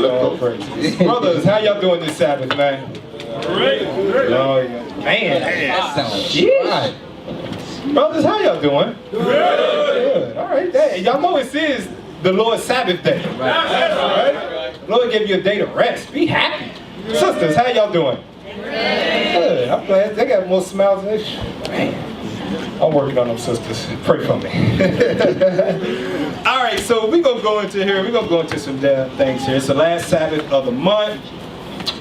Oh, brothers, how y'all doing this Sabbath, man? Great. Oh, yeah. Man, that sounds right. Brothers, how y'all doing? Good. All right. Hey, y'all know it says the Lord's Sabbath day. Right? Lord gave you a day to rest. Be happy. Sisters, how y'all doing? Good. I'm glad they got more smiles than this. Man, I'm working on them, sisters. Pray for me. All right, so we're gonna go into here. We're gonna go into some things here. It's the last Sabbath of the month.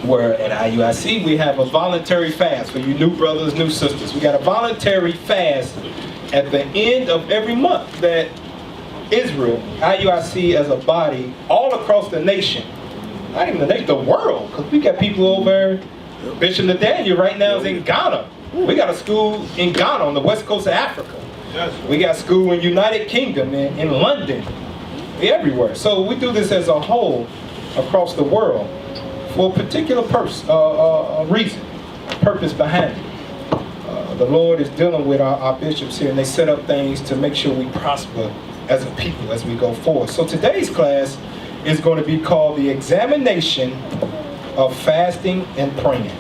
Where at IUIC we have a voluntary fast for you new brothers, new sisters. We got a voluntary fast at the end of every month that Israel, IUIC as a body, all across the nation, not even the nation, the world, because we got people over. Bishop Nathaniel right now is in Ghana. We got a school in Ghana on the west coast of Africa. We got school in United Kingdom, in London, everywhere. So we do this as a whole across the world for a particular reason, purpose behind it. The Lord is dealing with our bishops here, and they set up things to make sure we prosper as a people as we go forward. So today's class is going to be called the examination of fasting and praying.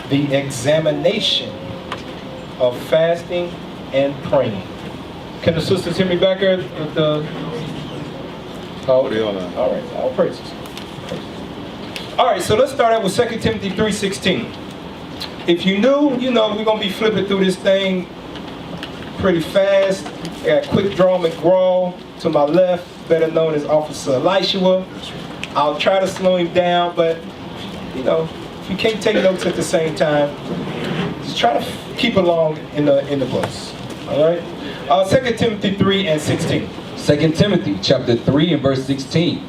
The examination of fasting and praying. Can the sisters hear me back here? All right, all praises. All right, so let's start out with 2 Timothy 3:16. If you knew, you know, we're going to be flipping through this thing pretty fast. I got Quick Draw McGraw to my left, better known as Officer Elishua. I'll try to slow him down, but, you know, if you can't take notes at the same time, just try to keep along in the books. All right? 2 Timothy 3:16. 2 Timothy chapter 3 and verse 16.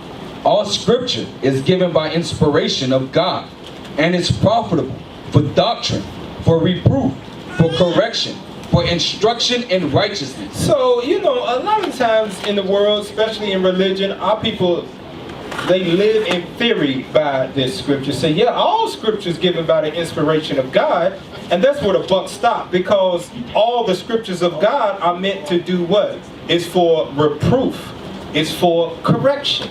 All scripture is given by inspiration of God and is profitable for doctrine, for reproof, for correction, for instruction in righteousness. So, you know, a lot of times in the world, especially in religion, our people, they live in theory by this scripture. Say, yeah, all scripture is given by the inspiration of God, and that's where the buck stops, because all the scriptures of God are meant to do what? It's for reproof. It's for correction.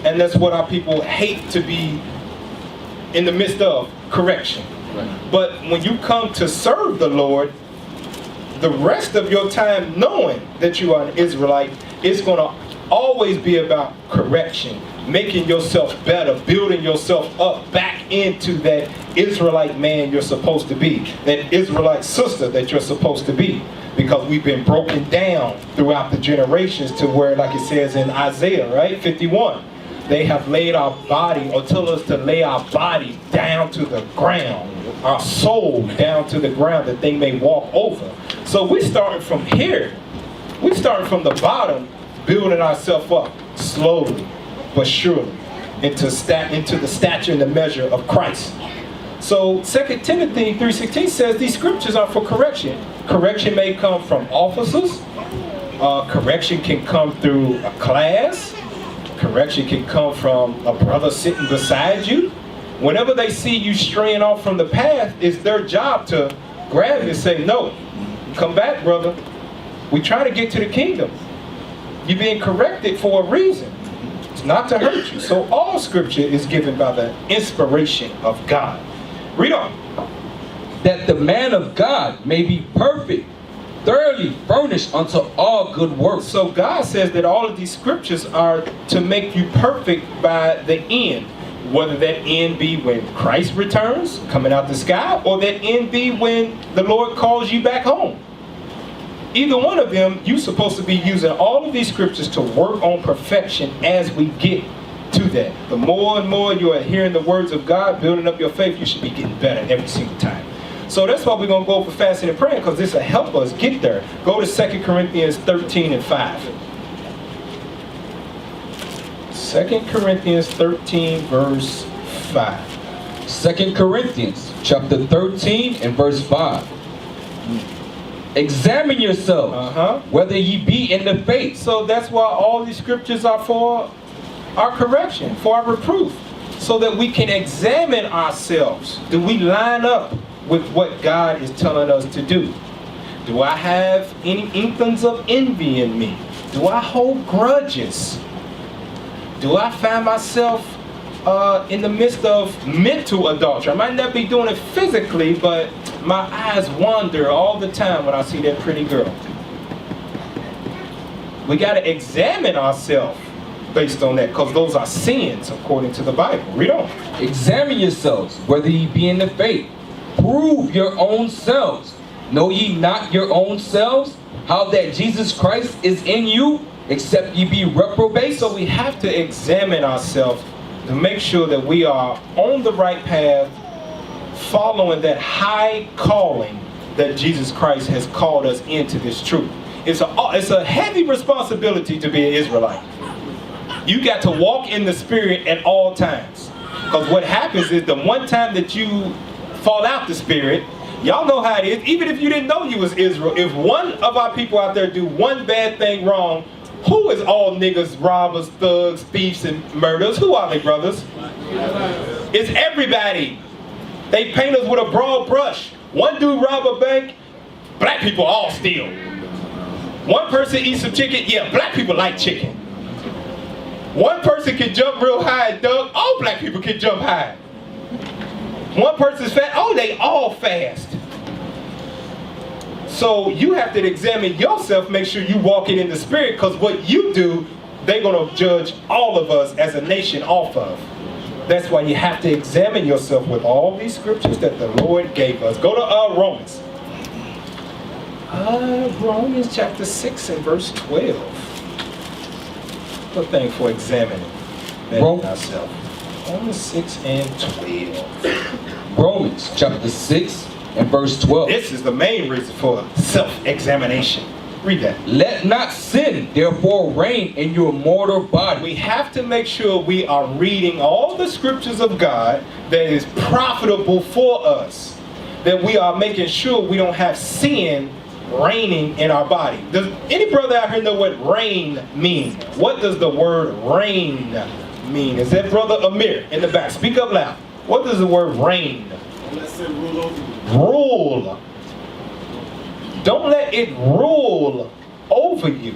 And that's what our people hate to be in the midst of, correction. Right. But when you come to serve the Lord, the rest of your time knowing that you are an Israelite, it's going to always be about correction, making yourself better, building yourself up back into that Israelite man you're supposed to be, that Israelite sister that you're supposed to be. Because we've been broken down throughout the generations to where, like it says in Isaiah, right, 51, they have laid our body, or tell us to lay our body down to the ground, our soul down to the ground, that they may walk over. So we're starting from here. We're starting from the bottom, building ourselves up slowly but surely into the stature and the measure of Christ. So 2 Timothy 3:16 says these scriptures are for correction. Correction may come from officers. Correction can come through a class. Correction can come from a brother sitting beside you. Whenever they see you straying off from the path, it's their job to grab you and say, no, come back, brother. We try to get to the kingdom. You're being corrected for a reason. It's not to hurt you. So all scripture is given by the inspiration of God. Read on. That the man of God may be perfect, thoroughly furnished unto all good works. So God says that all of these scriptures are to make you perfect by the end. Whether that end be when Christ returns, coming out the sky, or that end be when the Lord calls you back home. Either one of them, you're supposed to be using all of these scriptures to work on perfection as we get to that. The more and more you are hearing the words of God, building up your faith, you should be getting better every single time. So that's why we're going to go for fasting and praying, because this will help us get there. Go to 2 Corinthians 13 and 5. 2 Corinthians 13 verse 5. 2 Corinthians chapter 13 and verse 5. Examine yourselves, whether ye be in the faith. So that's why all these scriptures are for our correction, for our reproof, so that we can examine ourselves. Do we line up with what God is telling us to do? Do I have any inklings of envy in me? Do I hold grudges? Do I find myself in the midst of mental adultery? I might not be doing it physically, but my eyes wander all the time when I see that pretty girl. We got to examine ourselves based on that, because those are sins according to the Bible. Read on. Examine yourselves, whether ye be in the faith. Prove your own selves. Know ye not your own selves, how that Jesus Christ is in you, except ye be reprobate? So we have to examine ourselves to make sure that we are on the right path, following that high calling that Jesus Christ has called us into this truth. It's a heavy responsibility to be an Israelite. You got to walk in the Spirit at all times. Because what happens is the one time that you fall out the Spirit, y'all know how it is. Even if you didn't know you was Israel, if one of our people out there do one bad thing wrong, who is all niggas, robbers, thugs, thieves, and murderers? Who are they, brothers? It's everybody. They paint us with a broad brush. One dude rob a bank, black people all steal. One person eats some chicken, yeah, black people like chicken. One person can jump real high and dunk, all black people can jump high. One person's fat, oh, they all fast. So you have to examine yourself, make sure you walk it in the Spirit, because what you do, they're going to judge all of us as a nation off of. That's why you have to examine yourself with all these scriptures that the Lord gave us. Go to Romans. Romans chapter 6 and verse 12. Good thing for examining ourselves. Romans 6 and 12. Romans chapter 6 and verse 12. This is the main reason for self-examination. Read that. Let not sin therefore reign in your mortal body. We have to make sure we are reading all the scriptures of God that is profitable for us. That we are making sure we don't have sin reigning in our body. Does any brother out here know what reign means? What does the word reign mean? Is that brother Amir in the back? Speak up loud. What does the word reign? Let's say rule over you. Rule. Don't let it rule over you.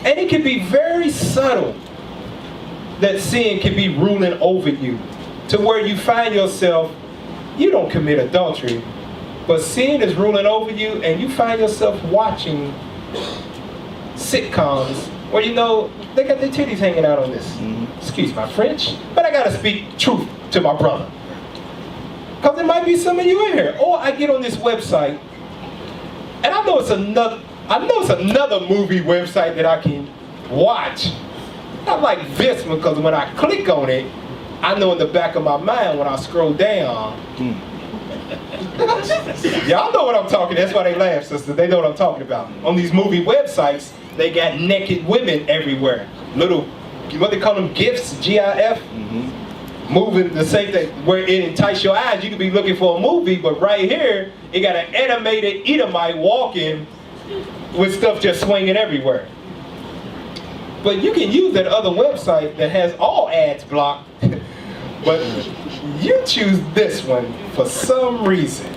And it can be very subtle that sin can be ruling over you to where you find yourself, you don't commit adultery, but sin is ruling over you and you find yourself watching sitcoms where you know they got their titties hanging out on this. Excuse my French, but I gotta speak truth to my brother. Because there might be some of you in here. Or I get on this website, and I know it's another movie website that I can watch. Not like this one, because when I click on it, I know in the back of my mind when I scroll down. Y'all know what I'm talking. That's why they laugh, sister. They know what I'm talking about. On these movie websites, they got naked women everywhere. Little, what they call them, GIFs, GIF. Moving the same thing, where it entice your eyes. You could be looking for a movie, but right here, it got an animated Edomite walking with stuff just swinging everywhere. But you can use that other website that has all ads blocked, but you choose this one for some reason.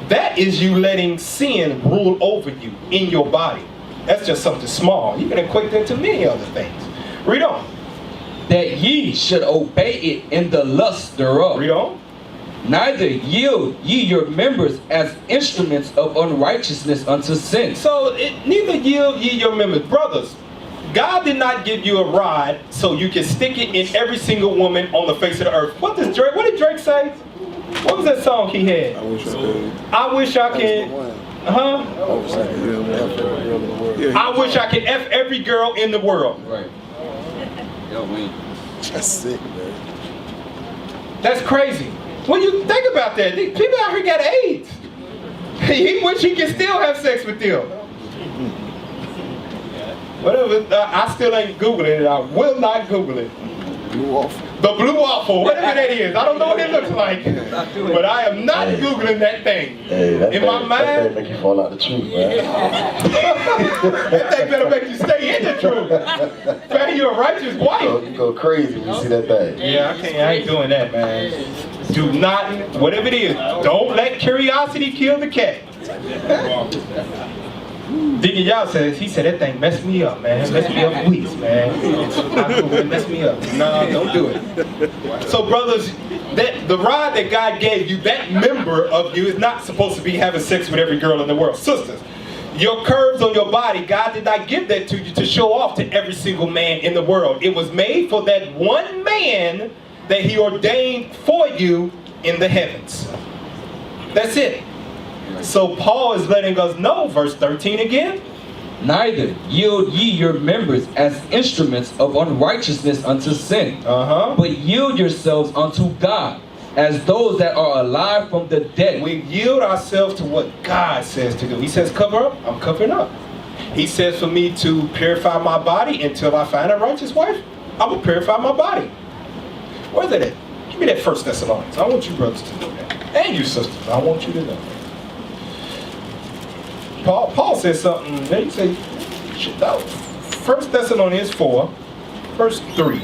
That is you letting sin rule over you in your body. That's just something small. You can equate that to many other things. Read on. That ye should obey it in the lust thereof. Read on. Neither yield ye your members as instruments of unrighteousness unto sin. So neither yield ye your members. Brothers, God did not give you a rod so you can stick it in every single woman on the face of the earth. What did Drake say? What was that song he had? I wish I could. I wish I could. Huh? I wish I could F every girl in the world. Right. That's sick, man. That's crazy. When you think about that, these people out here got AIDS. He wish he could still have sex with them. Whatever, I still ain't Googling it. I will not Google it. Blue waffle. The blue waffle, whatever that is. I don't know what it looks like. But I am not Googling that thing. Hey, that in thing, my mind, that thing make you fall out the truth, man. that thing better make you stay in the truth. Man, you're a righteous wife. You go crazy when you see that thing. Yeah, I ain't doing that, man. Do not, whatever it is, don't let curiosity kill the cat. Deacon Y'all says, he said that thing messed me up, man. Messed me up weeks, man. It messed me up. No, don't do it. So brothers, the rod that God gave you, that member of you is not supposed to be having sex with every girl in the world. Sisters, your curves on your body, God did not give that to you to show off to every single man in the world. It was made for that one man that he ordained for you in the heavens. That's it. So Paul is letting us know, verse 13 again. Neither yield ye your members as instruments of unrighteousness unto sin, but yield yourselves unto God as those that are alive from the dead. We yield ourselves to what God says to do. He says cover up, I'm covering up. He says for me to purify my body until I find a righteous wife, I will purify my body. Where's it at? Give me that 1 Thessalonians. I want you brothers to know that. And you sisters, I want you to know. Paul says something, he said, 1 Thessalonians 4, verse 3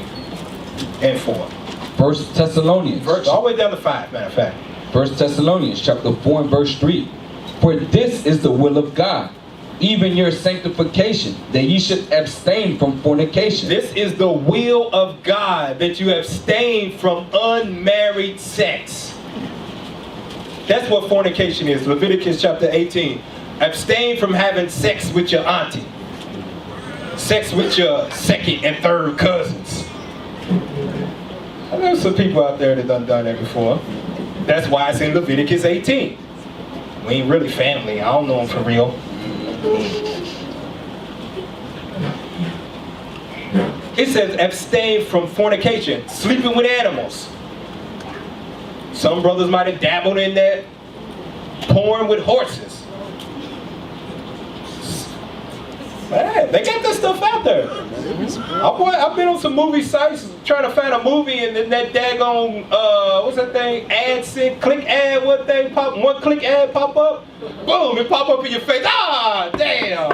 and 4. 1 Thessalonians. All the way down to 5, matter of fact. 1 Thessalonians chapter 4 and verse 3. For this is the will of God, even your sanctification, that ye should abstain from fornication. This is the will of God, that you abstain from unmarried sex. That's what fornication is. Leviticus chapter 18. Abstain from having sex with your auntie. Sex with your second and third cousins. I know some people out there that done that before. That's why it's in Leviticus 18. We ain't really family. I don't know them for real. It says abstain from fornication, sleeping with animals. Some brothers might have dabbled in that. Porn with horses. Man, they got that stuff out there. I've been on some movie sites trying to find a movie, and then that daggone, what's that thing? Ad sync, click ad, what thing pop? One click ad pop up, boom, it pop up in your face. Ah, damn.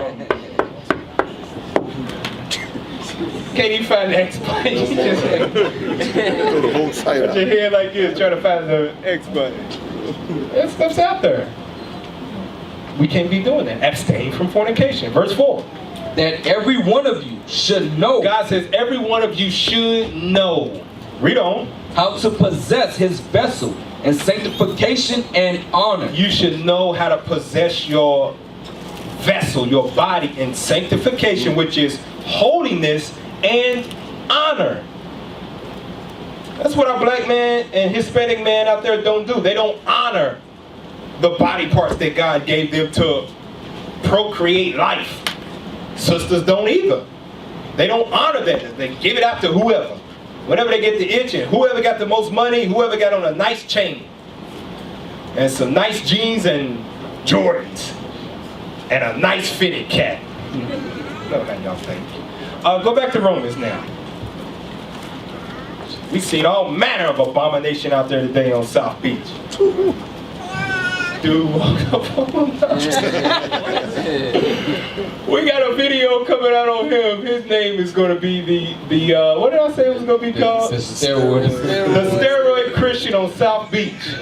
Can't even find the X button. You just Throw the whole site put out. your head like this, trying to find the X button. That stuff's out there. We can't be doing that. Abstain from fornication. Verse 4. That every one of you should know. God says every one of you should know. Read on. How to possess his vessel in sanctification and honor. You should know how to possess your vessel, your body in sanctification, which is holiness and honor. That's what our black man and Hispanic man out there don't do. They don't honor the body parts that God gave them to procreate life. Sisters don't either. They don't honor that. They give it out to whoever. Whenever they get the itch, and whoever got the most money, whoever got on a nice chain and some nice jeans and Jordans and a nice fitted cap. No, that y'all think. Go back to Romans now. We've seen all manner of abomination out there today on South Beach. Dude, walk up on us. We got a video coming out on him. His name is going to be the what did I say it was going to be called? The steroid. The steroid Christian on South Beach.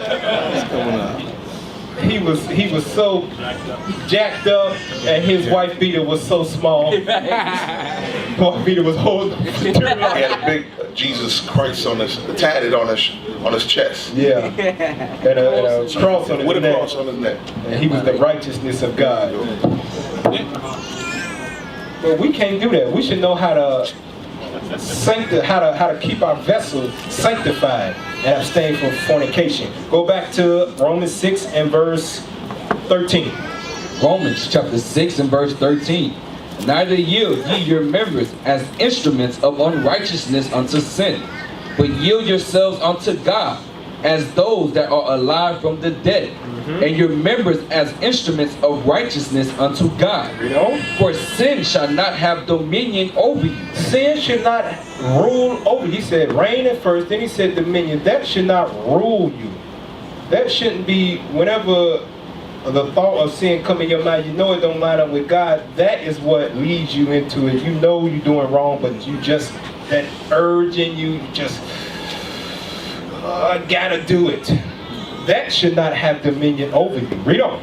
He was so jacked up, and his wife beater was so small. Wife beater was holding. He had a big Jesus Christ on his, tatted on his chest. Yeah, and a cross on his With a neck. cross on his neck. And he was the righteousness of God. But we can't do that. We should know how to how to keep our vessel sanctified and abstain from fornication. Go back to Romans 6 and verse 13. Romans chapter 6 and verse 13. Neither yield ye your members as instruments of unrighteousness unto sin, but yield yourselves unto God as those that are alive from the dead, and your members as instruments of righteousness unto God. You know? For sin shall not have dominion over you. Sin should not rule over you. He said reign at first, then he said dominion. That should not rule you. That shouldn't be, whenever the thought of sin come in your mind, you know it don't line up with God, that is what leads you into it. You know you're doing wrong, but you just, that urge in you, just, I gotta do it. That should not have dominion over you. Read on.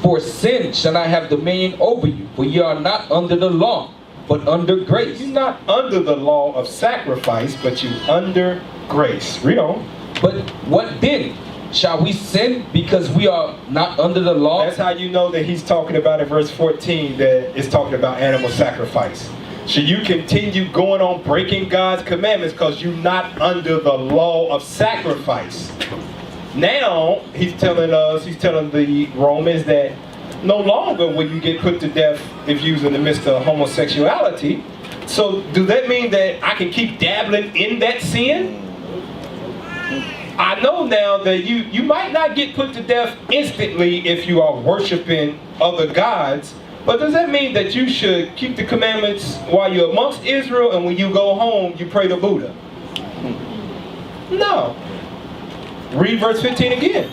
Wherefore sin shall not have dominion over you, for ye are not under the law, but under grace. You're not under the law of sacrifice, but you under grace. Read on. But what then? Shall we sin because we are not under the law? That's how you know that he's talking about in verse 14 that it's talking about animal sacrifice. Should you continue going on breaking God's commandments because you're not under the law of sacrifice? Now, he's telling the Romans that no longer will you get put to death if you're in the midst of homosexuality. So, does that mean that I can keep dabbling in that sin? I know now that you might not get put to death instantly if you are worshiping other gods, but does that mean that you should keep the commandments while you're amongst Israel and when you go home you pray to Buddha? No. Read verse 15 again.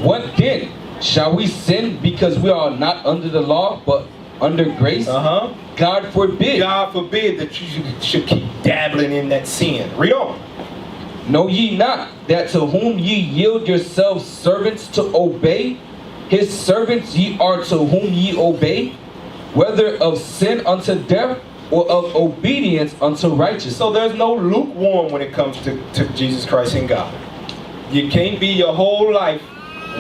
What then? Shall we sin because we are not under the law but under grace? God forbid. God forbid that you should keep dabbling in that sin. Read on. Know ye not that to whom ye yield yourselves servants to obey, his servants ye are to whom ye obey, whether of sin unto death or of obedience unto righteousness? So there's no lukewarm when it comes to Jesus Christ and God. You can't be your whole life,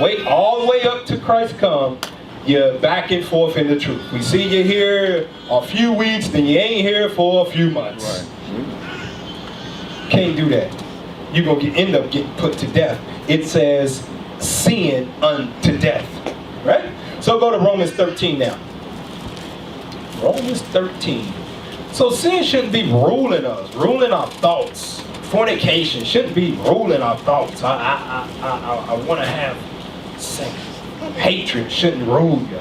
wait all the way up to Christ come, you're back and forth in the truth. We see you here a few weeks, then you ain't here for a few months. Right. Can't do that. You're going to end up getting put to death. It says sin unto death. Right? So go to Romans 13 now. Romans 13. So sin shouldn't be ruling us, ruling our thoughts. Fornication shouldn't be ruling our thoughts. I want to have sex. Hatred shouldn't rule you.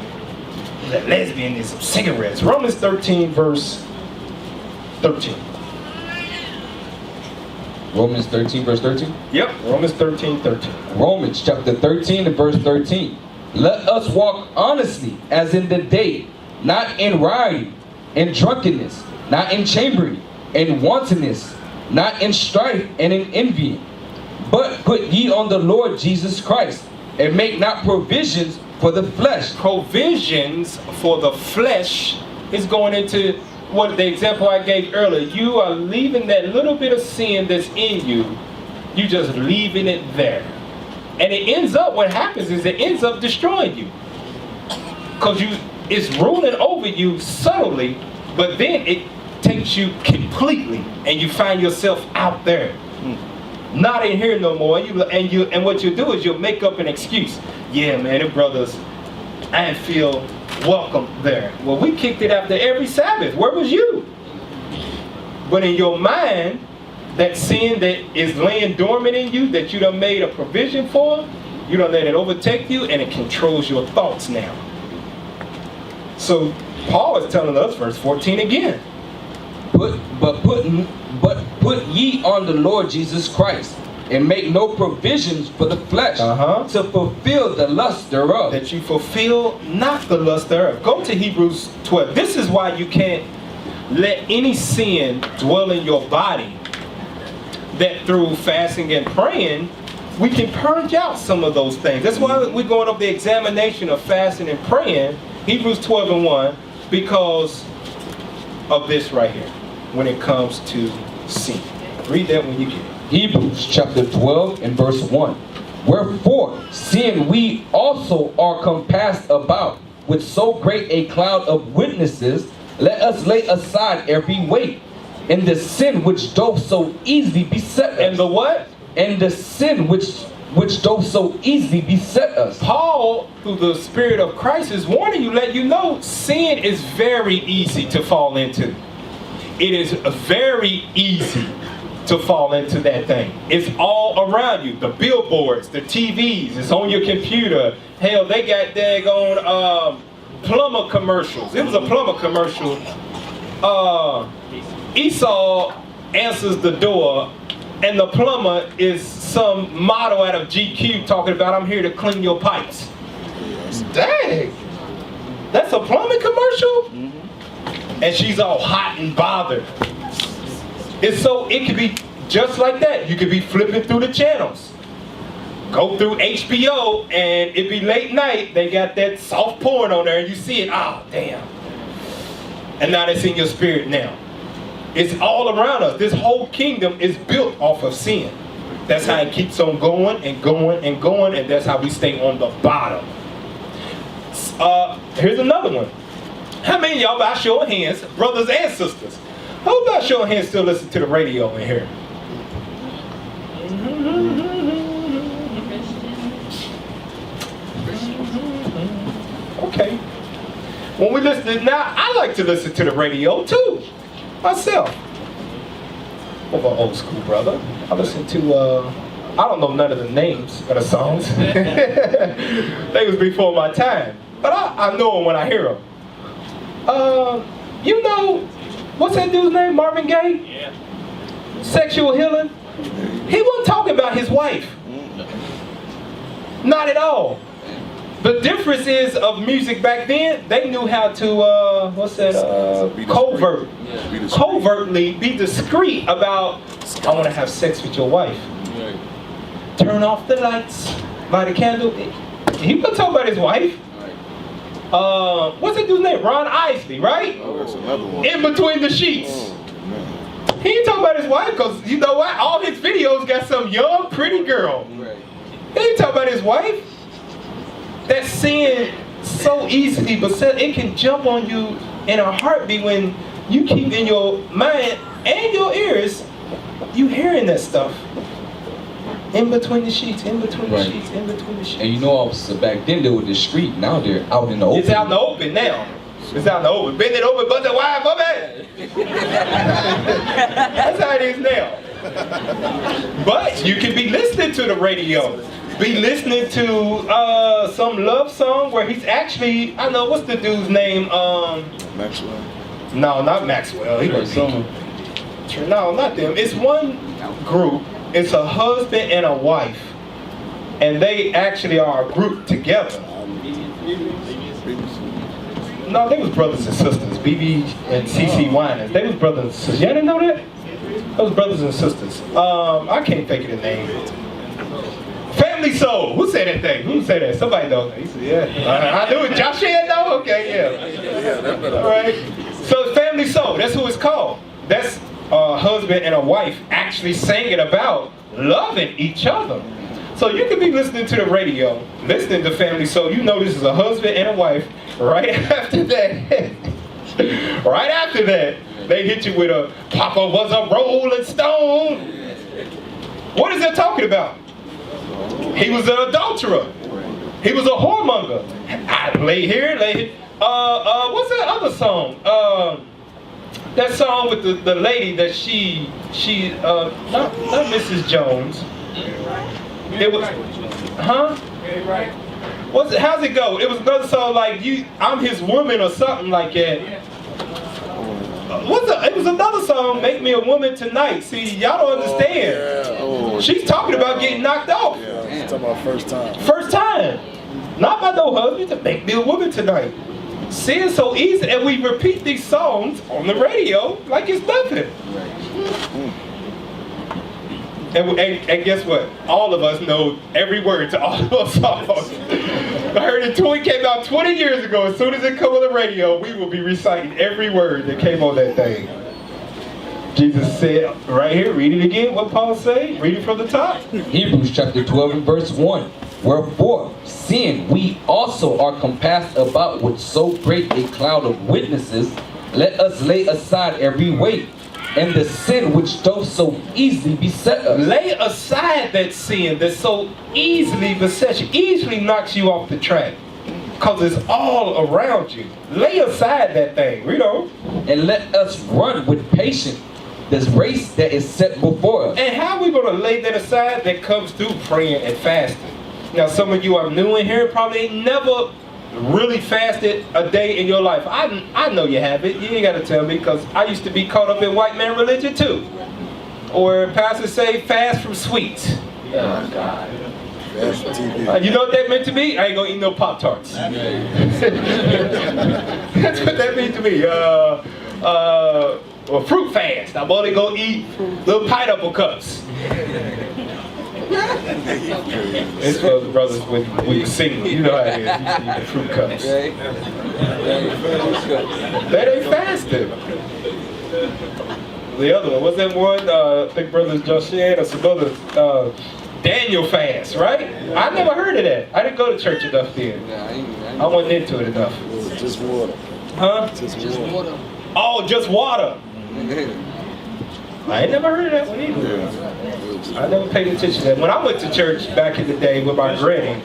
That lesbianism, cigarettes. Romans 13 verse 13. Romans 13 verse 13? Yep, Romans 13, 13. Romans chapter 13 and verse 13. Let us walk honestly as in the day, not in rioting, in drunkenness, not in chambering, in wantonness, not in strife and in envying. But put ye on the Lord Jesus Christ, and make not provisions for the flesh. Provisions for the flesh is going into what the example I gave earlier. You are leaving that little bit of sin that's in you. You just leaving it there. And it ends up, what happens is it ends up destroying you. Because it's ruling over you subtly, but then it takes you completely and you find yourself out there. Not in here no more. And what you do is you'll make up an excuse. Yeah, man, them brothers, I didn't feel welcome there. Well, we kicked it after every Sabbath. Where was you? But in your mind, that sin that is laying dormant in you, that you done made a provision for, you don't let it overtake you, and it controls your thoughts now. So Paul is telling us, verse 14 again. But put ye on the Lord Jesus Christ, and make no provisions for the flesh to fulfill the lust thereof. That you fulfill not the lust thereof. Go to Hebrews 12. This is why you can't let any sin dwell in your body. That through fasting and praying, we can purge out some of those things. That's why we're going up the examination of fasting and praying, Hebrews 12 and 1, because of this right here, when it comes to sin. Read that when you get it. Hebrews chapter 12 and verse 1. Wherefore, seeing we also are compassed about with so great a cloud of witnesses, let us lay aside every weight, and the sin which doth so easily beset us. And the what? And the sin which doth so easily beset us. Paul, through the Spirit of Christ, is warning you, let you know, sin is very easy to fall into. It is very easy to fall into that thing. It's all around you. The billboards, the TVs, it's on your computer. Hell, they got daggone plumber commercials. It was a plumber commercial. Esau answers the door, and the plumber is some model out of GQ talking about, I'm here to clean your pipes. Dang! That's a plumbing commercial? And she's all hot and bothered. It could be just like that. You could be flipping through the channels. go through HBO and it be late night, they got that soft porn on there and you see it, oh damn. And now that's in your spirit now. It's all around us. This whole kingdom is built off of sin. That's how it keeps on going and going and going, and that's how we stay on the bottom. Here's another one. How many of y'all, by show of hands, brothers and sisters, who by show of hands still listen to the radio in here? Okay. When we listen, now I like to listen to the radio too, myself. I'm an old school brother. I listen to, I don't know none of the names of the songs. They was before my time. But I know them when I hear them. You know, what's that dude's name, Marvin Gaye? Yeah. Sexual Healing? He wasn't talking about his wife. Not at all. The difference is of music back then, they knew how to, covertly be discreet about, I want to have sex with your wife. Turn off the lights, light a candle. He wasn't talking about his wife. What's that dude's name? Ron Isley, right? Oh, that's another one. In Between the Sheets. Oh, he ain't talking about his wife because, you know what? All his videos got some young, pretty girl. He ain't talking about his wife. That sin so easily, but it can jump on you in a heartbeat when you keep in your mind and your ears, you hearing that stuff. In between the sheets, in between the sheets, in between the sheets. And you know, officer, back then they were discreet. Now they're out in the open. It's out in the open now. It's out in the open. Bend it over, bust it wide for me. That's how it is now. But you can be listening to the radio. Be listening to some love song where he's actually, I know, what's the dude's name? Maxwell. No, not Maxwell. He was some. No, not them. It's one group. It's a husband and a wife, and they actually are a group together. No, they was brothers and sisters. BB and CC Winans. They was brothers and sisters. Y'all didn't know that? They was brothers and sisters. I can't think of the name. Family Soul. Who said that thing? Who said that? Somebody knows. He said, yeah. I knew it. Josh Head though? Okay, yeah. All right. So Family Soul. That's who it's called. That's a husband and a wife actually singing about loving each other. So you could be listening to the radio, listening to Family Soul. You know this is a husband and a wife. Right after that, they hit you with a Papa was a Rolling Stone. What is that talking about? He was an adulterer. He was a whoremonger. I lay here, lay here. What's that other song? That song with the lady that she not Mrs. Jones. It was, huh? What's it? How's it go? It was another song like I'm his woman or something like that. It was another song, Make Me a Woman Tonight. See, y'all don't understand. She's talking about getting knocked off. Yeah, she's talking about first time. First time. Not by no husband, to make me a woman tonight. Sin's so easy, and we repeat these songs on the radio like it's nothing. And guess what? All of us know every word to all of those songs. I heard it came out 20 years ago. As soon as it come on the radio, we will be reciting every word that came on that thing. Jesus said, right here, read it again, what Paul say? Read it from the top. Hebrews chapter 12 and verse 1. Wherefore, seeing we also are compassed about with so great a cloud of witnesses, let us lay aside every weight and the sin which doth so easily beset us. Lay aside that sin that so easily besets you, easily knocks you off the track. Because it's all around you. Lay aside that thing, read on. And let us run with patience this race that is set before us. And how are we going to lay that aside? That comes through praying and fasting. Now some of you are new in here, probably ain't never really fasted a day in your life. I know you have it. You ain't got to tell me, because I used to be caught up in white man religion too. Or pastors say fast from sweets. Oh God. You know what that meant to me? I ain't gonna eat no Pop-Tarts. That's what that means to me. Well, fruit fast. I'm only gonna eat little pineapple cups. It's for the brothers with single. You know how it is. You eat the fruit cups. That ain't fasting. The other one, what's that one? I think brothers Joshua or some other Daniel fast, right? I never heard of that. I didn't go to church enough then. I wasn't into it enough. Just water. Huh? Just water. Oh, just water. I ain't never heard of that one either. I never paid attention to that. When I went to church back in the day with my granny,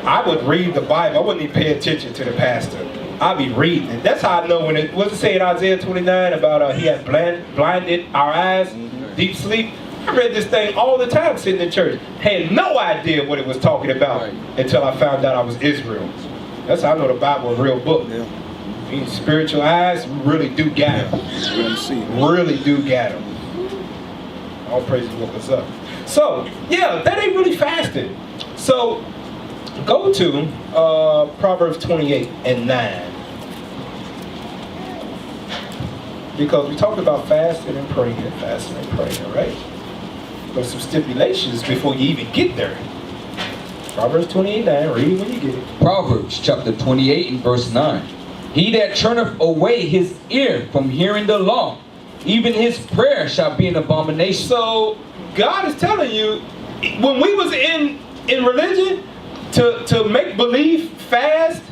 I would read the Bible. I wouldn't even pay attention to the pastor. I'd be reading it. That's how I know when it was it say in Isaiah 29 about he had blinded our eyes, deep sleep. I read this thing all the time sitting in church. Had no idea what it was talking about until I found out I was Israel. That's how I know the Bible is a real book. These spiritual eyes really do got them. Really do got them. All praises woke us up. So, yeah, that ain't really fasting. So, go to Proverbs 28 and 9. Because we talked about fasting and praying, right? But some stipulations before you even get there. Proverbs 28 9, read it when you get it. Proverbs chapter 28 and verse 9. He that turneth away his ear from hearing the law, even his prayer shall be an abomination. So God is telling you, when we was in religion, to make believe fast,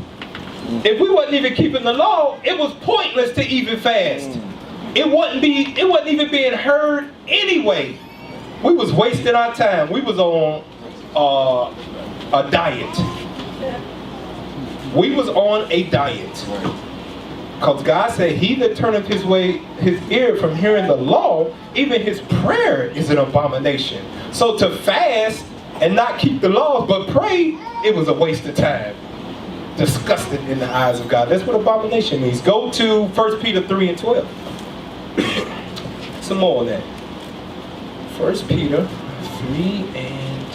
if we wasn't even keeping the law, it was pointless to even fast. It wasn't even being heard anyway. We was wasting our time. We was on a diet. We was on a diet. Because God said, he that turneth his ear from hearing the law, even his prayer is an abomination. So to fast and not keep the laws but pray, it was a waste of time. Disgusting in the eyes of God. That's what abomination means. Go to 1 Peter 3 and 12. Some more of that. 1 Peter 3 and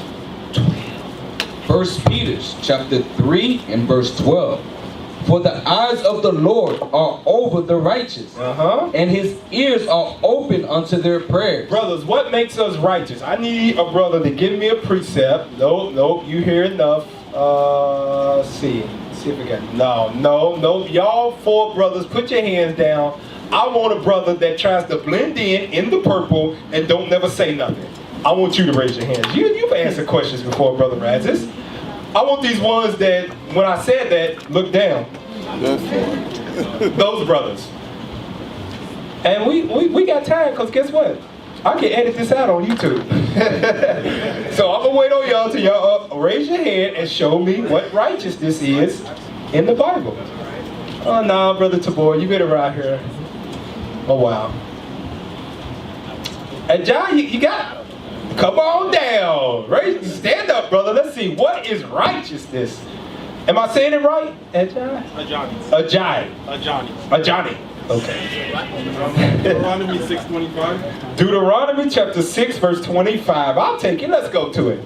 12. 1 Peter chapter 3 and verse 12. For the eyes of the Lord are over the righteous, and his ears are open unto their prayers. Brothers, what makes us righteous? I need a brother to give me a precept. Nope, you hear enough. See if we got no. Y'all four brothers, put your hands down. I want a brother that tries to blend in the purple and don't never say nothing. I want you to raise your hands. You've answered questions before, Brother Razis. I want these ones that, when I said that, look down. Those brothers. And we got time, because guess what? I can edit this out on YouTube. So I'm going to wait on y'all till y'all raise your hand and show me what righteousness is in the Bible. Oh, no, Brother Tabor, you been around here a while. And John, you got it. Come on down. Stand up, brother. Let's see. What is righteousness? Am I saying it right? Ajani. Okay. Deuteronomy 6:25. Deuteronomy chapter 6, verse 25. I'll take it. Let's go to it.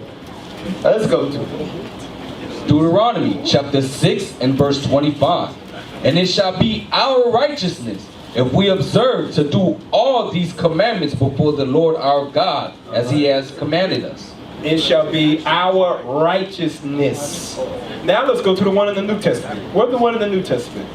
Deuteronomy chapter 6 and verse 25. And it shall be our righteousness if we observe to do all these commandments before the Lord our God, as he has commanded us. It shall be our righteousness. Now let's go to the one in the New Testament. What's the one in the New Testament?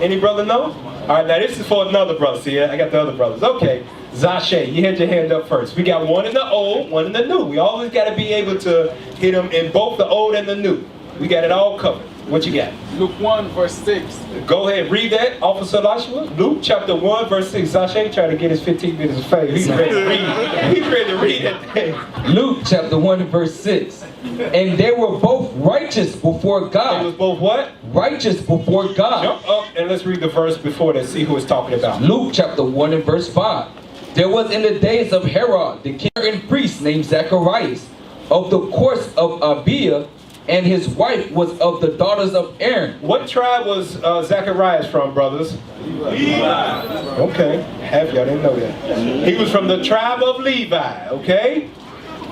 Any brother know? All right, now this is for another brother. See, I got the other brothers. Okay, Zashay, you had your hand up first. We got one in the old, one in the new. We always got to be able to hit them in both the old and the new. We got it all covered. What you got? Luke 1 verse 6. Go ahead, read that, Officer Joshua. Luke chapter 1 verse 6. Zashay trying to get his 15 minutes of fame. He's ready to read. He's ready to read that thing. Luke chapter 1 verse 6. And they were both righteous before God. They was both what? Righteous before God. Jump up and let's read the verse before that. See who it's talking about. Luke chapter 1 and verse 5. There was in the days of Herod the king and priest named Zacharias, of the course of Abiah, and his wife was of the daughters of Aaron. What tribe was Zacharias from, brothers? Levi. Okay, half y'all didn't know that. He was from the tribe of Levi, okay?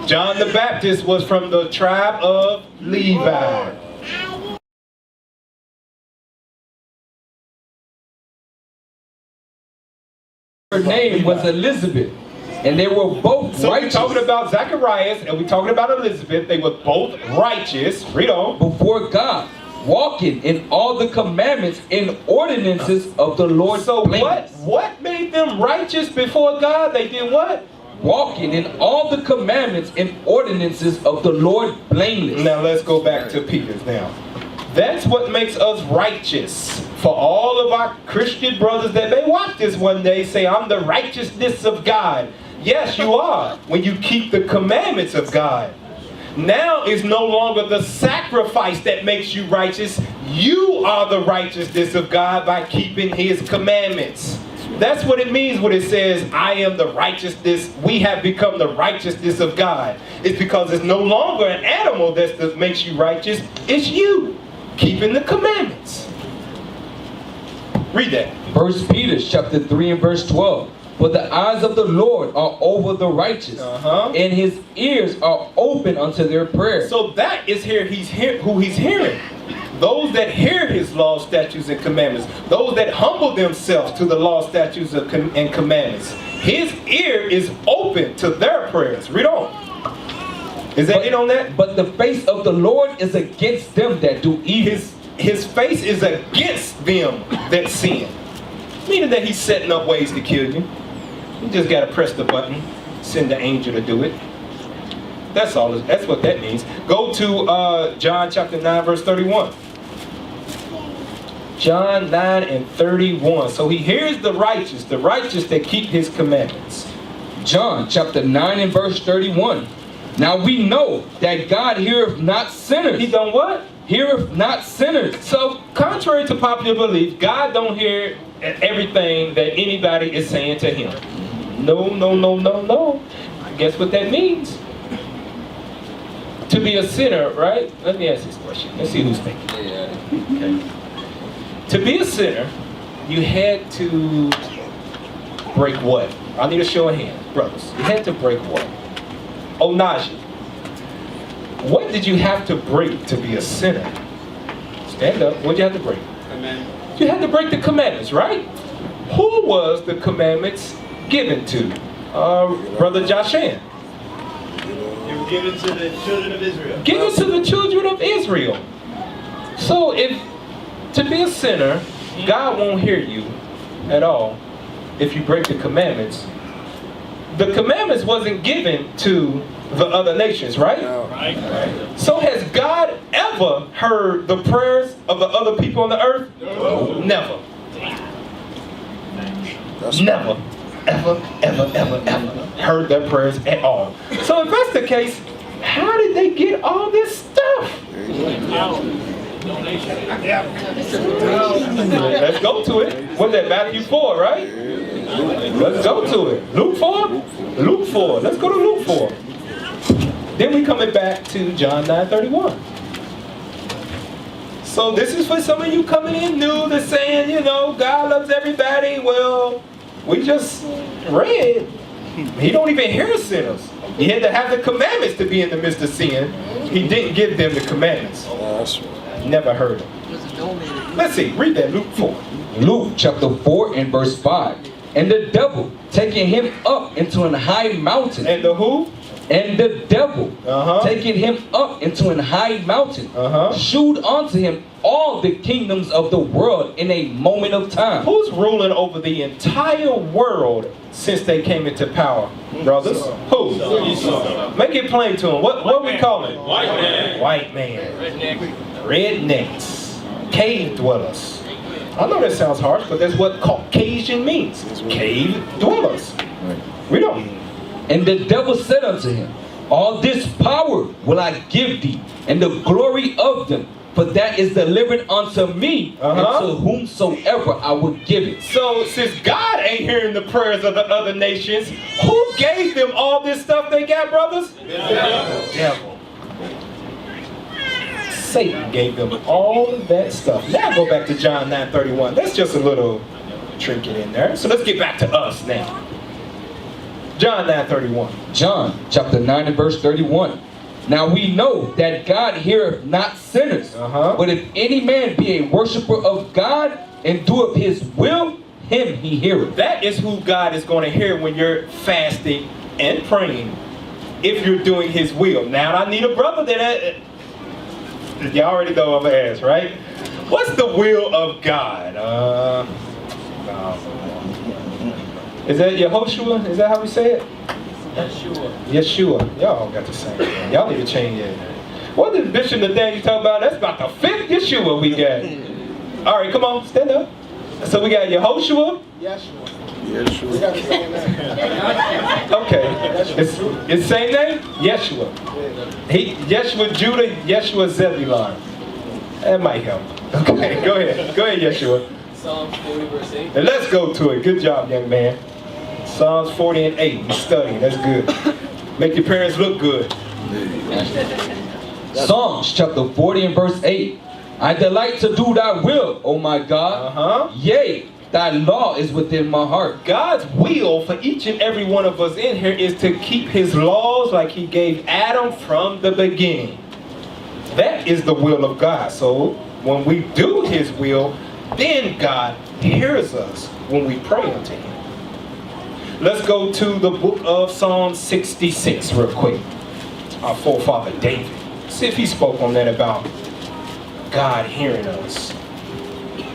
John the Baptist was from the tribe of Levi. Her name was Elizabeth, And they were both So we're righteous talking about Zacharias and we're talking about Elizabeth. They were both righteous. Read on. before God, walking in all the commandments and ordinances of the Lord. So blameless. what made them righteous before God? They did what? Walking in all the commandments and ordinances of the Lord blameless. Now let's go back to Peter's now. That's what makes us righteous. For all of our Christian brothers that may watch this one day, say, I'm the righteousness of God. Yes, you are, when you keep the commandments of God. Now is no longer the sacrifice that makes you righteous. You are the righteousness of God by keeping His commandments. That's what it means when it says, I am the righteousness. We have become the righteousness of God. It's because it's no longer an animal that makes you righteous. It's you keeping the commandments. Read that. 1 Peter chapter 3 and verse 12. For the eyes of the Lord are over the righteous, and His ears are open unto their prayers. So that is who He's hearing. Those that hear His law, statutes, and commandments. Those that humble themselves to the law, statutes, and commandments. His ear is open to their prayers. Read on. Is that it on that? But the face of the Lord is against them that do evil. His face is against them that sin. Meaning that He's setting up ways to kill you. You just got to press the button, send the angel to do it. That's all. That's what that means. Go to John chapter 9 verse 31. John 9 and 31. So He hears the righteous that keep His commandments. John chapter 9 and verse 31. Now we know that God heareth not sinners. He done what? Heareth not sinners. So contrary to popular belief, God don't hear everything that anybody is saying to Him. No. Guess what that means? To be a sinner, right? Let me ask this question. Let's see who's thinking. Okay. To be a sinner, you had to break what? I need a show of hands, brothers. You had to break what? Onaji. What did you have to break to be a sinner? Stand up. What did you have to break? Amen. You had to break the commandments, right? Who was the commandments given to? Brother Joshan. They were given to the children of Israel. Given to the children of Israel. So if to be a sinner, God won't hear you at all if you break the commandments. The commandments wasn't given to the other nations, right? Right. So has God ever heard the prayers of the other people on the earth? No. Never. That's Never. Ever heard their prayers at all. So if that's the case, how did they get all this stuff? Let's go to it. What's that, Matthew 4, right? Let's go to it. Luke 4? Luke 4. Let's go to Luke 4. Then we coming back to John 9:31. So this is for some of you coming in new that's saying, you know, God loves everybody. Well, we just read. He don't even hear sinners. He had to have the commandments to be in the midst of sin. He didn't give them the commandments. That's right. Never heard them. Let's see. Read that, Luke 4. Luke chapter 4 and verse 5. And the devil taking him up into an high mountain. And the who? And the devil taking him up into an high mountain shewed unto him all the kingdoms of the world in a moment of time. Who's ruling over the entire world since they came into power, brothers? Who? Make it plain to them. What we call it? White man. White man. Rednecks. Cave dwellers. I know that sounds harsh, but that's what Caucasian means. Cave dwellers. We don't. And the devil said unto him, all this power will I give thee, and the glory of them, for that is delivered unto me, and to whomsoever I will give it. So since God ain't hearing the prayers of the other nations, who gave them all this stuff they got, brothers? The devil. Satan gave them all of that stuff. Now go back to John 9:31. That's just a little trinket in there. So let's get back to us now. John 9:31. John chapter 9 and verse 31. Now we know that God heareth not sinners, but if any man be a worshiper of God and doeth his will, him he heareth. That is who God is going to hear when you're fasting and praying, if you're doing his will. Now I need a brother that you already know I'm going to ask, right? What's the will of God? Is that Yehoshua? Is that how we say it? Yeshua. Y'all got the same thing. Y'all need to change it. What did Bishop Nathaniel talk about? That's about the fifth Yeshua we got. All right, come on, stand up. So we got Yehoshua. Yeshua. Yeah, sure. Okay. It's same name? Yeshua. Yeshua Judah, Yeshua Zebulon. That might help. Okay, go ahead. Go ahead, Yeshua. Psalms 40 verse 8. And let's go to it. Good job, young man. Psalms 40 and 8. You studying. That's good. Make your parents look good. Psalms chapter 40 and verse 8. I delight to do thy will, O my God. Yea, thy law is within my heart. God's will for each and every one of us in here is to keep his laws like he gave Adam from the beginning. That is the will of God. So when we do his will, then God hears us when we pray unto him. Let's go to the book of Psalm 66 real quick. Our forefather David. See if he spoke on that about God hearing us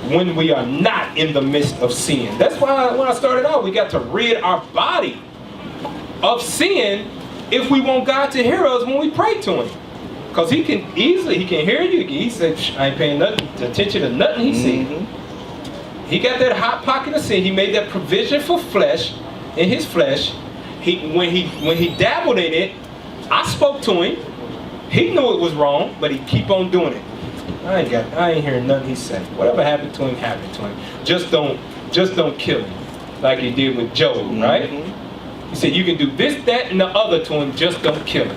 when we are not in the midst of sin. That's why when I started out, we got to rid our body of sin if we want God to hear us when we pray to him. Because he can hear you. He said, I ain't paying attention to nothing he said. He got that hot pocket of sin. He made that provision for flesh, in his flesh. When he dabbled in it, I spoke to him. He knew it was wrong, but he keep on doing it. I ain't hearing nothing he said. Whatever happened to him, happened to him. Just don't kill him, like he did with Job, right? He said you can do this, that, and the other to him. Just don't kill him.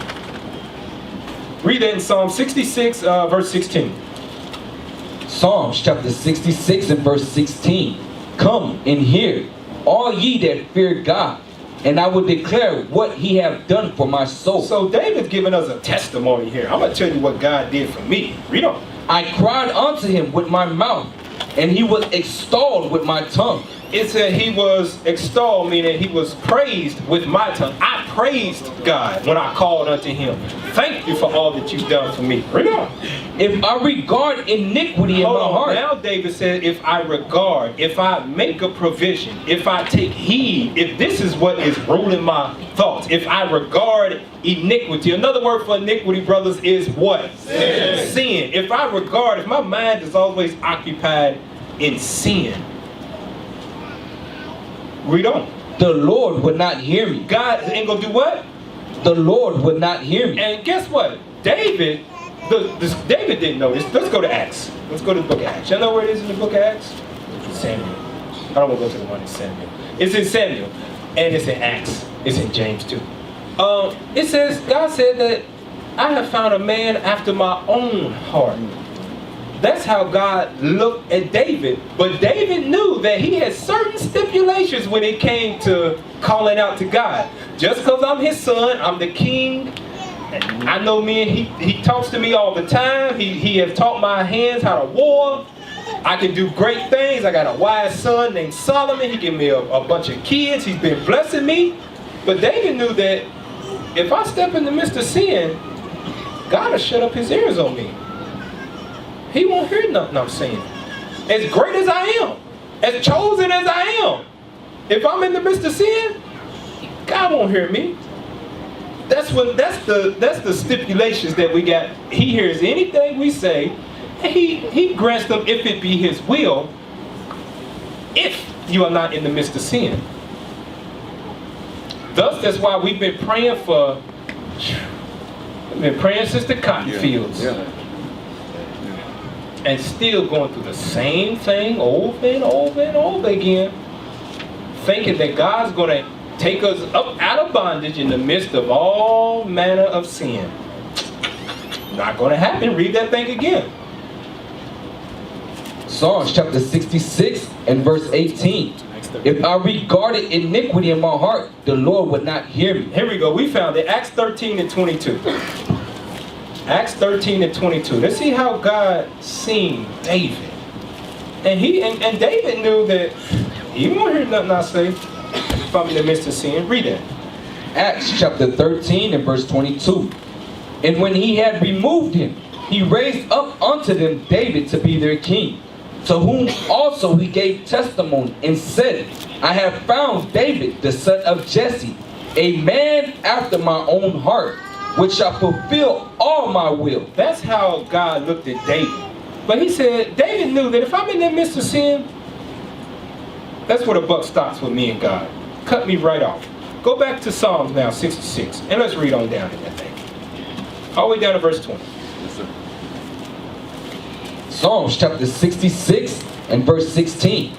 Read that in Psalm 66, verse 16. Psalms chapter 66 and verse 16. Come and hear, all ye that fear God, and I will declare what he have done for my soul. So David's giving us a testimony here. I'm going to tell you what God did for me. Read on. I cried unto him with my mouth, and he was extolled with my tongue. It said he was extolled, meaning he was praised with my tongue. I praised God when I called unto him. Thank you for all that you've done for me. Read on. If I regard iniquity in my heart. Now David said, if I regard, if I make a provision, if I take heed, if this is what is ruling my thoughts, if I regard iniquity. Another word for iniquity, brothers, is what? Sin. Sin. If I regard, if my mind is always occupied in sin, read on. The Lord would not hear me. God ain't gonna do what? The Lord would not hear me. And guess what? David didn't know this. Let's go to Acts. Let's go to the book of Acts. Y'all know where it is in the book of Acts? Samuel. I don't want to go to the one in Samuel. It's in Samuel. And it's in Acts. It's in James too. It says, God said that I have found a man after my own heart. That's how God looked at David. But David knew that he had certain stipulations when it came to calling out to God. Just because I'm his son, I'm the king. I know me, and he talks to me all the time. He has taught my hands how to war. I can do great things. I got a wise son named Solomon. He gave me a bunch of kids. He's been blessing me. But David knew that if I step in the midst of sin, God will shut up his ears on me. He won't hear nothing I'm saying. As great as I am, as chosen as I am, if I'm in the midst of sin, God won't hear me. That's the stipulations that we got. He hears anything we say, and he grants them if it be his will, if you are not in the midst of sin. Thus, that's why we've been praying since the cotton fields. And still going through the same thing over and over and over again, thinking that God's going to take us up out of bondage in the midst of all manner of sin. Not going to happen. Read that thing again. Psalms chapter 66 and verse 18. If I regarded iniquity in my heart, the Lord would not hear me. Here we go. We found it. Acts 13 and 22. Acts 13 and 22. Let's see how God seen David. And David knew that He won't hear nothing I say if I'm in the midst of sin. Read that. Acts chapter 13 and verse 22. And when he had removed him, he raised up unto them David to be their king, to whom also he gave testimony and said, I have found David the son of Jesse, a man after my own heart, which shall fulfill all my will. That's how God looked at David. But he said, David knew that if I'm in the midst of sin, that's where the buck stops with me and God. Cut me right off. Go back to Psalms now, 66, and let's read on down in that thing. All the way down to verse 20. Psalms chapter 66 and verse 16.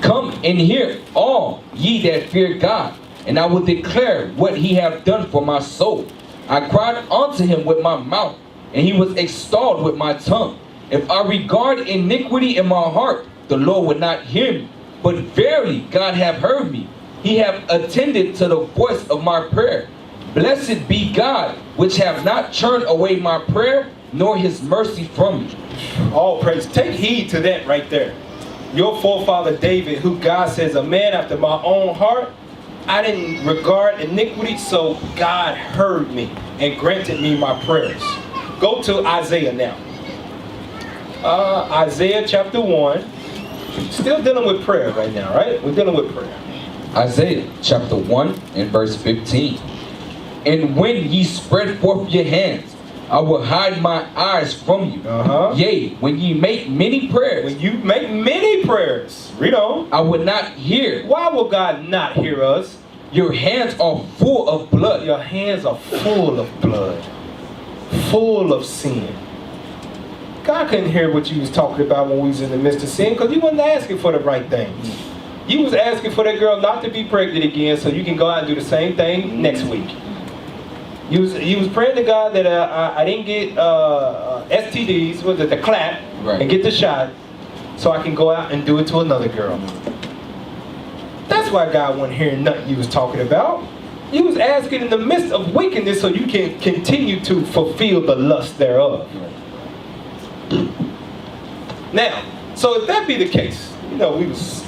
Come and hear all ye that fear God, and I will declare what he hath done for my soul. I cried unto him with my mouth, and he was extolled with my tongue. If I regard iniquity in my heart, the Lord would not hear me. But verily God hath heard me. He hath attended to the voice of my prayer. Blessed be God, which hath not turned away my prayer, nor his mercy from me. All praise. Take heed to that right there. Your forefather David, who God says, a man after my own heart, I didn't regard iniquity, so God heard me and granted me my prayers. Go to Isaiah now. Isaiah chapter 1. Still dealing with prayer right now, right? We're dealing with prayer. Isaiah chapter 1 and verse 15. And when ye spread forth your hands, I will hide my eyes from you. Yea, when ye make many prayers. When you make many prayers. Read on. I will not hear. Why will God not hear us? Your hands are full of blood. Your hands are full of blood. Full of sin. God couldn't hear what you was talking about when we was in the midst of sin, because you wasn't asking for the right things. You was asking for that girl not to be pregnant again so you can go out and do the same thing next week. You was praying to God that I didn't get STDs, was it the clap, right, and get the shot, so I can go out and do it to another girl. That's why God wasn't hearing nothing you was talking about. You was asking in the midst of wickedness so you can continue to fulfill the lust thereof. Now, so if that be the case, you know, we was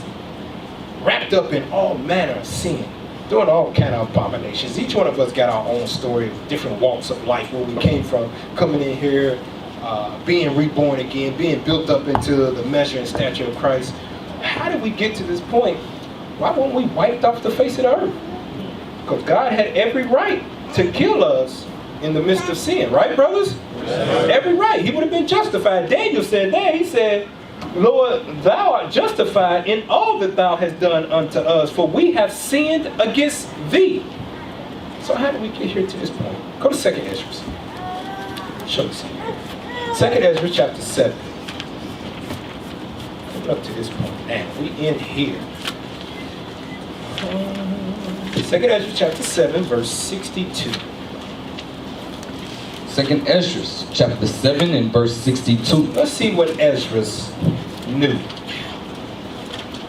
wrapped up in all manner of sin, doing all kind of abominations. Each one of us got our own story of different walks of life, where we came from, coming in here, being reborn again, being built up into the measure and stature of Christ. How did we get to this point? Why weren't we wiped off the face of the earth? Because God had every right to kill us in the midst of sin, right, brothers? Every right. He would have been justified. Daniel said that. He said, Lord, thou art justified in all that thou hast done unto us, for we have sinned against thee. So how did we get here to this point? Go to 2nd Ezra. Show me something. 2nd Ezra chapter 7. Coming up to this point. And we end here. 2nd Ezra chapter 7, verse 62. 2nd Ezra chapter 7 and verse 62. Let's see what Ezra's knew.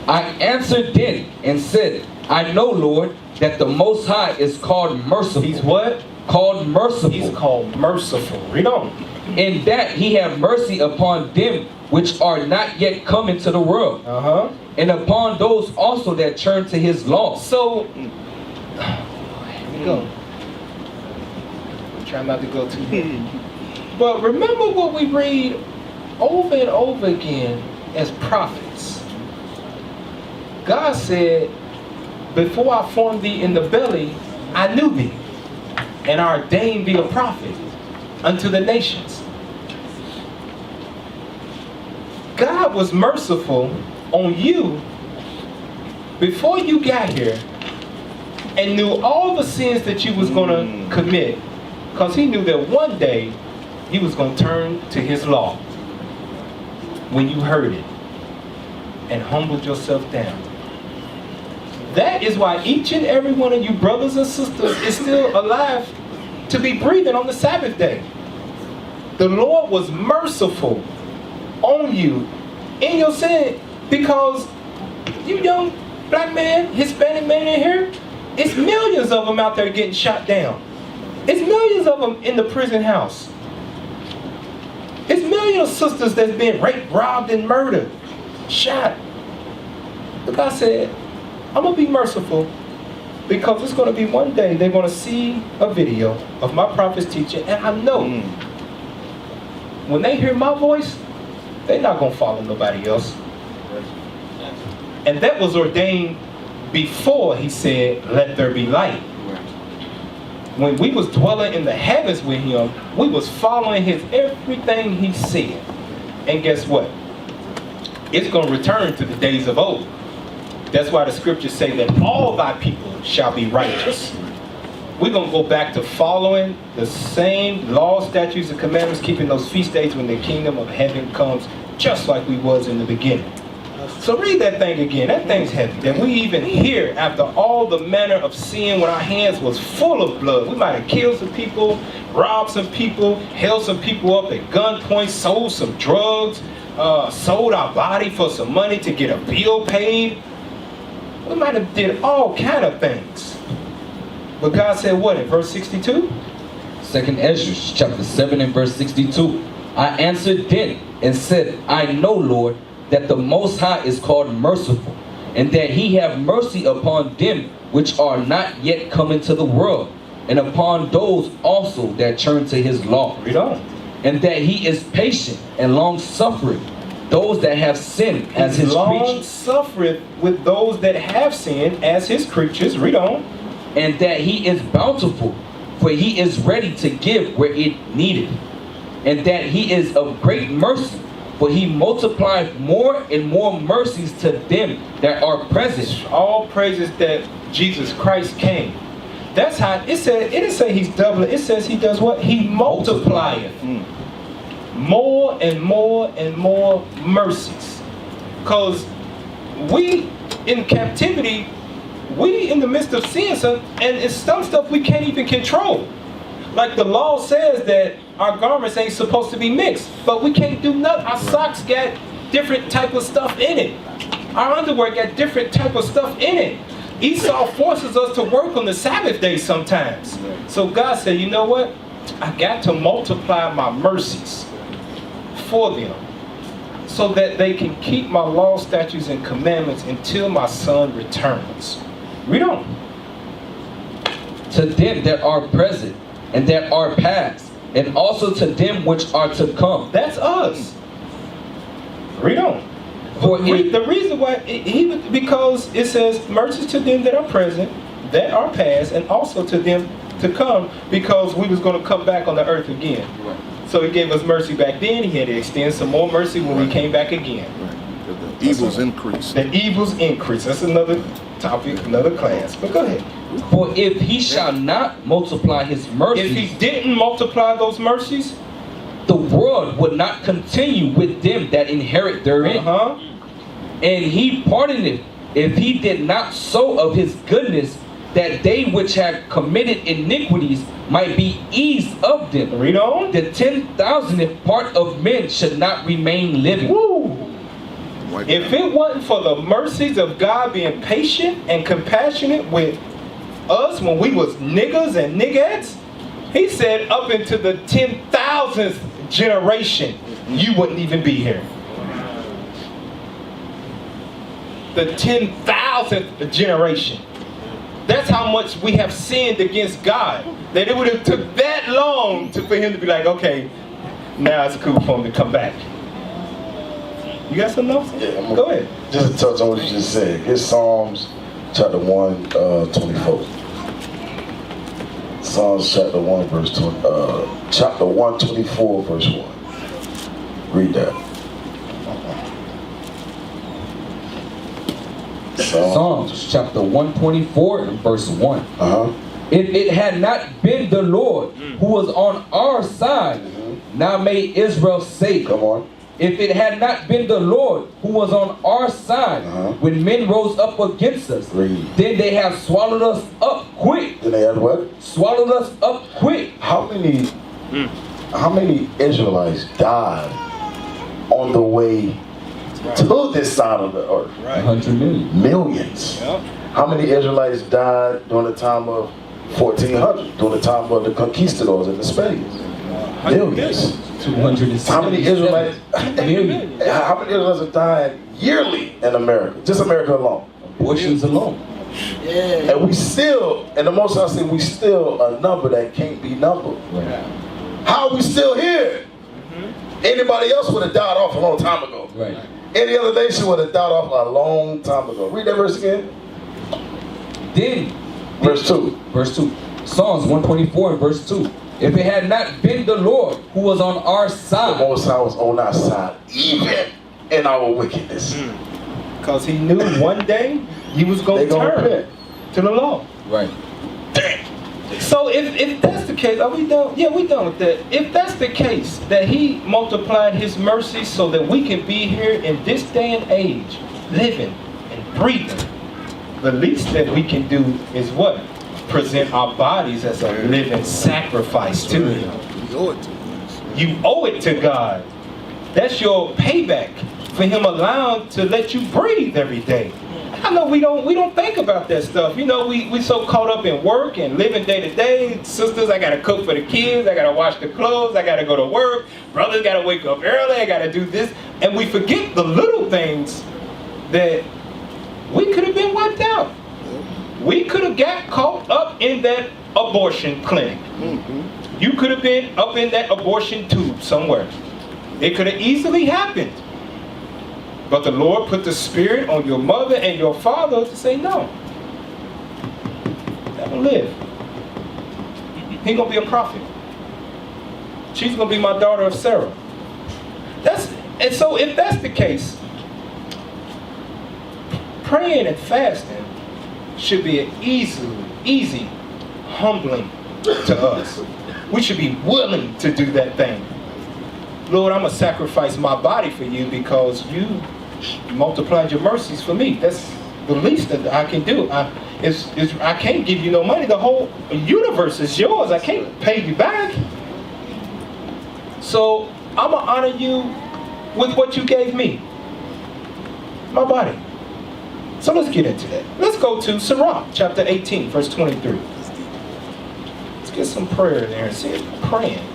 I answered then and said, I know, Lord, that the Most High is called merciful. He's what? Called merciful. He's called merciful. Read on. In that he have mercy upon them which are not yet come into the world, and upon those also that turn to his law. So, here we go. Try not to go too deep. But remember what we read over and over again as prophets. God said, before I formed thee in the belly, I knew thee, and I ordained thee a prophet unto the nations. God was merciful on you before you got here and knew all the sins that you was going to commit, because he knew that one day he was going to turn to his law. When you heard it and humbled yourself down. That is why each and every one of you brothers and sisters is still alive to be breathing on the Sabbath day. The Lord was merciful on you in your sin, because you young black man, Hispanic man in here, it's millions of them out there getting shot down. It's millions of them in the prison house. It's millions of sisters that's been raped, robbed, and murdered, shot. But God said, I'm going to be merciful, because it's going to be one day they're going to see a video of my prophets teaching, and I know when they hear my voice, they're not going to follow nobody else. And that was ordained before he said, let there be light. When we was dwelling in the heavens with him, we was following his everything he said. And guess what? It's going to return to the days of old. That's why the scriptures say that all thy people shall be righteous. We're going to go back to following the same laws, statutes, and commandments, keeping those feast days when the kingdom of heaven comes, just like we was in the beginning. So read that thing again. That thing's heavy. That we even hear after all the manner of sin when our hands was full of blood. We might have killed some people, robbed some people, held some people up at gunpoint, sold some drugs, sold our body for some money to get a bill paid. We might have did all kind of things. But God said what in verse 62? 2nd Ezra chapter 7 and verse 62. I answered then and said, I know, Lord, that the Most High is called merciful, and that he have mercy upon them which are not yet come into the world, and upon those also that turn to his law. Read on. And that he is patient and long-suffering, those that have sinned as his long creatures. suffereth with those that have sinned as his creatures. Read on. And that he is bountiful, for he is ready to give where it needed. And that he is of great mercy, for he multiplieth more and more mercies to them that are present. All praises that Jesus Christ came. That's how it said. It didn't say he's doubling. It says he does what? He multiplieth. More and more and more mercies. Because we in captivity, we in the midst of sin, and it's some stuff we can't even control. Like the law says that our garments ain't supposed to be mixed, but we can't do nothing. Our socks got different type of stuff in it. Our underwear got different type of stuff in it. Esau forces us to work on the Sabbath day sometimes. So God said, you know what? I got to multiply my mercies for them, so that they can keep my law, statutes, and commandments until my son returns. Read on. To them that are present and that are past, and also to them which are to come. That's us. Read on. For The reason why, because it says mercy to them that are present, that are past, and also to them to come, because we was going to come back on the earth again. So he gave us mercy back then. He had to extend some more mercy when we came back again. The evils increase. The evils increase. That's another topic, another class. But go ahead. For if he shall not multiply his mercies, If he didn't multiply those mercies, the world would not continue with them that inherit therein. And he pardoneth if he did not sow of his goodness, that they which had committed iniquities might be eased of them. Read on. The 10,000th part of men should not remain living. Woo. If it wasn't for the mercies of God being patient and compassionate with us when we was niggas and niggettes, he said up into the 10,000th generation, you wouldn't even be here. The 10,000th generation. That's how much we have sinned against God. That it would have took that long for him to be like, okay, now it's cool for him to come back. You got something else? Yeah, Go ahead. Just to touch on what you just said. Here's Psalms chapter 1, 24. Psalms chapter 1, verse 20. Chapter 124, verse 1. Read that. Psalms chapter 124 and verse 1. If it had not been the Lord who was on our side, now may Israel say, Come on. if it had not been the Lord who was on our side, when men rose up against us, Read. then they have swallowed us up quick. Then they had what? Swallowed us up quick. How many Israelites died on the way to this side of the earth? 100 million. Millions. How many Israelites died during the time of 1400, during the time of the conquistadors and the Spaniards? Millions. 270 How many Israelites? million How many Israelites are dying yearly in America? Just America alone. abortions alone. And we still, and the most I say, we still a number that can't be numbered. Right. How are we still here? Anybody else would have died off a long time ago. Right. Any other nation would have died off a long time ago. Read that verse again. Then, Verse 2. verse 2. Psalms 124 and verse 2. If it had not been the Lord who was on our The side, Most High was on our side, even in our wickedness. Because he knew one day he was going They to gonna turn repent. to the law. right. So if that's the case, are we done? Yeah, we done with that. If that's the case, that he multiplied his mercy so that we can be here in this day and age, living and breathing, the least that we can do is what? Present our bodies as a living sacrifice to him. We owe it to him. You owe it to God. That's your payback for him allowing to let you breathe every day. I know we don't think about that stuff. You know, we so caught up in work and living day to day. Sisters, I gotta cook for the kids, I gotta wash the clothes, I gotta go to work, brothers gotta wake up early, I gotta do this. And we forget the little things that we could have been wiped out. We could have got caught up in that abortion clinic. You could have been up in that abortion tube somewhere. It could have easily happened. But the Lord put the spirit on your mother and your father to say no. Let him live. He's gonna be a prophet. She's gonna be my daughter of Sarah. And so if that's the case, praying and fasting should be an easy, humbling to us. We should be willing to do that thing. Lord, I'm gonna sacrifice my body for you because you multiplied your mercies for me. That's the least that I can do. I can't give you no money. The whole universe is yours. I can't pay you back. So I'm gonna honor you with what you gave me, my body. So let's get into that. Let's go to Sirach, chapter 18, verse 23. Let's get some prayer there and see if we're praying.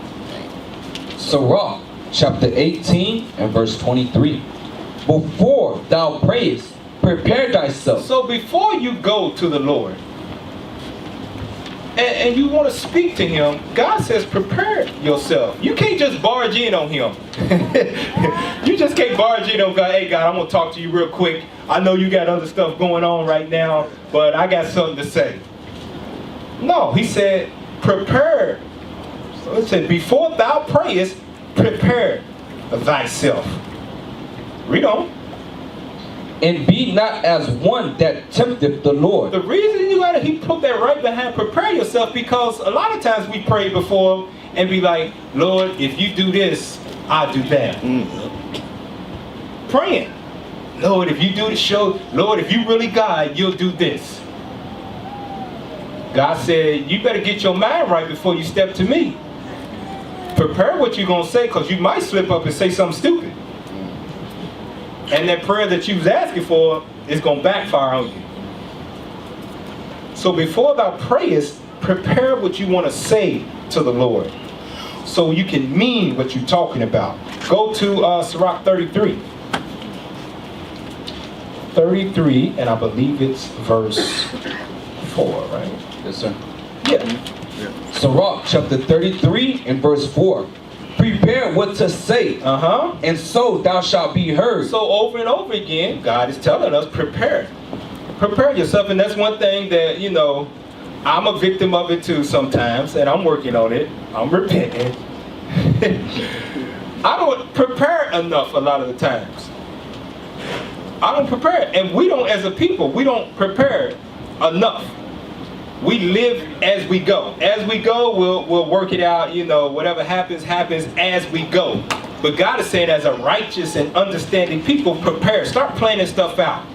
Sirach, chapter 18 and verse 23. Before thou prayest, prepare thyself. So before you go to the Lord, and you want to speak to him, God says prepare yourself. You can't just barge in on him. You just can't barge in on God. Hey God, I'm going to talk to you real quick. I know you got other stuff going on right now, but I got something to say. No, he said prepare. So it said before thou prayest, prepare thyself. Read on. And be not as one that tempteth the Lord. The reason he put that right behind prepare yourself, because a lot of times we pray before and be like, Lord, if you do this, I'll do that. Praying. Lord, if you do the show, Lord, if you really God, you'll do this. God said, you better get your mind right before you step to me. Prepare what you're going to say, because you might slip up and say something stupid. And that prayer that you was asking for is going to backfire on you. So before thou prayest, prepare what you want to say to the Lord, so you can mean what you're talking about. Go to Sirach 33. 33, and I believe it's verse 4, right? Yes, sir. Yeah. Sirach, chapter 33 and verse 4. Prepare what to say, and so thou shalt be heard. So over and over again, God is telling us, prepare. Prepare yourself, and that's one thing that, you know, I'm a victim of it too sometimes, and I'm working on it. I'm repenting. I don't prepare enough a lot of the times. I don't prepare, and we don't, as a people, we don't prepare enough. We live as we go. As we go, we'll work it out. You know, whatever happens, happens as we go. But God is saying, as a righteous and understanding people, prepare. Start planning stuff out.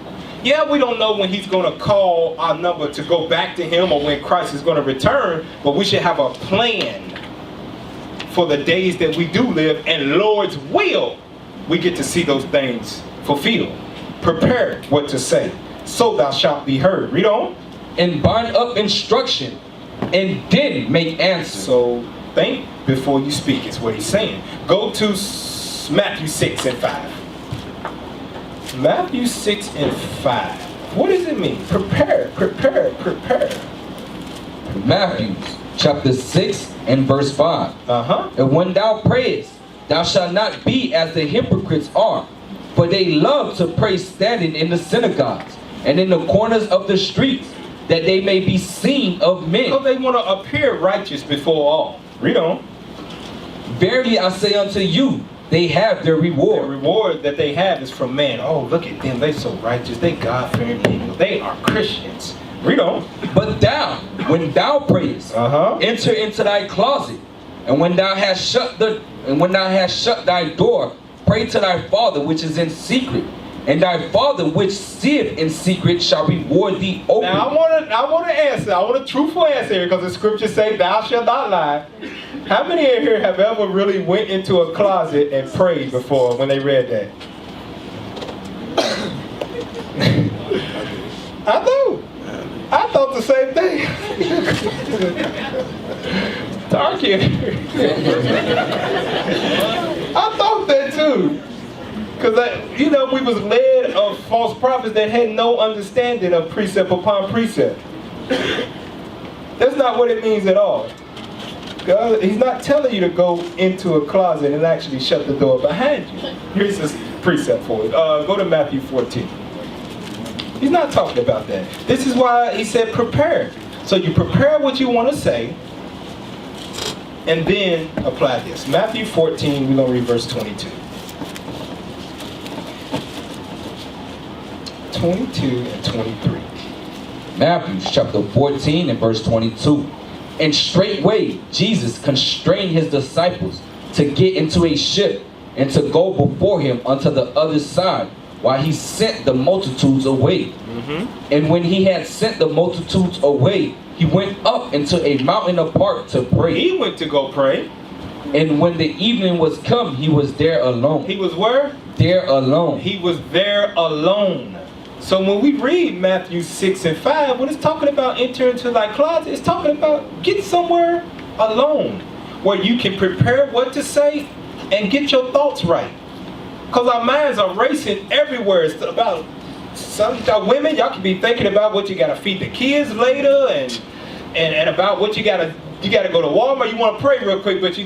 Yeah, we don't know when he's going to call our number to go back to him, or when Christ is going to return, but we should have a plan for the days that we do live, and Lord's will, we get to see those things fulfilled. Prepare what to say, so thou shalt be heard. Read on. And bind up instruction, and then make answer. So think before you speak, is what he's saying. Go to Matthew 6 and 5. Matthew 6 and 5. What does it mean? Prepare. Matthew chapter 6 and verse 5. And when thou prayest, thou shalt not be as the hypocrites are, for they love to pray standing in the synagogues and in the corners of the streets, that they may be seen of men. So they want to appear righteous before all. Read on. Verily I say unto you, they have their reward. The reward that they have is from man. Oh, look at them. They so righteous. They God-fearing people. They are Christians. Read on. But thou, when thou prayest, enter into thy closet, and when thou hast shut thy door, pray to thy Father which is in secret, and thy Father which seeth in secret shall reward thee openly. Now I want to answer. I want a truthful answer here, because the scriptures say, "Thou shalt not lie." How many in here have ever really went into a closet and prayed before when they read that? I know. I thought the same thing. Dark here. I thought that too. Because, we was led of false prophets that had no understanding of precept upon precept. That's not what it means at all. God, he's not telling you to go into a closet and actually shut the door behind you. Here's this precept for it. Go to Matthew 14. He's not talking about that. This is why he said prepare. So you prepare what you want to say, and then apply this. Matthew 14, we're going to read verse 22. 22 and 23. Matthew chapter 14 and verse 22. And straightway Jesus constrained his disciples to get into a ship and to go before him unto the other side, while he sent the multitudes away. And when he had sent the multitudes away, he went up into a mountain apart to pray. He went to go pray. And when the evening was come, he was there alone. He was where? There alone. He was there alone. So when we read Matthew 6 and 5, when it's talking about enter into thy closet, it's talking about get somewhere alone, where you can prepare what to say and get your thoughts right. Because our minds are racing everywhere. It's about some women, y'all can be thinking about what you got to feed the kids later, and about what you got to go to Walmart. You want to pray real quick, but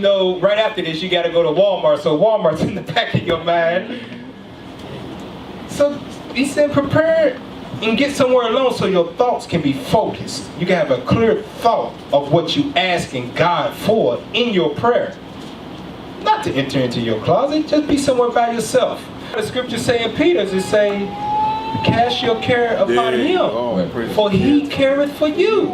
right after this you got to go to Walmart. So Walmart's in the back of your mind. So he said prepare and get somewhere alone so your thoughts can be focused. You can have a clear thought of what you asking God for in your prayer. Not to enter into your closet, just be somewhere by yourself. The scripture say in Peter's, it say, cast your care upon him, for he careth for you.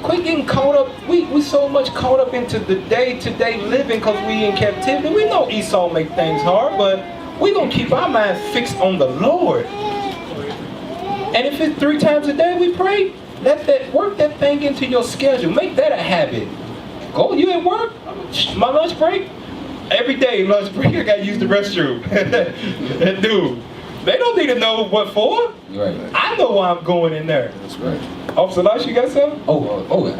Quit getting caught up. We so much caught up into the day-to-day living because we in captivity. We know Esau make things hard, but we're going to keep our mind fixed on the Lord. And if it's 3 times a day we pray, work that thing into your schedule. Make that a habit. Go, you at work? My lunch break? Every day lunch break, I got to use the restroom. And dude, they don't need to know what for. Right. I know why I'm going in there. That's right. Officer Lash, you got something? Oh,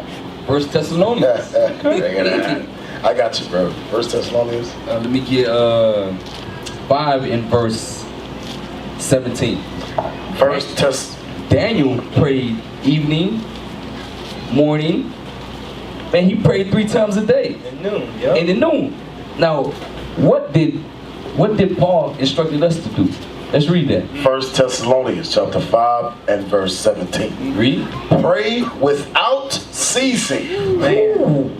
First Thessalonians. I got you, bro. First Thessalonians. Let me get 5 in verse 17. Daniel prayed evening, morning, and he prayed 3 times a day. At noon, yeah. And at noon. Now, what did Paul instructed us to do? Let's read that. 1 Thessalonians chapter 5 and verse 17. Read. Pray without ceasing. Ooh.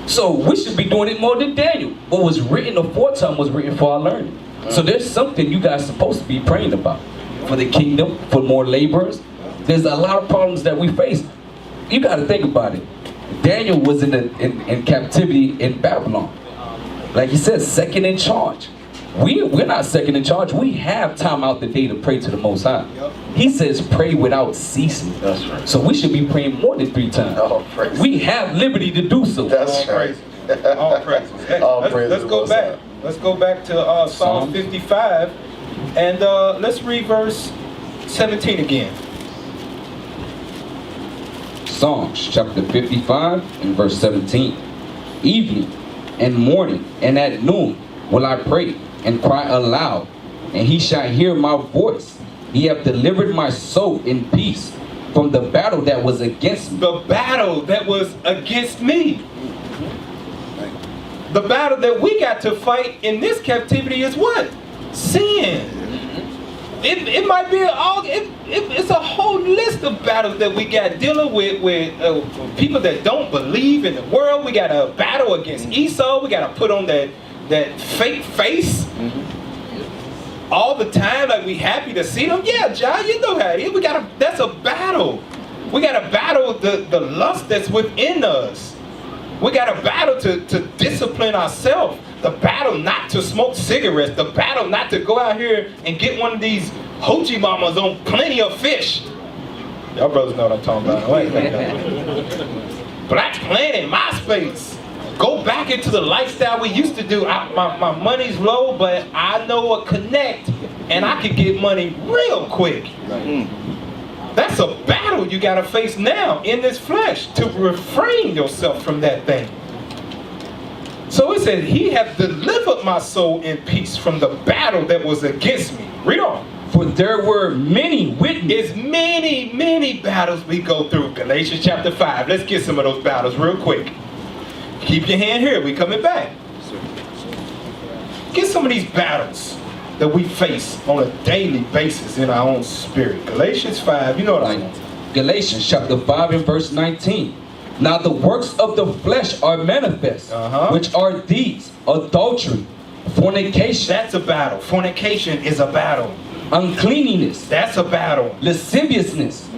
So we should be doing it more than Daniel. What was written aforetime was written for our learning. So there's something you guys are supposed to be praying about. For the kingdom, for more laborers. There's a lot of problems that we face. You got to think about it. Daniel was in captivity in Babylon. Like he said, second in charge. We're not second in charge. We have time out the day to pray to the Most High. He says pray without ceasing. That's right. So we should be praying more than 3 times. All praise. We have liberty to do so. That's right. All praises. Hey, let's go back. Let's go back to Psalm 55, and let's read verse 17 again. Psalms chapter 55 and verse 17. evening and morning, and at noon will I pray and cry aloud, and he shall hear my voice. He hath delivered my soul in peace from the battle that was against me. The battle that was against me. The battle that we got to fight in this captivity is what? Sin. It might be it's a whole list of battles that we got dealing with people that don't believe in the world. We got a battle against Esau. We got to put on that fake face all the time, like we happy to see them. Yeah, John, you know how it is. That's a battle. We got to battle the lust that's within us. We got to battle to discipline ourselves. The battle not to smoke cigarettes. The battle not to go out here and get one of these hoochie mamas on plenty of fish. Y'all brothers know what I'm talking about. Black Planet, MySpace. Go back into the lifestyle we used to do. My money's low, but I know a connect, and I can get money real quick. That's a battle you got to face now in this flesh to refrain yourself from that thing. So it said, he hath delivered my soul in peace from the battle that was against me. Read on. For there were many witnesses. It's many battles we go through. Galatians chapter 5. Let's get some of those battles real quick. Keep your hand here. We coming back. Get some of these battles that we face on a daily basis in our own spirit. Galatians 5. You know what I mean. Galatians chapter 5 and verse 19. Now the works of the flesh are manifest, which are these: adultery, fornication. That's a battle. Fornication is a battle. Uncleanness. That's a battle. Lasciviousness.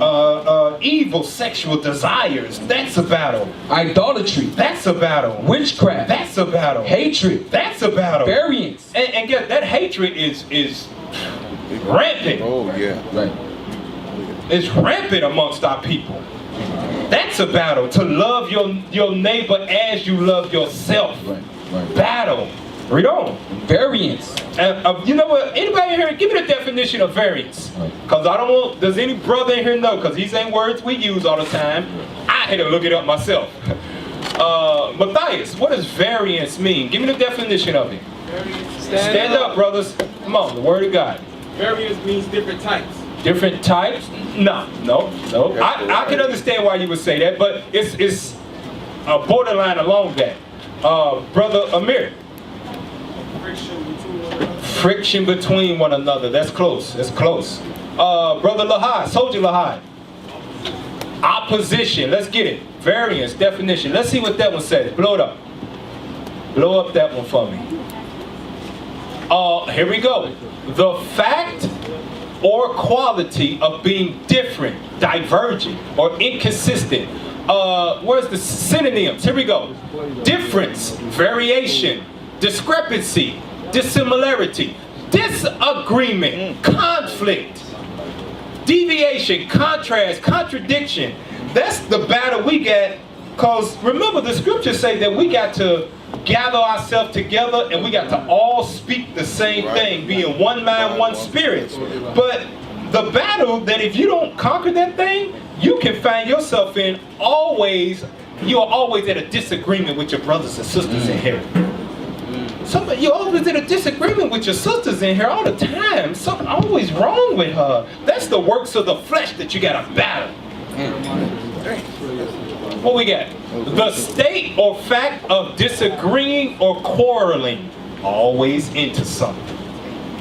Evil sexual desires. That's a battle. Idolatry. That's a battle. Witchcraft. That's a battle. Hatred. That's a battle. Variance. And get that hatred is rampant. Oh, yeah. Right. It's rampant amongst our people. That's a battle. To love your neighbor as you love yourself. Right. Battle. Read on. Variance. You know what? Anybody in here, give me the definition of variance. Because I don't want, does any brother in here know? Because these ain't words we use all the time. I had to look it up myself. Matthias, what does variance mean? Give me the definition of it. Stand up, brothers. Come on, the word of God. Variance means different types. Different types? No. I can understand why you would say that, but it's a borderline along that. Brother Amir. Friction between one another. That's close. That's close. Brother Lahai, Soldier Lahai. Opposition. Let's get it. Variance, definition. Let's see what that one says. Blow it up. Blow up that one for me. Here we go. The fact or quality of being different, divergent, or inconsistent. Where's the synonyms? Here we go. Difference, variation, discrepancy, dissimilarity, disagreement, conflict, deviation, contrast, contradiction. That's the battle we get, because remember the scriptures say that we got to gather ourselves together and we got to all speak the same thing, being one mind, one spirit. But the battle that if you don't conquer that thing, you can find yourself in you're always at a disagreement with your brothers and sisters in here. You're always in a disagreement with your sisters in here all the time. Something always wrong with her. That's the works of the flesh that you gotta battle. What we got? The state or fact of disagreeing or quarreling. Always into something.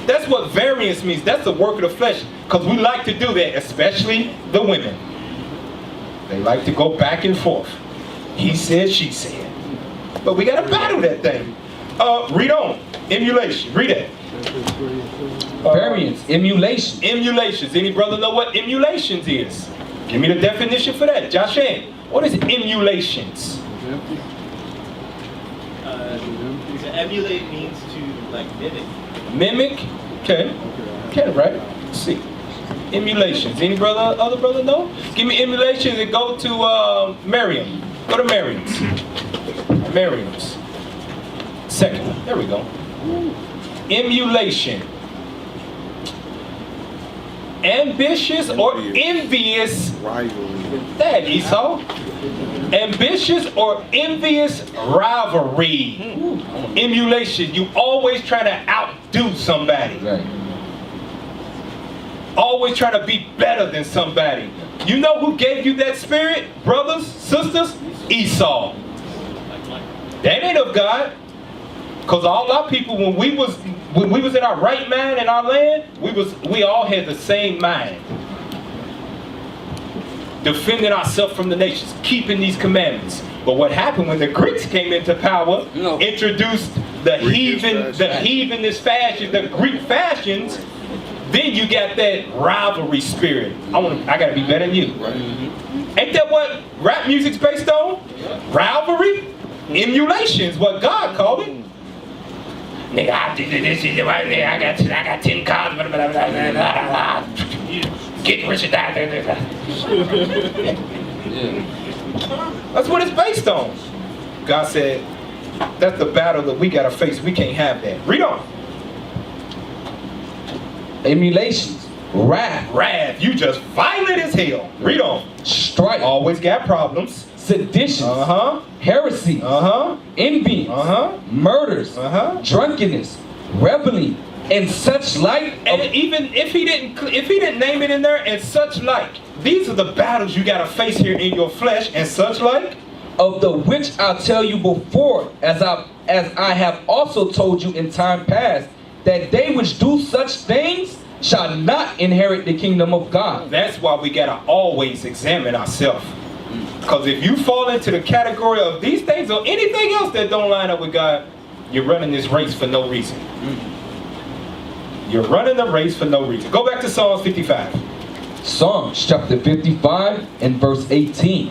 That's what variance means. That's the work of the flesh. Because we like to do that, especially the women. They like to go back and forth. He said, she said. But we gotta battle that thing. Read on. Emulation. Read it. Variance. Emulation. Emulations. Any brother know what emulations is? Give me the definition for that. Josh Ann, what is emulations? To emulate means to like mimic. Mimic? Okay. Okay, right. Let's see. Emulations. Any other brother know? Give me emulations and go to Merriam. Go to Merriam's. Merriam's. Second one. There we go. Emulation. Ambitious or envious. Rivalry. That Esau. Ambitious or envious rivalry. Emulation. You always trying to outdo somebody. Right. Always trying to be better than somebody. You know who gave you that spirit? Brothers, sisters? Esau. That ain't of God. Because all our people, when we was in our right mind in our land, we all had the same mind. Defending ourselves from the nations, keeping these commandments. But what happened when the Greeks came into power, introduced the heathenist fashion, the Greek fashions, then you got that rivalry spirit. I gotta be better than you. Ain't that what rap music's based on? Rivalry? Emulation's what God called it. Nigga, I did this, nigga, I got 10 cars, blah, blah, blah, blah, blah. Get rich and die. That's what it's based on. God said, that's the battle that we gotta face. We can't have that. Read on. Emulations, wrath, you just violent as hell. Read on. strife, Always got problems. seditions, heresy, envy, murders, drunkenness, reveling, and such like. And even if he didn't name it in there, and such like, these are the battles you gotta face here in your flesh, and such like. Of the which I'll tell you before, as I have also told you in time past, that they which do such things shall not inherit the kingdom of God. That's why we gotta always examine ourselves. Because if you fall into the category of these things or anything else that don't line up with God, you're running this race for no reason. You're running the race for no reason. Go back to Psalms 55. Psalms chapter 55 and verse 18.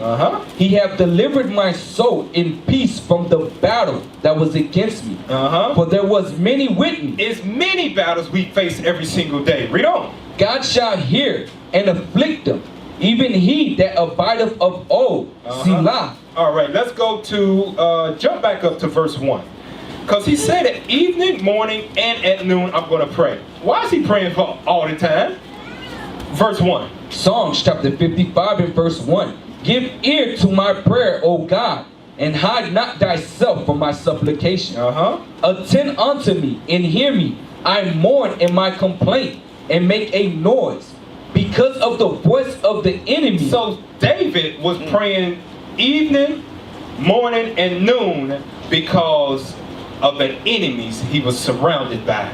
He hath delivered my soul in peace from the battle that was against me. For there was many with me. It's many battles we face every single day. Read on. God shall hear and afflict them, even he that abideth of old. Selah. All right, let's go to, jump back up to verse 1. Because he said at evening, morning, and at noon, I'm going to pray. Why is he praying for all the time? Verse 1. Psalms chapter 55 and verse 1. Give ear to my prayer, O God, and hide not thyself from my supplication. Attend unto me and hear me. I mourn in my complaint and make a noise because of the voice of the enemy. So David was praying evening, morning, and noon because of the enemies he was surrounded by.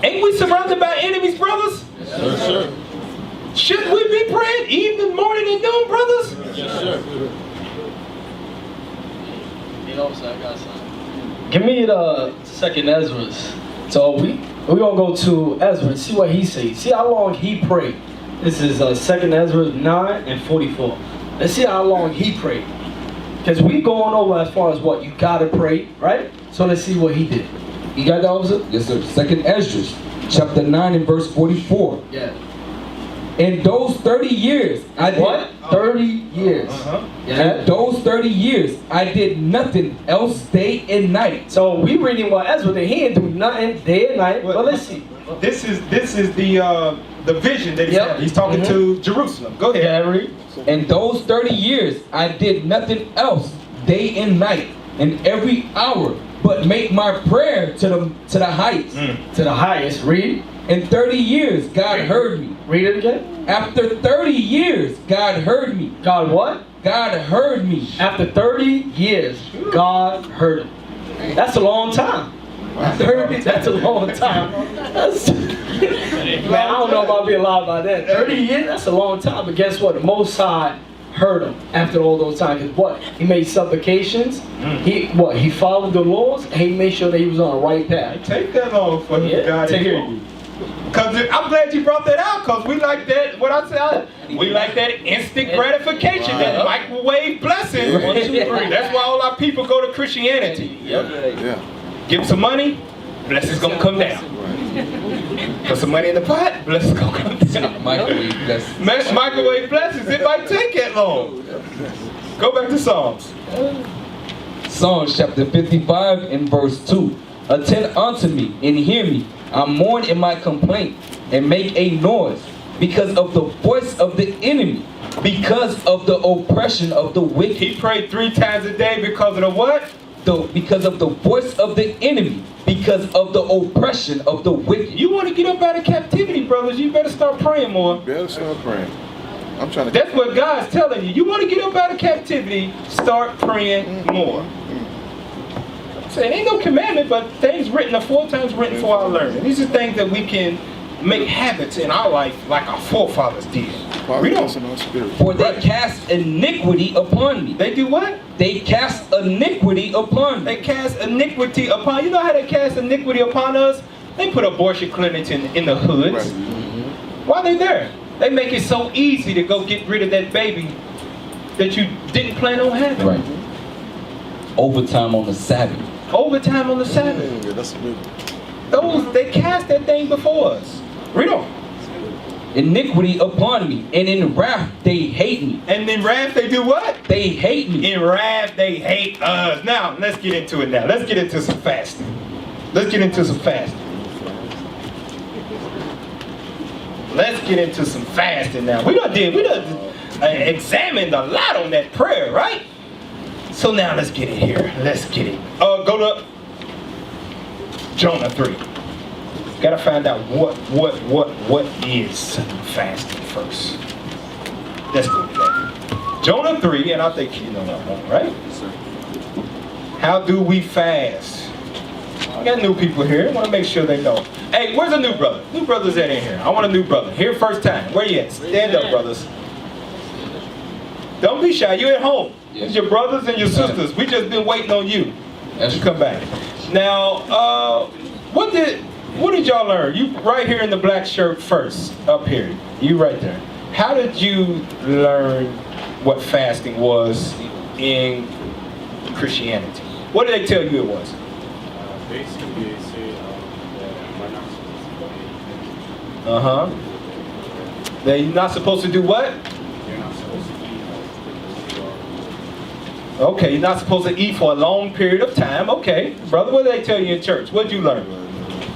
Ain't we surrounded by enemies, brothers? Yes, sir. Shouldn't we be praying evening, morning, and noon, brothers? Yes, sir. Give me the second Ezra's. So we're gonna go to Ezra and see what he says. See how long he prayed. This is second Ezra 9 and 44. Let's see how long he prayed. Because we going over as far as what you gotta pray, right? So let's see what he did. You got that, officer? Yes, sir. Second Ezra chapter 9 and verse 44. Yeah. In those 30 years, I did... What? 30 years. In those 30 years, I did nothing else day and night. So we reading what Ezra did. He didn't do nothing day and night. But let's see. This is the vision that he's having. He's talking to Jerusalem. Go ahead. Yeah, read. In those 30 years, I did nothing else day and night, and every hour, but make my prayer to the heights. To the highest. Read. In 30 years, God heard me. Read it again. After 30 years, God heard me. God what? God heard me. After 30 years, God heard him. That's a long time. 30, that's a long time. That's, man, I don't know if I'll be alive by that. 30 years, that's a long time. But guess what? The Most High heard him after all those times. Because what? He made supplications. He followed the laws. And he made sure that he was on the right path. Take that long for God to hear you. Because I'm glad you brought that out, because we like that, what I said, we like that instant gratification, that microwave blessing. That's why all our people go to Christianity. Give them some money, blessing's going to come down. Put some money in the pot, blessing's going to come down. Microwave blessings. Microwave blessings, it might take that long. Go back to Psalms. Psalms chapter 55 and verse 2. Attend unto me and hear me. I mourn in my complaint and make a noise because of the voice of the enemy. because of the oppression of the wicked. He prayed 3 times a day because of the what? Because of the voice of the enemy, because of the oppression of the wicked. You want to get up out of captivity, brothers, you better start praying more. Better start praying. I'm trying to. That's what God's telling you. You want to get up out of captivity, start praying more. So it ain't no commandment, but things written are 4 times written for our learning. These are things that we can make habits in our life like our forefathers did. We don't. For they cast iniquity upon me. They do what? They cast iniquity upon me. They cast iniquity upon. You know how they cast iniquity upon us? They put abortion clinics in the hoods. Right. Why are they there? They make it so easy to go get rid of that baby that you didn't plan on having. Right. Overtime on the Sabbath. Overtime on the Sabbath. Yeah, that's a big. They cast that thing before us. Read on. Iniquity upon me, and in wrath they hate me. And in wrath they do what? They hate me. In wrath they hate us. Now, let's get into it now. Let's get into some fasting. Let's get into some fasting. Let's get into some fasting now. We done examined a lot on that prayer, right? So now let's get it here. Let's get it. Go to Jonah 3. Gotta find out what is fasting first. Let's go to that. Jonah 3, and I think you know that one, right? How do we fast? I got new people here. I want to make sure they know. Hey, where's a new brother? New brothers that in here. I want a new brother. Here first time. Where you at? Stand up, brothers. Don't be shy. You at home. It's your brothers and your sisters. We just been waiting on you to come back. Now, what did y'all learn? You right here in the black shirt first, up here. You right there. How did you learn what fasting was in Christianity? What did they tell you it was? Basically, they say that we're not supposed to eat. They're not supposed to do what? They're not supposed to eat. Okay, you're not supposed to eat for a long period of time. Okay, brother, what did they tell you in church? What did you learn?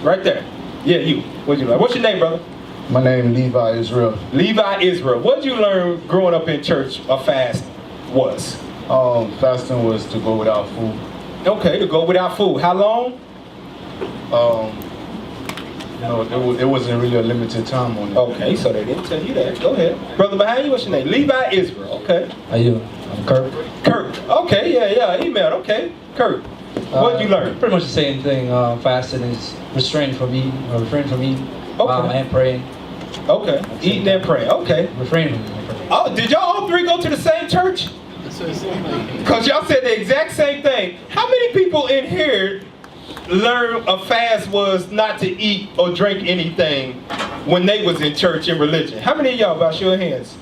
Right there. Yeah, you. What did you learn? What's your name, brother? My name is Levi Israel. Levi Israel. What did you learn growing up in church a fast was? Fasting was to go without food. Okay, to go without food. How long? It wasn't really a limited time on it. Okay, so they didn't tell you that. Go ahead. Brother behind you, what's your name? Levi Israel. Okay. How you? I'm Kirk. Kurt. Okay, yeah, emailed. Okay. Kurt. What did you learn? Pretty much the same thing. Fasting is refraining from eating and praying. Okay. Eating and praying. Okay. Refraining from eating. Oh, did y'all all 3 go to the same church? Because y'all said the exact same thing. How many people in here learned a fast was not to eat or drink anything when they was in church and religion? How many of y'all, by show of hands?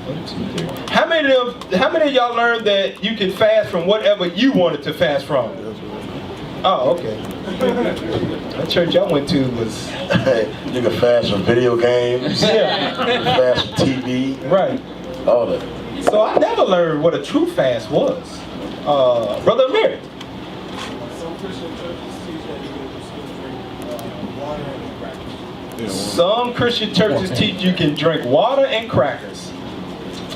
1, 2, 3. How many of y'all learned that you can fast from whatever you wanted to fast from? Oh, okay. That church I went to was... You can fast from video games. Yeah. You can fast from TV. Right. All that. So I never learned what a true fast was. Brother Amir. Some Christian churches teach that you can just drink water and crackers. Some Christian churches teach you can drink water and crackers.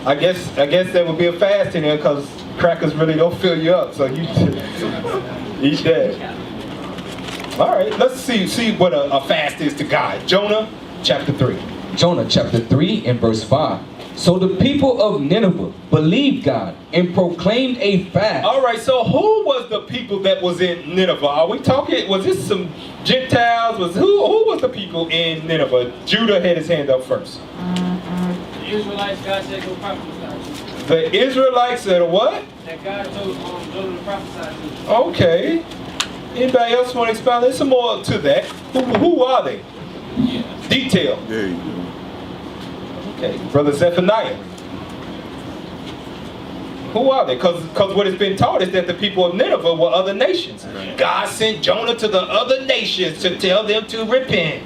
I guess that would be a fast in there because crackers really don't fill you up. So you eat that. All right, let's see what a fast is to God. Jonah chapter 3. Jonah chapter 3 and verse 5. So the people of Nineveh believed God and proclaimed a fast. All right, so who was the people that was in Nineveh? Are we talking, was this some Gentiles? Who was the people in Nineveh? Judah had his hand up first. The Israelites, God said go prophesy. The Israelites said what? That God told Jonah to prophesy to. Okay. Anybody else want to expound? There's some more to that. Who are they? Yeah. Detail. There you go. Okay, Brother Zephaniah. Who are they? Because what has been taught is that the people of Nineveh were other nations. God sent Jonah to the other nations to tell them to repent.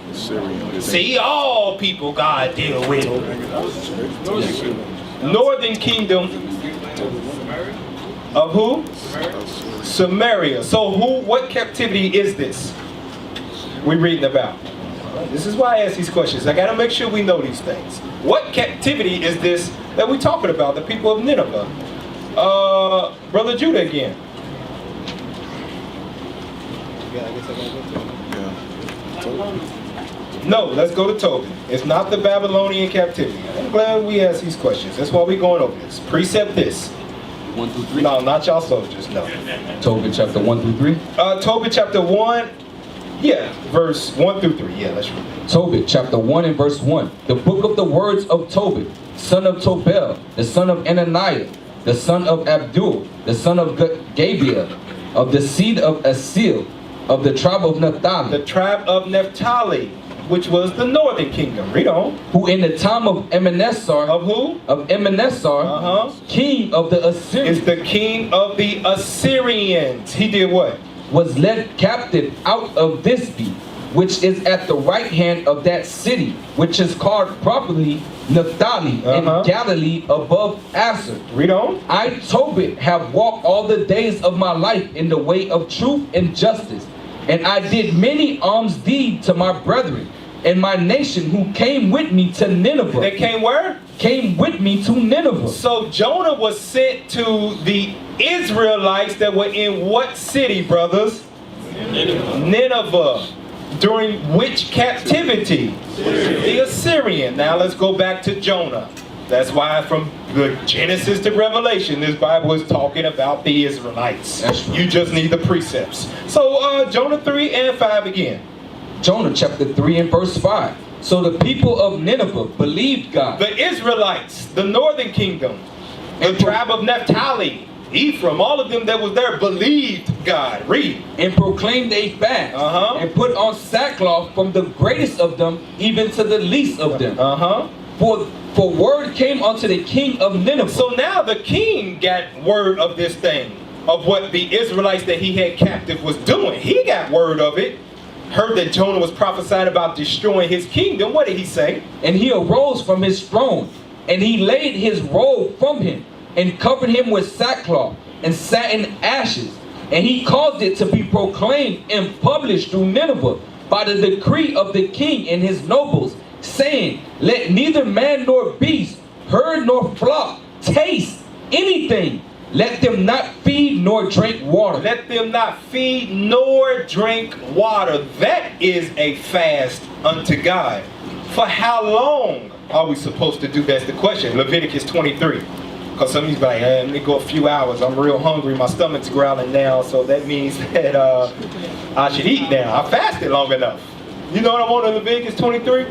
See, all people God deal with. Northern kingdom of who? Samaria. So what captivity is this we're reading about? This is why I ask these questions. I got to make sure we know these things. What captivity is this that we're talking about? The people of Nineveh. Brother Judah again. Yeah, I guess I gotta go to it. No, let's go to Tobit. It's not the Babylonian captivity. I'm glad we asked these questions. That's why we're going over this. Precept this. 1 through 3. No, not y'all soldiers, no. Tobit chapter 1 through 3. Tobit chapter 1, yeah, verse 1 through 3. Yeah, let's read it. Tobit chapter 1 and verse 1. The book of the words of Tobit, son of Tobel, the son of Ananiah, the son of Abdul, the son of Gabriel, of the seed of Asil, of the tribe of Naphtali. The tribe of Naphtali, which was the northern kingdom. Read on. Who in the time of Emanessar, Of who? of Emanessar, king of the Assyrians, Is the king of the Assyrians. He did what? was led captive out of Thisbe, which is at the right hand of that city, which is called properly Naphtali, in Galilee above Asher. Read on. I, Tobit, have walked all the days of my life in the way of truth and justice, and I did many alms deeds to my brethren and my nation who came with me to Nineveh. They came where? Came with me to Nineveh. So Jonah was sent to the Israelites that were in what city, brothers? Nineveh. During which captivity? The Assyrian. Now let's go back to Jonah. That's why from the Genesis to Revelation, this Bible is talking about the Israelites. That's right. You just need the precepts. So Jonah 3 and 5 again. Jonah chapter 3 and verse 5. So the people of Nineveh believed God. The Israelites, the northern kingdom, the tribe of Naphtali, Ephraim, all of them that was there believed God. Read. And proclaimed a fast. And put on sackcloth from the greatest of them even to the least of them. For word came unto the king of Nineveh. So now the king got word of this thing, of what the Israelites that he had captive was doing. He got word of it. Heard that Jonah was prophesying about destroying his kingdom. What did he say? And he arose from his throne, and he laid his robe from him, and covered him with sackcloth, and sat in ashes. And he caused it to be proclaimed and published through Nineveh by the decree of the king and his nobles, saying, let neither man nor beast, herd nor flock, taste anything. Let them not feed nor drink water. Let them not feed nor drink water. That is a fast unto God. For how long are we supposed to do? That's the question. Leviticus 23. Because some of you's like, hey, let me go a few hours. I'm real hungry. My stomach's growling now. So that means that I should eat now. I fasted long enough. You know what I'm on in Leviticus 23?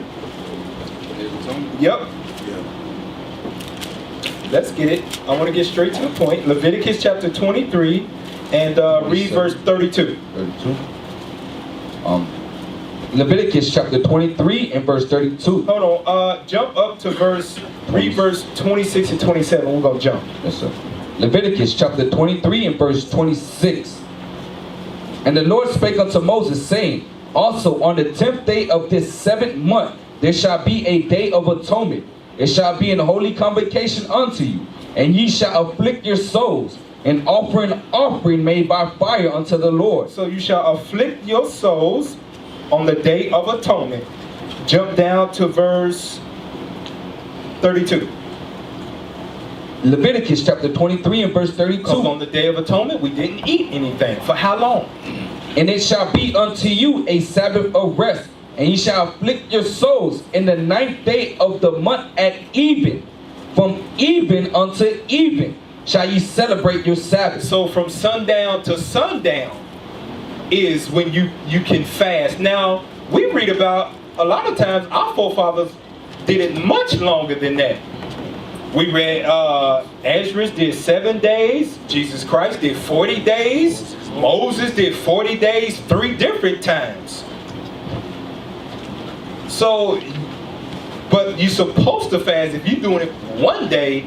Yep. Let's get it. I want to get straight to the point. Leviticus chapter 23 and read verse 32. 32. Leviticus chapter 23 and verse 32. Hold on. Jump up to read verse 26 and 27. We're going to jump. Yes, sir. Leviticus chapter 23 and verse 26. And the Lord spake unto Moses, saying, also on the 10th day of this 7th month, there shall be a day of atonement. It shall be an holy convocation unto you, and ye shall afflict your souls, and offer an offering made by fire unto the Lord. So you shall afflict your souls on the day of atonement. Jump down to verse 32. Leviticus chapter 23 and verse 32. Because on the day of atonement, we didn't eat anything. For how long? And it shall be unto you a Sabbath of rest, and ye shall afflict your souls in the 9th day of the month at even. From even unto even shall ye celebrate your Sabbath. So from sundown to sundown is when you can fast. Now, we read about, a lot of times, our forefathers did it much longer than that. We read Ezra did 7 days. Jesus Christ did 40 days. Moses did 40 days 3 different times. So, but you're supposed to fast. If you're doing it one day,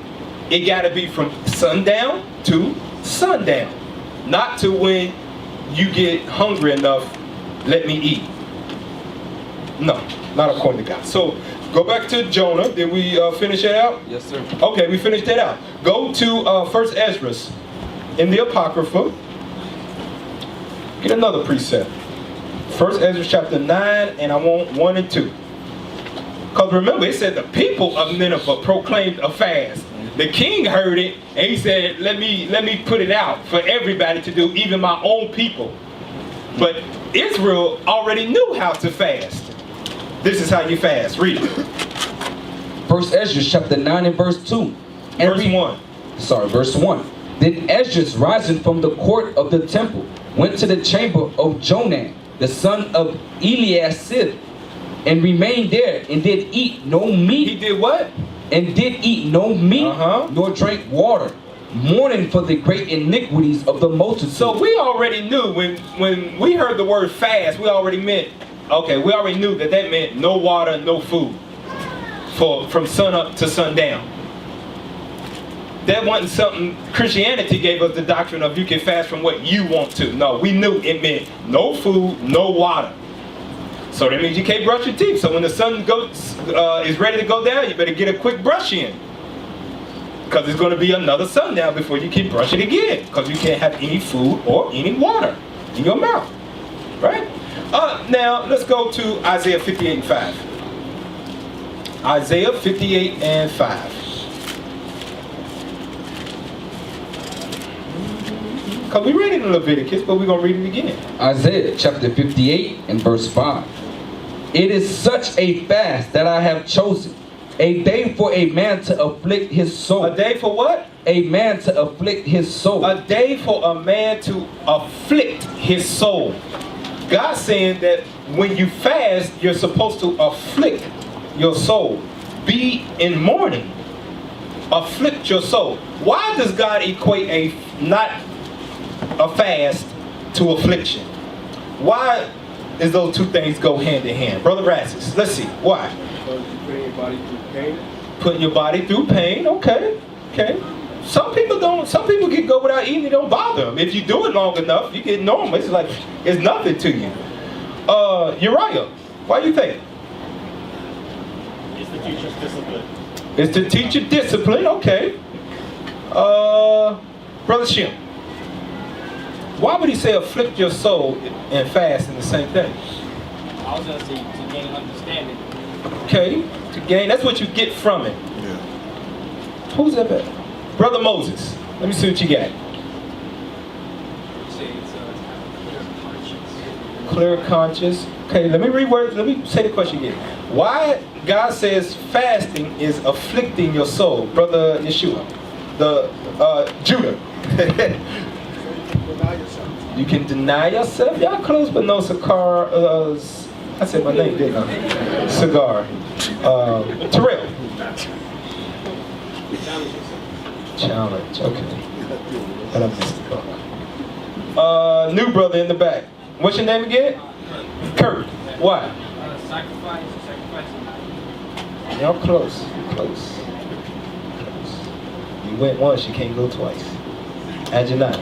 it got to be from sundown to sundown. Not to when you get hungry enough, let me eat. No, not according to God. So, go back to Jonah. Did we finish that out? Yes, sir. Okay, we finished that out. Go to First Ezra in the Apocrypha. Get another precept. First Ezra chapter 9, and I want 1 and 2. Because remember, it said the people of Nineveh proclaimed a fast. The king heard it, and he said, let me put it out for everybody to do, even my own people. But Israel already knew how to fast. This is how you fast. Read it. First Ezra chapter 9 and verse 2. Verse 1. Sorry, verse 1. Then Ezra, rising from the court of the temple, went to the chamber of Jonan, the son of Eliasib, and remained there, and did eat no meat. He did what? And did eat no meat, nor drank water, mourning for the great iniquities of the multitude. So we already knew when we heard the word fast, we already knew that meant no water, no food from sun up to sundown. That wasn't something Christianity gave us the doctrine of you can fast from what you want to. No, we knew it meant no food, no water. So that means you can't brush your teeth. So when the sun is ready to go down, you better get a quick brush in. Because it's going to be another sundown before you can brush it again. Because you can't have any food or any water in your mouth. Right? Now, let's go to Isaiah 58 and 5. Isaiah 58 and 5. Because we read it in Leviticus, but we're going to read it again. Isaiah chapter 58 and verse 5. It is such a fast that I have chosen, a day for a man to afflict his soul. A day for what? A man to afflict his soul. A day for a man to afflict his soul. God's saying that when you fast, you're supposed to afflict your soul. Be in mourning. Afflict your soul. Why does God equate not a fast to affliction? Why does those two things go hand in hand? Brother Rassus, let's see. Why? Because you're putting your body through pain. Putting your body through pain. Okay. Some people can go without eating, it don't bother them. If you do it long enough, you get normal. It's like it's nothing to you. Uriah, why do you think? It's the teacher's discipline. It's to teach you discipline. Okay. Brother Shem, why would he say afflict your soul and fast in the same thing? I was going to say to gain understanding. Okay, to gain, that's what you get from it. Yeah. Who's that back? Brother Moses, let me see what you got. Clear conscience. Okay, let me say the question again. Why God says fasting is afflicting your soul? Brother Yeshua, Judah. Deny yourself. You can deny yourself. Y'all close, but no cigar. I said my name, didn't I? Cigar. Terrell. Challenge. Okay. But I missed it. New brother in the back. What's your name again? Kurt. Why? Sacrifice. Y'all close. Close. You went once, you can't go twice. Adonai.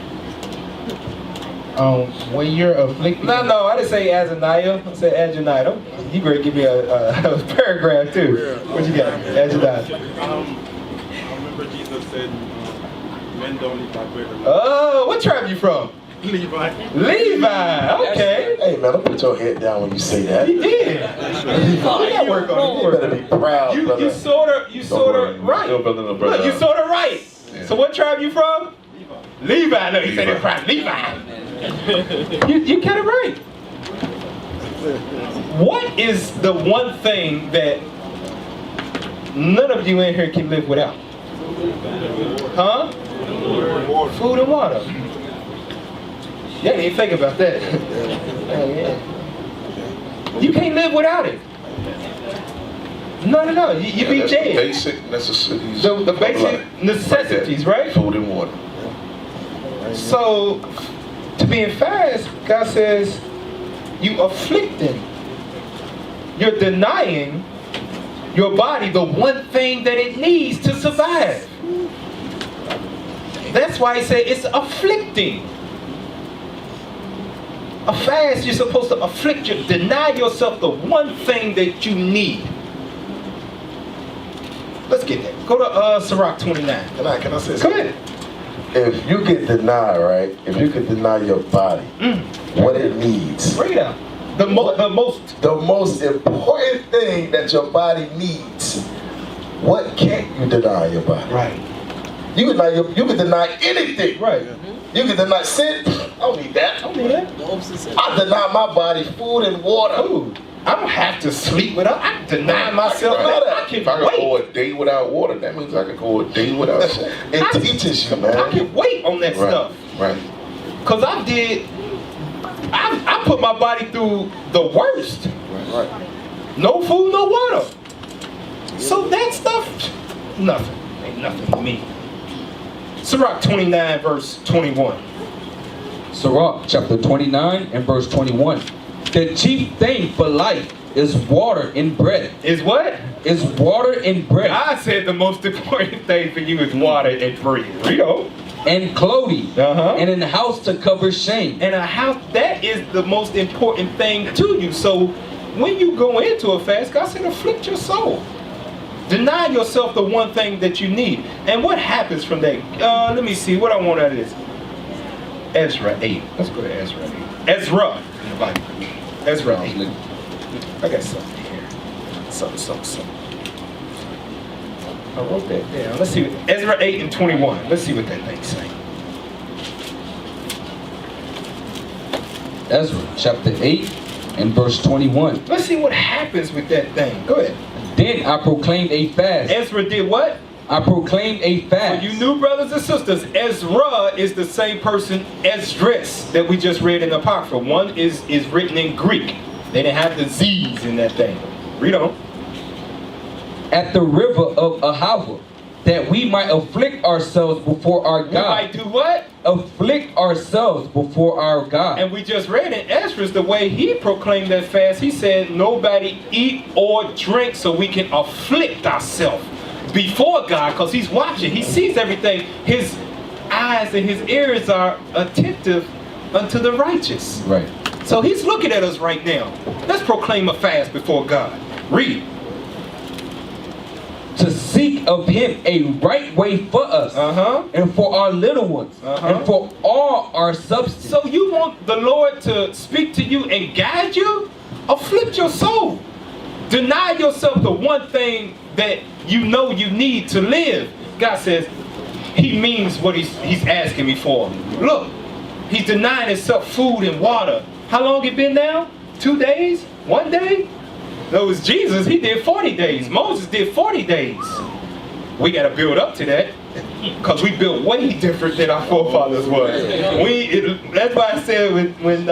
When you're afflicted. No, I didn't say Azaniah. I said Adonai. You better give me a paragraph too. What you got? Adonai. I remember Jesus said, men don't eat by bread alone. Oh, what tribe you from? Levi. Levi. Okay. Hey man, don't put your head down when you say that. He did. You got work on it. You better be proud, brother. You sort of right. No, brother, no, brother. Look, you sort of right. Yeah. So what tribe you from? Levi. No, you said it right. Levi. You got it right. What is the one thing that none of you in here can live without? Huh? Food and water. You didn't even think about that. Oh, yeah. You can't live without it. No. You be That's dead. the basic necessities. The of basic life. necessities, right? Food and water. So, to be in fast, God says, you afflicting. You're denying your body the one thing that it needs to survive. That's why he said it's afflicting. A fast, you're supposed to afflict you, deny yourself the one thing that you need. Let's get that. Go to Sirach 29. Can I say Go something? ahead. If you could deny, right? If you could deny your body, what it needs, Bring it out. The most important thing that your body needs. What can't you deny your body? Right. You can deny anything. Right. You can deny sin. I don't need that. I don't need that. I deny my body food and water. Food. I don't have to sleep without. I deny myself that. I can If I could wait. go a day without water, that means I could go a day without sin. It teaches you, man. I can wait on that stuff. Right. Cause I put my body through the worst. Right. No food, no water. So that stuff, nothing. Ain't nothing to me. Sirach 29 verse 21. Sirach chapter 29 and verse 21. The chief thing for life is water and bread. Is what? Is water and bread. I said the most important thing for you is water and bread. You know. And clothing. Uh-huh. And in the house to cover shame. And a house, that is the most important thing to you. So when you go into a fast, God said afflict your soul. Deny yourself the one thing that you need. And what happens from that? Let me see what I want out of this. Ezra 8. Let's go to Ezra 8. Ezra in the Bible. Ezra 8. I got something here. Something. I wrote that down. Let's see. Ezra 8 and 21. Let's see what that thing's saying. Ezra chapter 8 and verse 21. Let's see what happens with that thing. Go ahead. Then I proclaimed a fast. Ezra did what? I proclaimed a fast. For you new brothers and sisters, Ezra is the same person Esdras that we just read in the Apocrypha. One is written in Greek. They didn't have the Z's in that thing. Read on. At the river of Ahava, that we might afflict ourselves before our God. We might do what? Afflict ourselves before our God. And we just read in Esdras the way he proclaimed that fast. He said, nobody eat or drink so we can afflict ourselves before God, because he's watching. He sees everything. His eyes and his ears are attentive unto the righteous. Right. So he's looking at us right now. Let's proclaim a fast before God. Read. To seek of him a right way for us, and for our little ones, and for all our substance. So you want the Lord to speak to you and guide you? Afflict your soul. Deny yourself the one thing that you know you need to live. God says he means what he's asking me for. Look, he's denying himself food and water. How long it been now? 2 days? 1 day? No, it was Jesus. He did 40 days. Moses did 40 days. We got to build up to that, because we built way different than our forefathers was. That's why I said when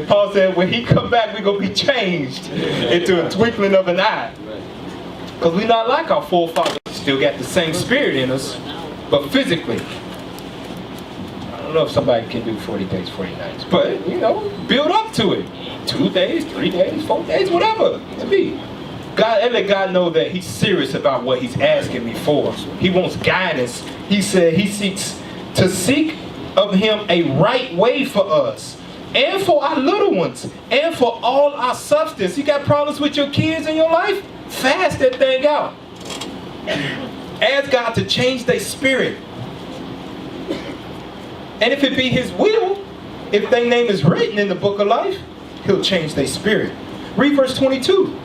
Paul said when he come back, we're going to be changed into a twinkling of an eye. Because we're not like our forefathers. Still got the same spirit in us, but physically. I don't know if somebody can do 40 days, 40 nights, but build up to it. 2 days, 3 days, 4 days, whatever it be. God, and let God know that he's serious about what he's asking me for. He wants guidance. He said he seeks to seek of him a right way for us, and for our little ones, and for all our substance. You got problems with your kids in your life? Fast that thing out. Ask God to change their spirit. And if it be his will, if their name is written in the book of life, he'll change their spirit. Read verse 22.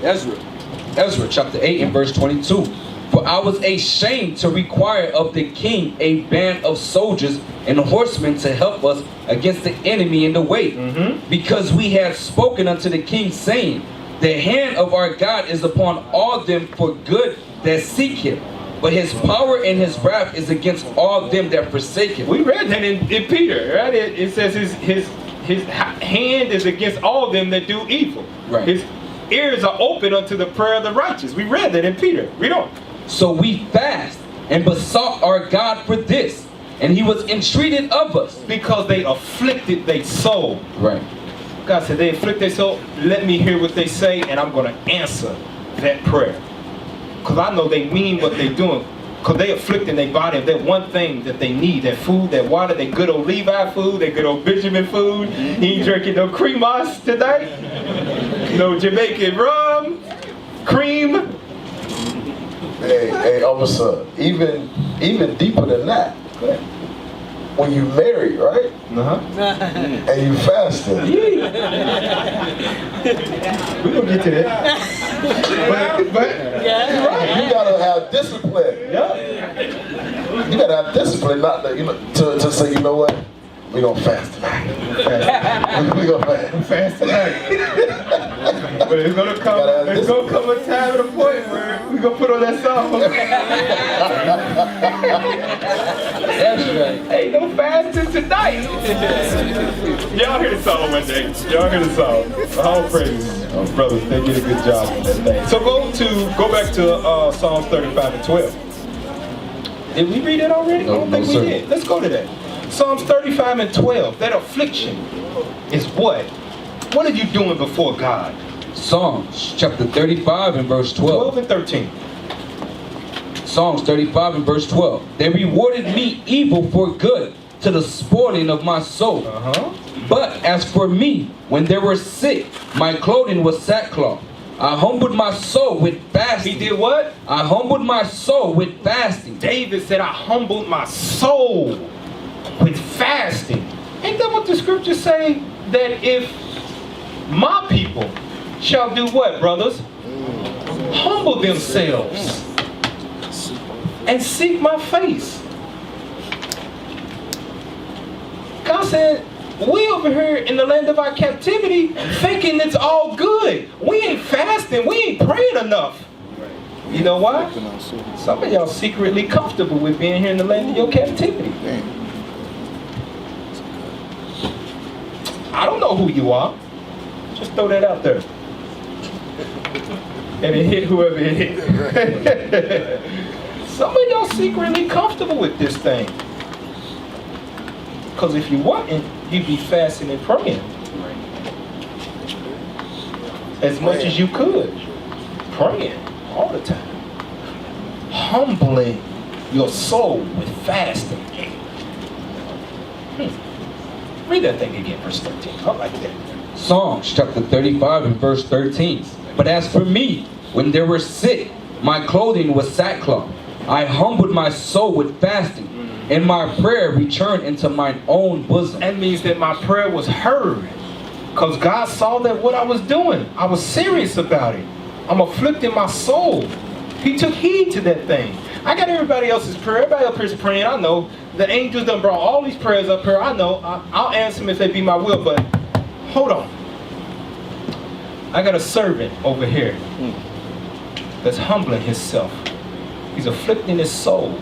Ezra chapter 8 and verse 22. For I was ashamed to require of the king a band of soldiers and horsemen to help us against the enemy in the way. Because we have spoken unto the king, saying, the hand of our God is upon all them for good that seek him. But his power and his wrath is against all them that forsake him. We read that in Peter, right? It says his hand is against all them that do evil. Right. His ears are open unto the prayer of the righteous. We read that in Peter. Read on. So we fast and besought our God for this, and he was entreated of us. Because they afflicted their soul. Right. God said they afflict their soul. Let me hear what they say, and I'm going to answer that prayer. Because I know they mean what they're doing. Because they afflicting their body of that one thing that they need. That food, that water, that good old Levi food, that good old Benjamin food. He ain't drinking no cremas tonight. No Jamaican rum. Cream. Hey, officer, even deeper than that. when you married, right? And you fasting. We're gonna get to that. But You gotta have discipline. You gotta have discipline, not to, to say, you know what? We gonna fast tonight. We gonna fast tonight. But it's gonna come a time and a point where we gonna put on that song. That's right. Ain't no fasting tonight. Y'all hear the song one day. Y'all hear the song. All praise. Oh, brothers, they did a good job on that thing. So go back to Psalms 35 and 12. Did we read it already? No, I don't think no, we sir. did. Let's go to that. Psalms 35 and 12. That affliction is what? What are you doing before God? Psalms chapter 35 and verse 12. 12 and 13. Psalms 35 and verse 12. They rewarded me evil for good to the spoiling of my soul. But as for me, when they were sick, my clothing was sackcloth. I humbled my soul with fasting. He did what? I humbled my soul with fasting. David said, I humbled my soul with fasting. Ain't that what the scriptures say? That if my people shall do what, brothers? Humble themselves and seek my face. God said, we over here in the land of our captivity thinking it's all good. We ain't fasting. We ain't praying enough. You know why? Some of y'all secretly comfortable with being here in the land of your captivity. I don't know who you are. Just throw that out there. And it hit whoever it hit. Some of y'all secretly comfortable with this thing. Because if you wasn't, you'd be fasting and praying. As much as you could. Praying all the time. Humbling your soul with fasting. Read that thing again, verse 13. I like that. Psalms chapter 35 and verse 13. But as for me, when they were sick, my clothing was sackcloth. I humbled my soul with fasting, and my prayer returned into mine own bosom. That means that my prayer was heard. Because God saw that what I was doing. I was serious about it. I'm afflicting my soul. He took heed to that thing. I got everybody else's prayer. Everybody up here is praying. I know. The angels done brought all these prayers up here. I know. I'll answer them if they be my will. But hold on. I got a servant over here that's humbling himself. He's afflicting his soul.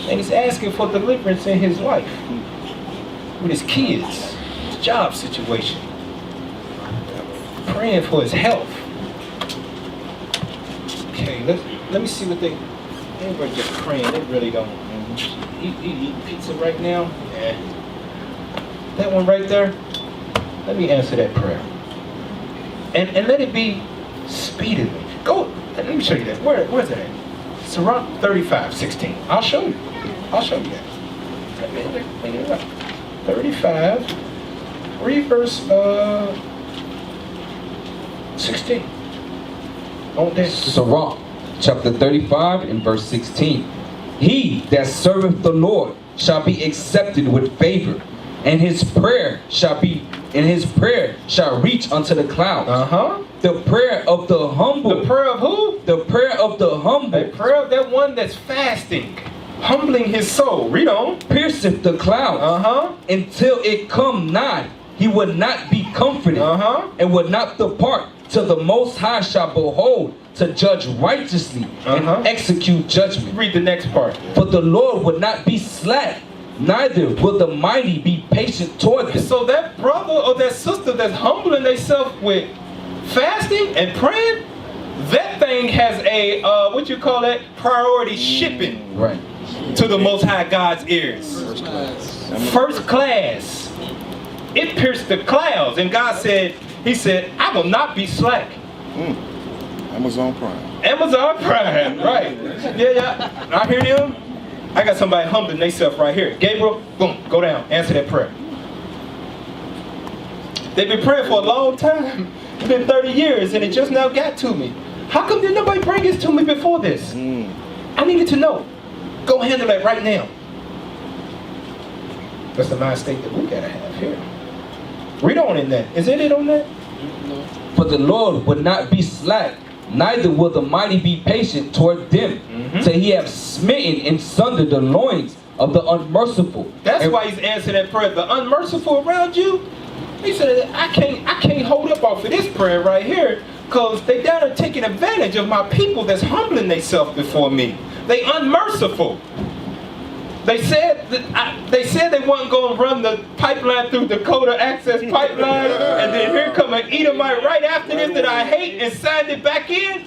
And he's asking for deliverance in his life. With his kids. His job situation. Praying for his health. Okay, let me see what everybody just praying. They really don't eat pizza right now. Yeah. That one right there. Let me answer that prayer. And let it be speedily. Go. Let me show you that. Where's that at? Surah 35:16. I'll show you. I'll show you that. 35. Read verse 16. On that. Surah chapter 35 and verse 16. He that serveth the Lord shall be accepted with favor, and his prayer shall reach unto the clouds. The prayer of the humble. The prayer of who? The prayer of the humble. The prayer of that one that's fasting, humbling his soul. Read on. Pierceth the clouds. Until it come nigh, he would not be comforted, and would not depart till the Most High shall behold to judge righteously and execute judgment. Read the next part. For the Lord would not be slack, neither will the mighty be patient toward them. So that brother or that sister that's humbling themselves with fasting and praying, that thing has a priority shipping to the Most High God's ears. First class. It pierced the clouds, and God said, He said, I will not be slack. Amazon Prime. Amazon Prime, right? Yeah. I hear them. I got somebody humbling themselves right here. Gabriel, boom, go down, answer that prayer. They've been praying for a long time. It's been 30 years, and it just now got to me. How come did nobody bring this to me before this? I needed to know. Go handle that right now. That's the mind state that we gotta have here. Read on in that. Is it on that? For the Lord would not be slack, neither will the mighty be patient toward them, till he have smitten in sunder the loins of the unmerciful. That's why he's answering that prayer. The unmerciful around you, he said, I can't hold up off of this prayer right here, because they down there taking advantage of my people that's humbling themselves before me. They unmerciful. They said they wasn't going to run the pipeline through Dakota Access Pipeline, and then here come an Edomite right after this that I hate and signed it back in.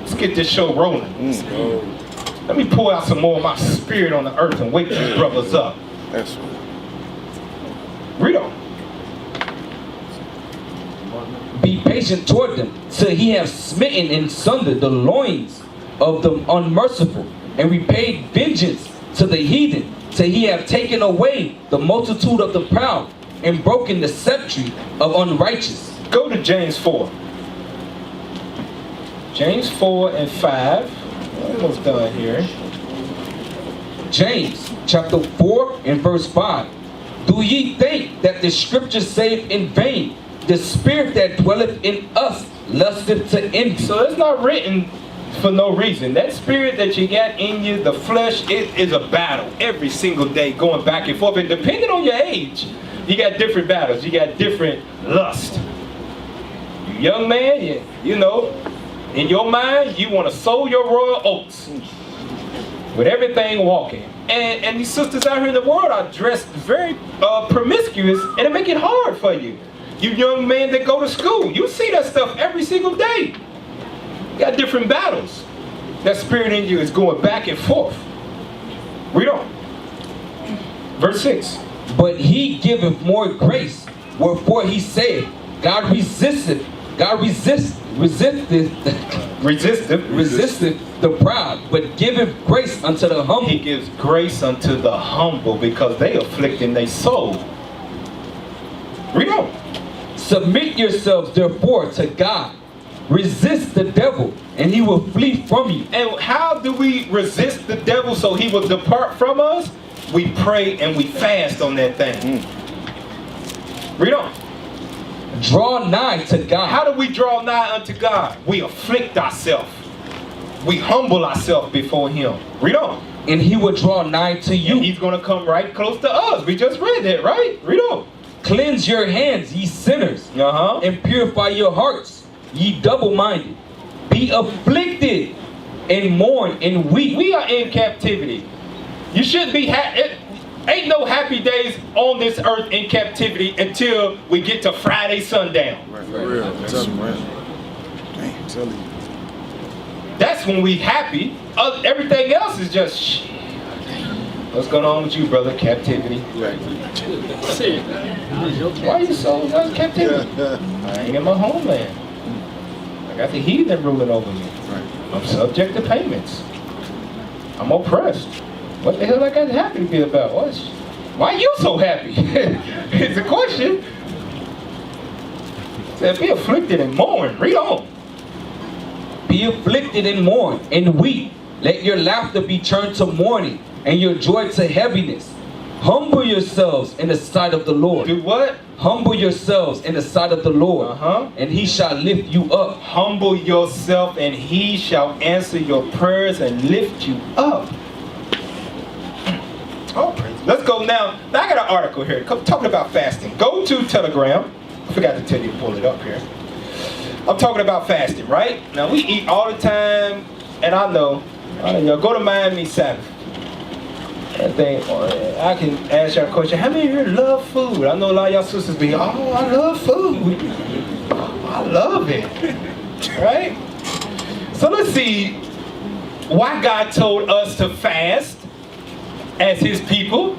Let's get this show rolling. Let me pour out some more of my spirit on the earth and wake these brothers up. That's right. Read on. Be patient toward them, till he have smitten in sunder the loins of the unmerciful, and repaid vengeance to the heathen, till he have taken away the multitude of the proud, and broken the sceptre of unrighteous. Go to James 4. James 4 and 5. Almost done here. James chapter 4 and verse 5. Do ye think that the scriptures say in vain, the spirit that dwelleth in us lusteth to envy? So it's not written for no reason. That spirit that you got in you, the flesh, it is a battle every single day, going back and forth. And depending on your age, you got different battles. You got different lust. You young man, you know, in your mind, you want to sow your royal oats with everything walking. And these sisters out here in the world are dressed very promiscuous, and it make it hard for you. You young men that go to school, you see that stuff every single day. You got different battles. That spirit in you is going back and forth. Read on. Verse 6. But he giveth more grace, wherefore he saith, God resisteth the proud, but giveth grace unto the humble. He gives grace unto the humble, because they afflicting their soul. Read on. Submit yourselves therefore to God. Resist the devil, and he will flee from you. And how do we resist the devil so he will depart from us? We pray and we fast on that thing. Read on. Draw nigh to God. How do we draw nigh unto God? We afflict ourselves. We humble ourselves before him. Read on. And he will draw nigh to you. And he's going to come right close to us. We just read that, right? Read on. Cleanse your hands, ye sinners, and purify your hearts, ye double-minded. Be afflicted and mourn and weep. We are in captivity. You shouldn't be ain't no happy days on this earth in captivity until we get to Friday sundown. Right. For real. That's right. Dang, tell you. That's when we happy. Everything else is just shit. What's going on with you, brother? Captivity. Right. Why are you so captivity? I ain't in my homeland. I got the heathen ruling over me. Right. I'm subject to payments. I'm oppressed. What the hell I got happy to be about? Why are you so happy? It's a question. It said, be afflicted and mourn. Read on. Be afflicted and mourn and weep. Let your laughter be turned to mourning, and your joy to heaviness. Humble yourselves in the sight of the Lord. Do what? Humble yourselves in the sight of the Lord, and he shall lift you up. Humble yourself, and he shall answer your prayers and lift you up. Oh, praise. Let's go now. Now I got an article here talking about fasting. Go to Telegram. I forgot to tell you to pull it up here. I'm talking about fasting, right? Now we eat all the time, and I know. Go to Miami Sabbath. I think I can ask y'all a question. How many of you love food? I know a lot of y'all sisters be, oh, I love food. I love it. Right? So let's see why God told us to fast as his people.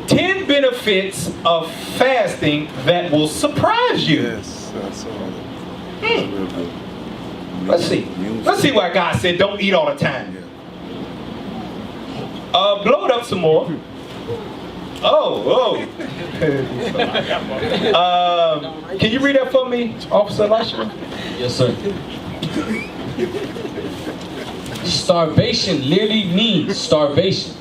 10 benefits of fasting that will surprise you. Yes, that's all. Real good. Let's see. Let's see why God said don't eat all the time. Blow it up some more. Can you read that for me, Officer Elisha? Yes, sir. Starvation literally means starvation.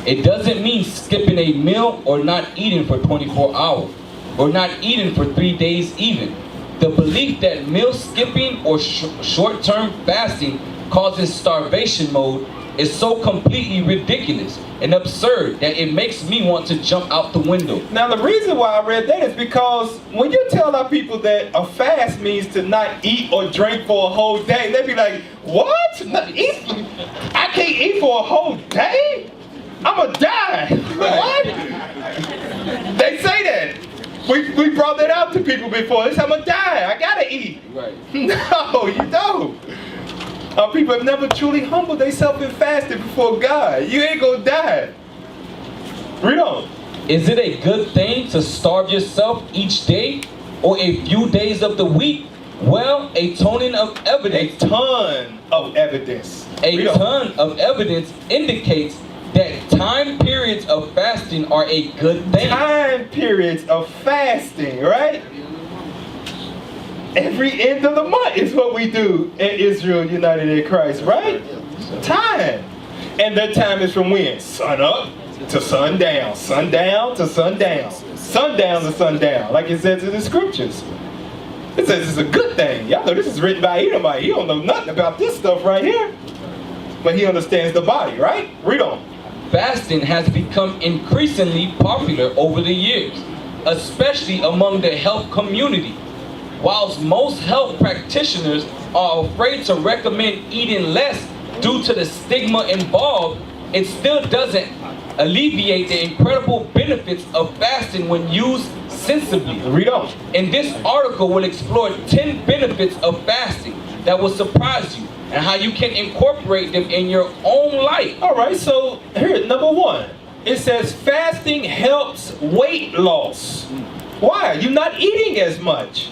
It doesn't mean skipping a meal or not eating for 24 hours, or not eating for 3 days even. The belief that meal skipping or short-term fasting causes starvation mode is so completely ridiculous and absurd that it makes me want to jump out the window. Now the reason why I read that is because when you tell our people that a fast means to not eat or drink for a whole day, they be like, what? Not eat? I can't eat for a whole day? I'ma die. What? They say that. We brought that out to people before. They say, I'ma die. I gotta eat. Right. No, you don't. Our people have never truly humbled themselves and fasted before God. You ain't gonna die. Read on. Is it a good thing to starve yourself each day or a few days of the week? Well, a ton of evidence. A ton of evidence. A ton of evidence indicates that time periods of fasting are a good thing. Time periods of fasting, right? Every end of the month is what we do in Israel United in Christ, right? Time. And that time is from when? Sun up to sundown. Sundown to sundown. Sundown to sundown, like it says in the scriptures. It says it's a good thing. Y'all know this is written by Edomite. He don't know nothing about this stuff right here. But he understands the body, right? Read on. Fasting has become increasingly popular over the years, especially among the health community. Whilst most health practitioners are afraid to recommend eating less due to the stigma involved, it still doesn't alleviate the incredible benefits of fasting when used sensibly. Read on. And this article will explore 10 benefits of fasting that will surprise you and how you can incorporate them in your own life. All right, so here, number one, it says fasting helps weight loss. Why? You're not eating as much.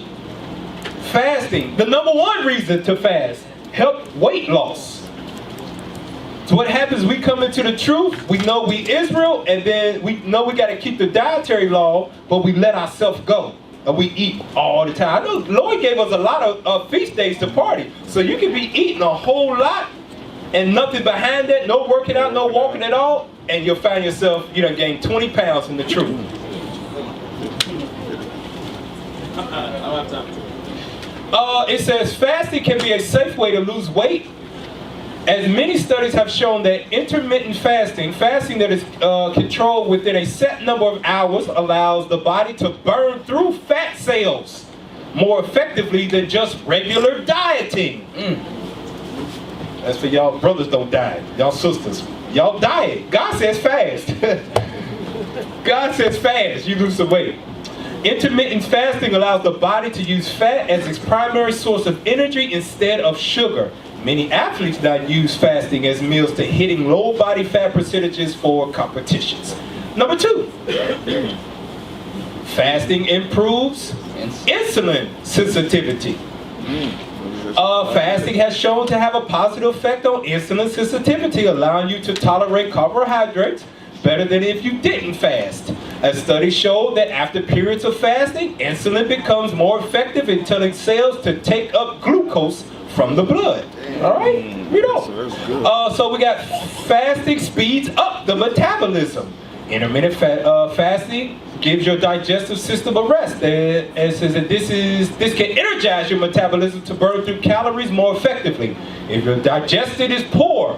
Fasting, the number one reason to fast, help weight loss. So what happens, we come into the truth, we know we Israel, and then we know we got to keep the dietary law, but we let ourselves go. And we eat all the time. I know Lord gave us a lot of feast days to party. So you can be eating a whole lot and nothing behind that, no working out, no walking at all, and you'll find yourself, you done gained 20 pounds in the truth. It says fasting can be a safe way to lose weight. As many studies have shown that intermittent fasting that is controlled within a set number of hours, allows the body to burn through fat cells more effectively than just regular dieting. That's for y'all brothers don't diet, y'all sisters. Y'all diet. God says fast. God says fast, you lose some weight. Intermittent fasting allows the body to use fat as its primary source of energy instead of sugar. Many athletes now use fasting as meals to hitting low body fat percentages for competitions. Number two, fasting improves insulin sensitivity. Fasting has shown to have a positive effect on insulin sensitivity, allowing you to tolerate carbohydrates better than if you didn't fast. A study showed that after periods of fasting, insulin becomes more effective in telling cells to take up glucose from the blood. All right, read on. So we got fasting speeds up the metabolism. Intermittent fasting gives your digestive system a rest. It says that this can energize your metabolism to burn through calories more effectively. If your digestion is poor,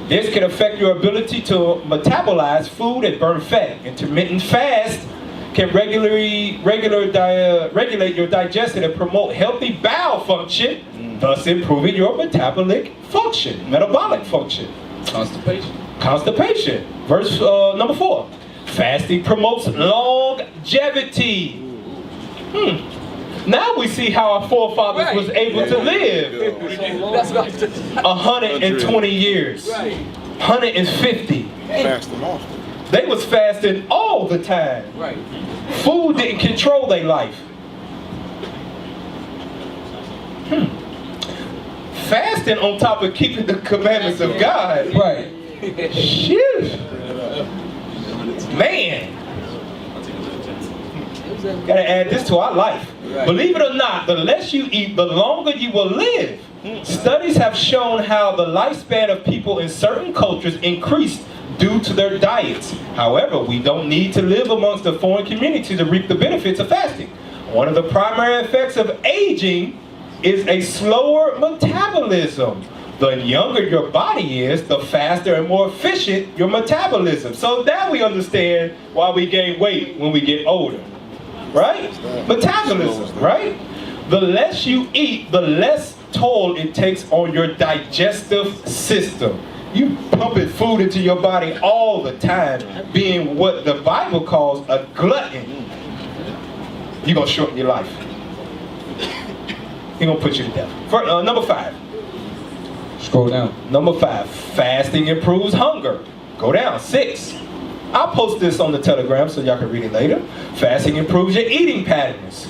this can affect your ability to metabolize food and burn fat. Intermittent fast can regulate your digestion and promote healthy bowel function, thus improving your metabolic function, metabolic function. Constipation. Verse number 4. Fasting promotes longevity. Now we see how our forefathers was able to live 120 years, 150. Fasting often. They was fasting all the time. Food didn't control their life. Fasting on top of keeping the commandments of God. Right. Shit. Man. Gotta add this to our life. Believe it or not, the less you eat, the longer you will live. Studies have shown how the lifespan of people in certain cultures increased due to their diets. However, we don't need to live amongst a foreign community to reap the benefits of fasting. One of the primary effects of aging is a slower metabolism. The younger your body is, the faster and more efficient your metabolism. So now we understand why we gain weight when we get older. Right? Metabolism, right? The less you eat, the less toll it takes on your digestive system. You pumping food into your body all the time, being what the Bible calls a glutton. You're going to shorten your life. He's going to put you to death. Number 5. Scroll down. Number 5, fasting improves hunger. Go down. 6. I'll post this on the Telegram so y'all can read it later. Fasting improves your eating patterns.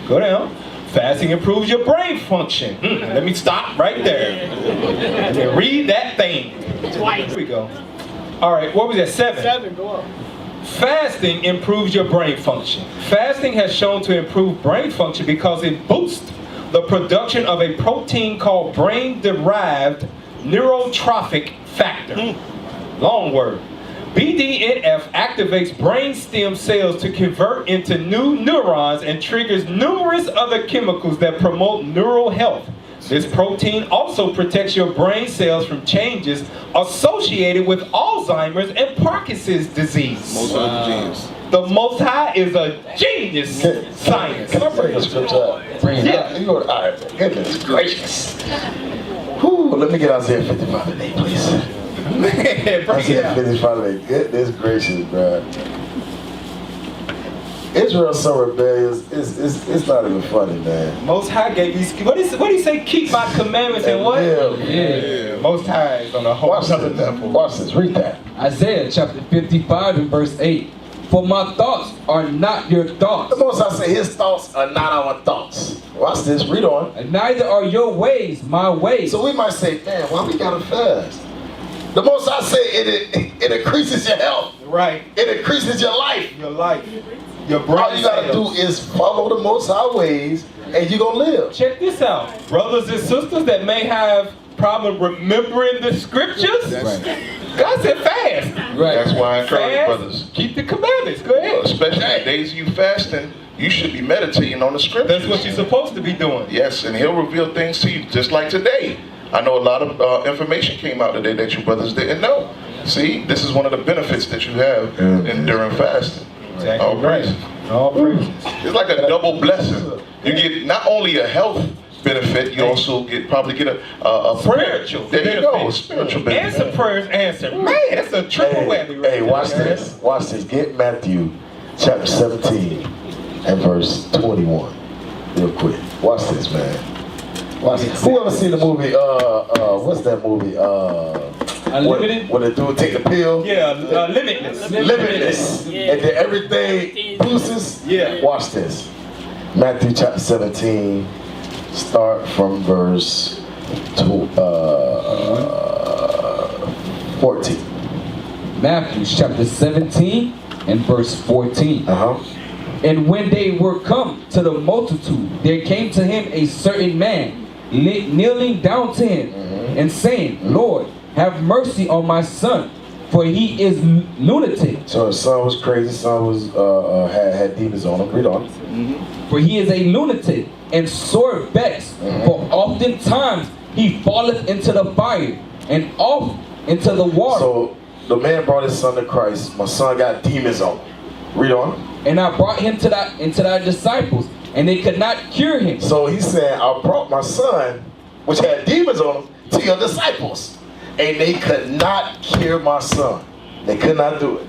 Go down. Fasting improves your brain function. Let me stop right there. Let me read that thing. Here we go. All right, what was that? 7. 7, go up. Fasting improves your brain function. Fasting has shown to improve brain function because it boosts the production of a protein called brain-derived neurotrophic factor. Long word. BDNF activates brain stem cells to convert into new neurons and triggers numerous other chemicals that promote neural health. This protein also protects your brain cells from changes associated with Alzheimer's and Parkinson's disease. Most other genes. The Most High is a genius science. Can I bring the scripture up? Yeah. You go, all right, goodness gracious. Whew, let me get Isaiah 55 today, please. Man, bring it Isaiah out. 55 today. Goodness gracious, bro. Israel's so rebellious, it's not even funny, man. Most High gave these. What do you say? Keep my commandments and what? Yeah. Most High is on a whole Watch other this. level. Watch this. Read that. Isaiah chapter 55 and verse 8. For my thoughts are not your thoughts, The Most High say his thoughts are not our thoughts. Watch this. Read on. and neither are your ways my ways. So we might say, man, why we gotta fast? The Most High say it increases your health. Right. It increases your life. Your life. Your brain All you gotta do cells. is follow the Most High ways, and you're gonna live. Check this out. Brothers and sisters that may have problem remembering the scriptures, God said fast. Right. That's why I encourage Fast. brothers. Keep the commandments. Go ahead. Especially the days you fasting, you should be meditating on the scriptures. That's what you're supposed to be doing. Yes, and he'll reveal things to you, just like today. I know a lot of information came out today that you brothers didn't know. See, this is one of the benefits that you have during fasting. Exactly. All praises. All praises. It's like a double blessing. You get not only a health benefit, you also probably get a Spiritual There you go, benefit. spiritual And benefit. some prayers answered. Man, that's a triple whammy. Hey, watch this. Watch this. Get Matthew chapter 17 and verse 21. Real quick. Watch this, man. Watch this. Who ever seen the movie, what's that movie? Unlimited? When the dude take the pill? Yeah, limitless. Limitless. And then everything looses? Yeah. Watch this. Matthew chapter 17, start from verse 14. Matthew chapter 17 and verse 14. And when they were come to the multitude, there came to him a certain man, kneeling down to him, and saying, Lord, have mercy on my son, for he is lunatic. So his son was crazy, his son was had demons on him. Read on. For he is a lunatic and sore vexed, for oftentimes he falleth into the fire, and oft into the water. So the man brought his son to Christ. My son got demons on him. Read on. And I brought him to thy disciples, and they could not cure him. So he's saying, I brought my son, which had demons on him, to your disciples. And they could not cure my son. They could not do it.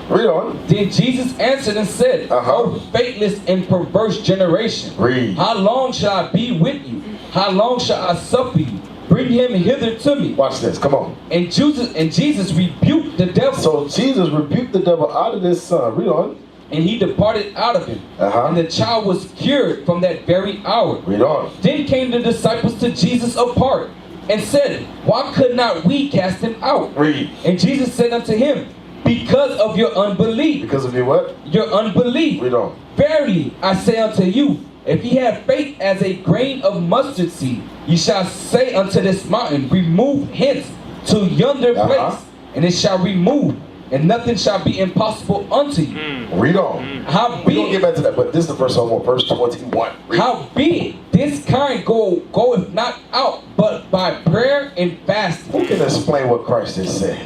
Read on. Then Jesus answered and said, O faithless and perverse generation, Read. how long shall I be with you? How long shall I suffer you? Bring him hither to me. Watch this. Come on. And Jesus rebuked the devil. So Jesus rebuked the devil out of this son. Read on. And he departed out of him. And the child was cured from that very hour. Read on. Then came the disciples to Jesus apart, and said, Why could not we cast him out? Read. And Jesus said unto him, Because of your unbelief. Because of your what? Your unbelief. Read on. Verily I say unto you, if ye have faith as a grain of mustard seed, ye shall say unto this mountain, Remove hence to yonder place, and it shall remove, and nothing shall be impossible unto you. Read on. We gonna get back to that, but this is the verse I want, verse 21. Read. Howbeit, this kind goeth not out, but by prayer and fasting. Who can explain what Christ just said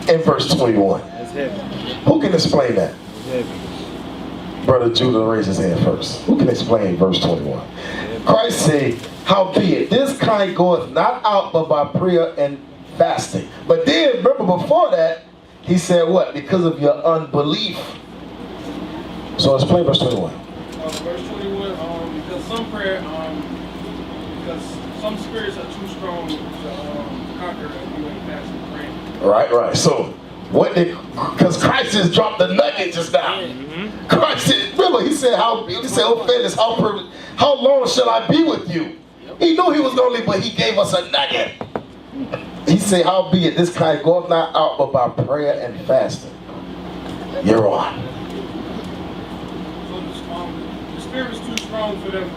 in verse 21? That's heavy. Who can explain that? That's heavy. Brother Judah raised his hand first. Who can explain verse 21? Christ said, howbeit, this kind goeth not out but by prayer and fasting. But then, remember before that, he said what? Because of your unbelief. So let's play verse 21. Verse 21, because some prayer, because some spirits are too strong to conquer if you ain't fasting and praying. Right. So, what did, because Christ just dropped the nugget just now. Christ said, remember, he said, oh, Felix, how long shall I be with you? He knew he was going to leave, but he gave us a nugget. He said, howbeit, this kind goeth not out but by prayer and fasting. You're on. So the spirit is too strong for them.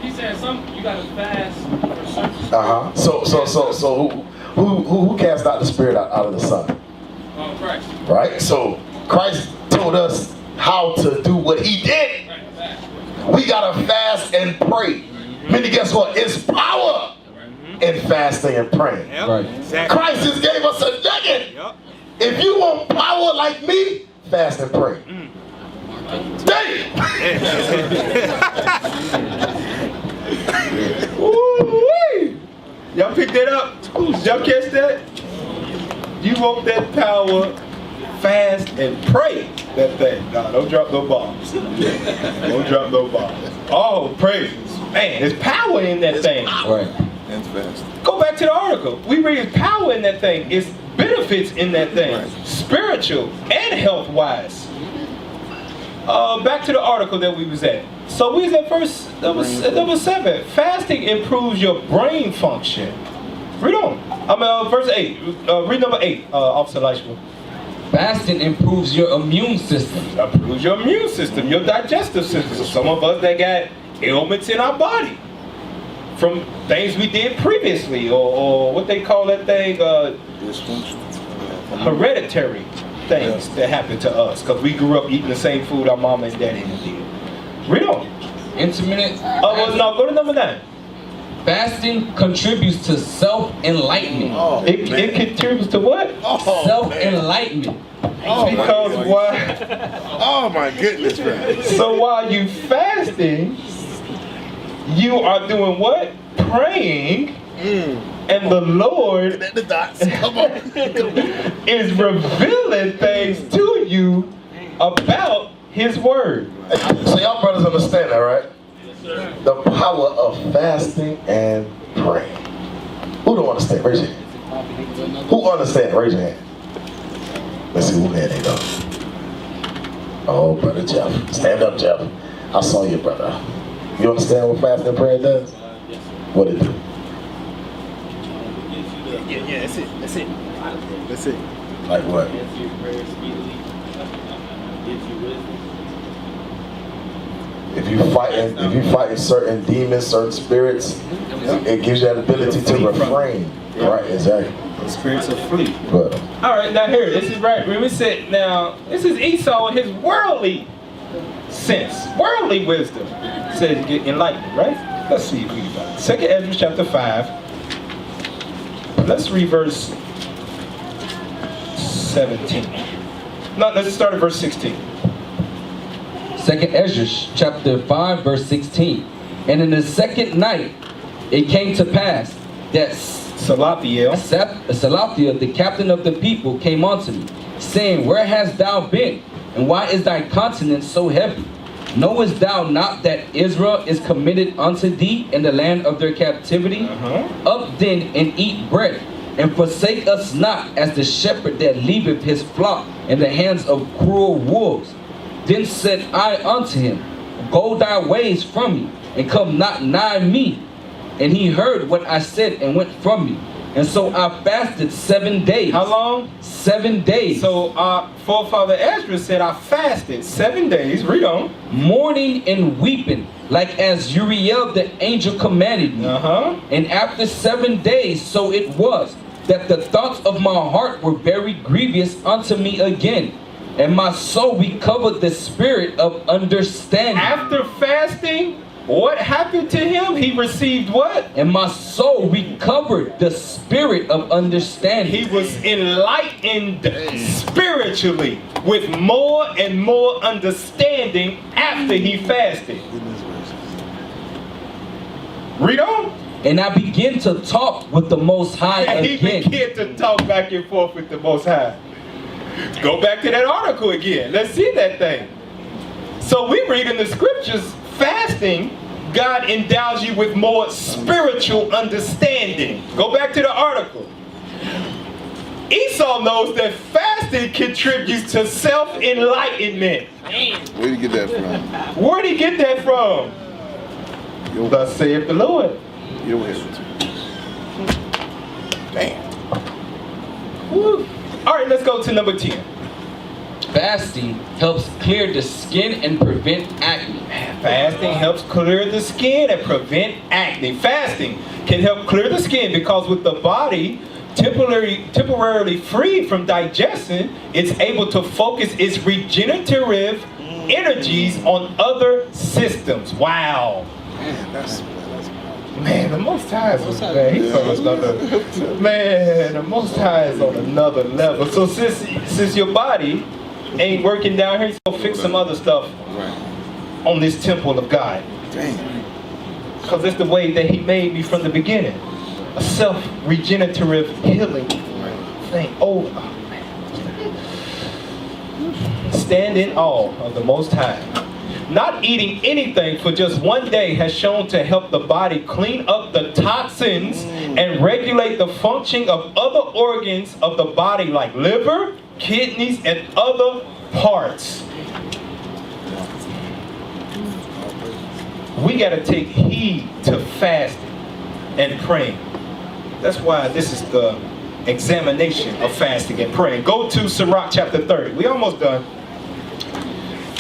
He said you gotta fast for certain. So who cast out the spirit out of the Son? Christ. Right? So Christ told us how to do what he did. We gotta fast and pray. Meaning, guess what? It's power in fasting and praying. Right. Exactly. Christ just gave us a nugget. If you want power like me, fast and pray. Damn! Woo-wee. Y'all picked that up? Y'all catch that? You want that power, fast and pray that thing. No, don't drop no bombs. Don't drop no bombs. Oh, praises. Man, there's power in that thing. Right. And fast. Go back to the article. We read power in that thing. It's benefits in that thing. Right. Spiritual and health-wise. Back to the article that we was at. So we was at verse number 7. Fasting improves your brain function. Read on. Verse 8. Read number 8, Officer Leishman. Fasting improves your immune system. Improves your immune system, your digestive system. So some of us that got ailments in our body from things we did previously, or what they call that thing, hereditary things that happened to us because we grew up eating the same food our mama and daddy did. Read on. Intermittent. No, go to number 9. Fasting contributes to self-enlightenment. It contributes to what? Self-enlightenment. Because why? Oh my goodness, man. So while you fasting, you are doing what? Praying, and the Lord The dots. Come on. is revealing things to you about His Word. So y'all brothers understand that, right? The power of fasting and praying. Who don't understand? Raise your hand. Who understand? Raise your hand. Let's see who hand ain't up. Oh, Brother Jeff. Stand up, Jeff. I saw you, brother. You understand what fasting and prayer does? What it do? Yeah, that's it. That's it. Like what? If you fighting certain demons, certain spirits, it gives you that ability to refrain. Right, exactly. The spirits of flee. But All right, now here, this is right. When we said, now, this is Esau and his worldly sense, worldly wisdom. It says get enlightened, right? Let's see if we got it. 2nd Ezra chapter 5. Let's read verse 17. No, let's start at verse 16. 2nd Ezra chapter 5 verse 16. And in the second night it came to pass that Salathiel, the captain of the people, came unto me, saying, Where hast thou been? And why is thy countenance so heavy? Knowest thou not that Israel is committed unto thee in the land of their captivity? Up then and eat bread, and forsake us not as the shepherd that leaveth his flock in the hands of cruel wolves. Then said I unto him, Go thy ways from me, and come not nigh me. And he heard what I said and went from me. And so I fasted 7 days. how long? 7 days. So our forefather Ezra said, I fasted 7 days. Read on. Mourning and weeping, like as Uriel the angel commanded me. Uh-huh. And after 7 days, so it was, that the thoughts of my heart were very grievous unto me again, and my soul recovered the spirit of understanding. After fasting, what happened to him? He received what? And my soul recovered the spirit of understanding. He was enlightened spiritually with more and more understanding after he fasted. Read on. And I began to talk with the Most High And he again. began to talk back and forth with the Most High. Go back to that article again. Let's see that thing. So we read in the scriptures, fasting, God endows you with more spiritual understanding. Go back to the article. Esau knows that fasting contributes to self-enlightenment. Where'd you get that from? Where'd he get that from? Thus saith the Lord. Your way. Damn. Woo. All right, let's go to number 10. Fasting helps clear the skin and prevent acne. Fasting helps clear the skin and prevent acne. Fasting can help clear the skin because with the body temporarily free from digestion, it's able to focus its regenerative energies on other systems. Wow. Man, the Most High is man, he's on another. Man, the Most High is on another level. So since your body ain't working down here, he's gonna fix some other stuff on this temple of God. Because it's the way that he made me from the beginning. A self-regenerative healing thing. Oh, man. Stand in awe of the Most High. Not eating anything for just one day has shown to help the body clean up the toxins and regulate the function of other organs of the body like liver, kidneys, and other parts. We got to take heed to fasting and praying. That's why this is the examination of fasting and praying. Go to Sirach chapter 30. We almost done.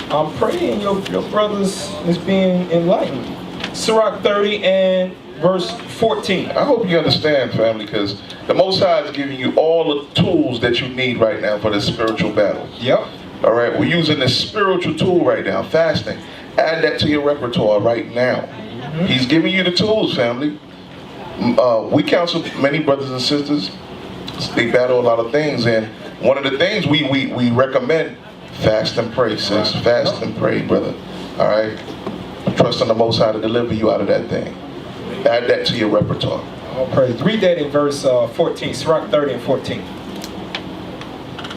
I'm praying your brothers is being enlightened. Sirach 30 and verse 14. I hope you understand, family, because the Most High is giving you all the tools that you need right now for this spiritual battle. Yep. All right, we're using this spiritual tool right now, fasting. Add that to your repertoire right now. He's giving you the tools, family. We counsel many brothers and sisters. They battle a lot of things, and one of the things we recommend, fast and pray, sis. Fast and pray, brother. All right? Trust in the Most High to deliver you out of that thing. Add that to your repertoire. All praise. Read that in verse 14. Sirach 30 and 14.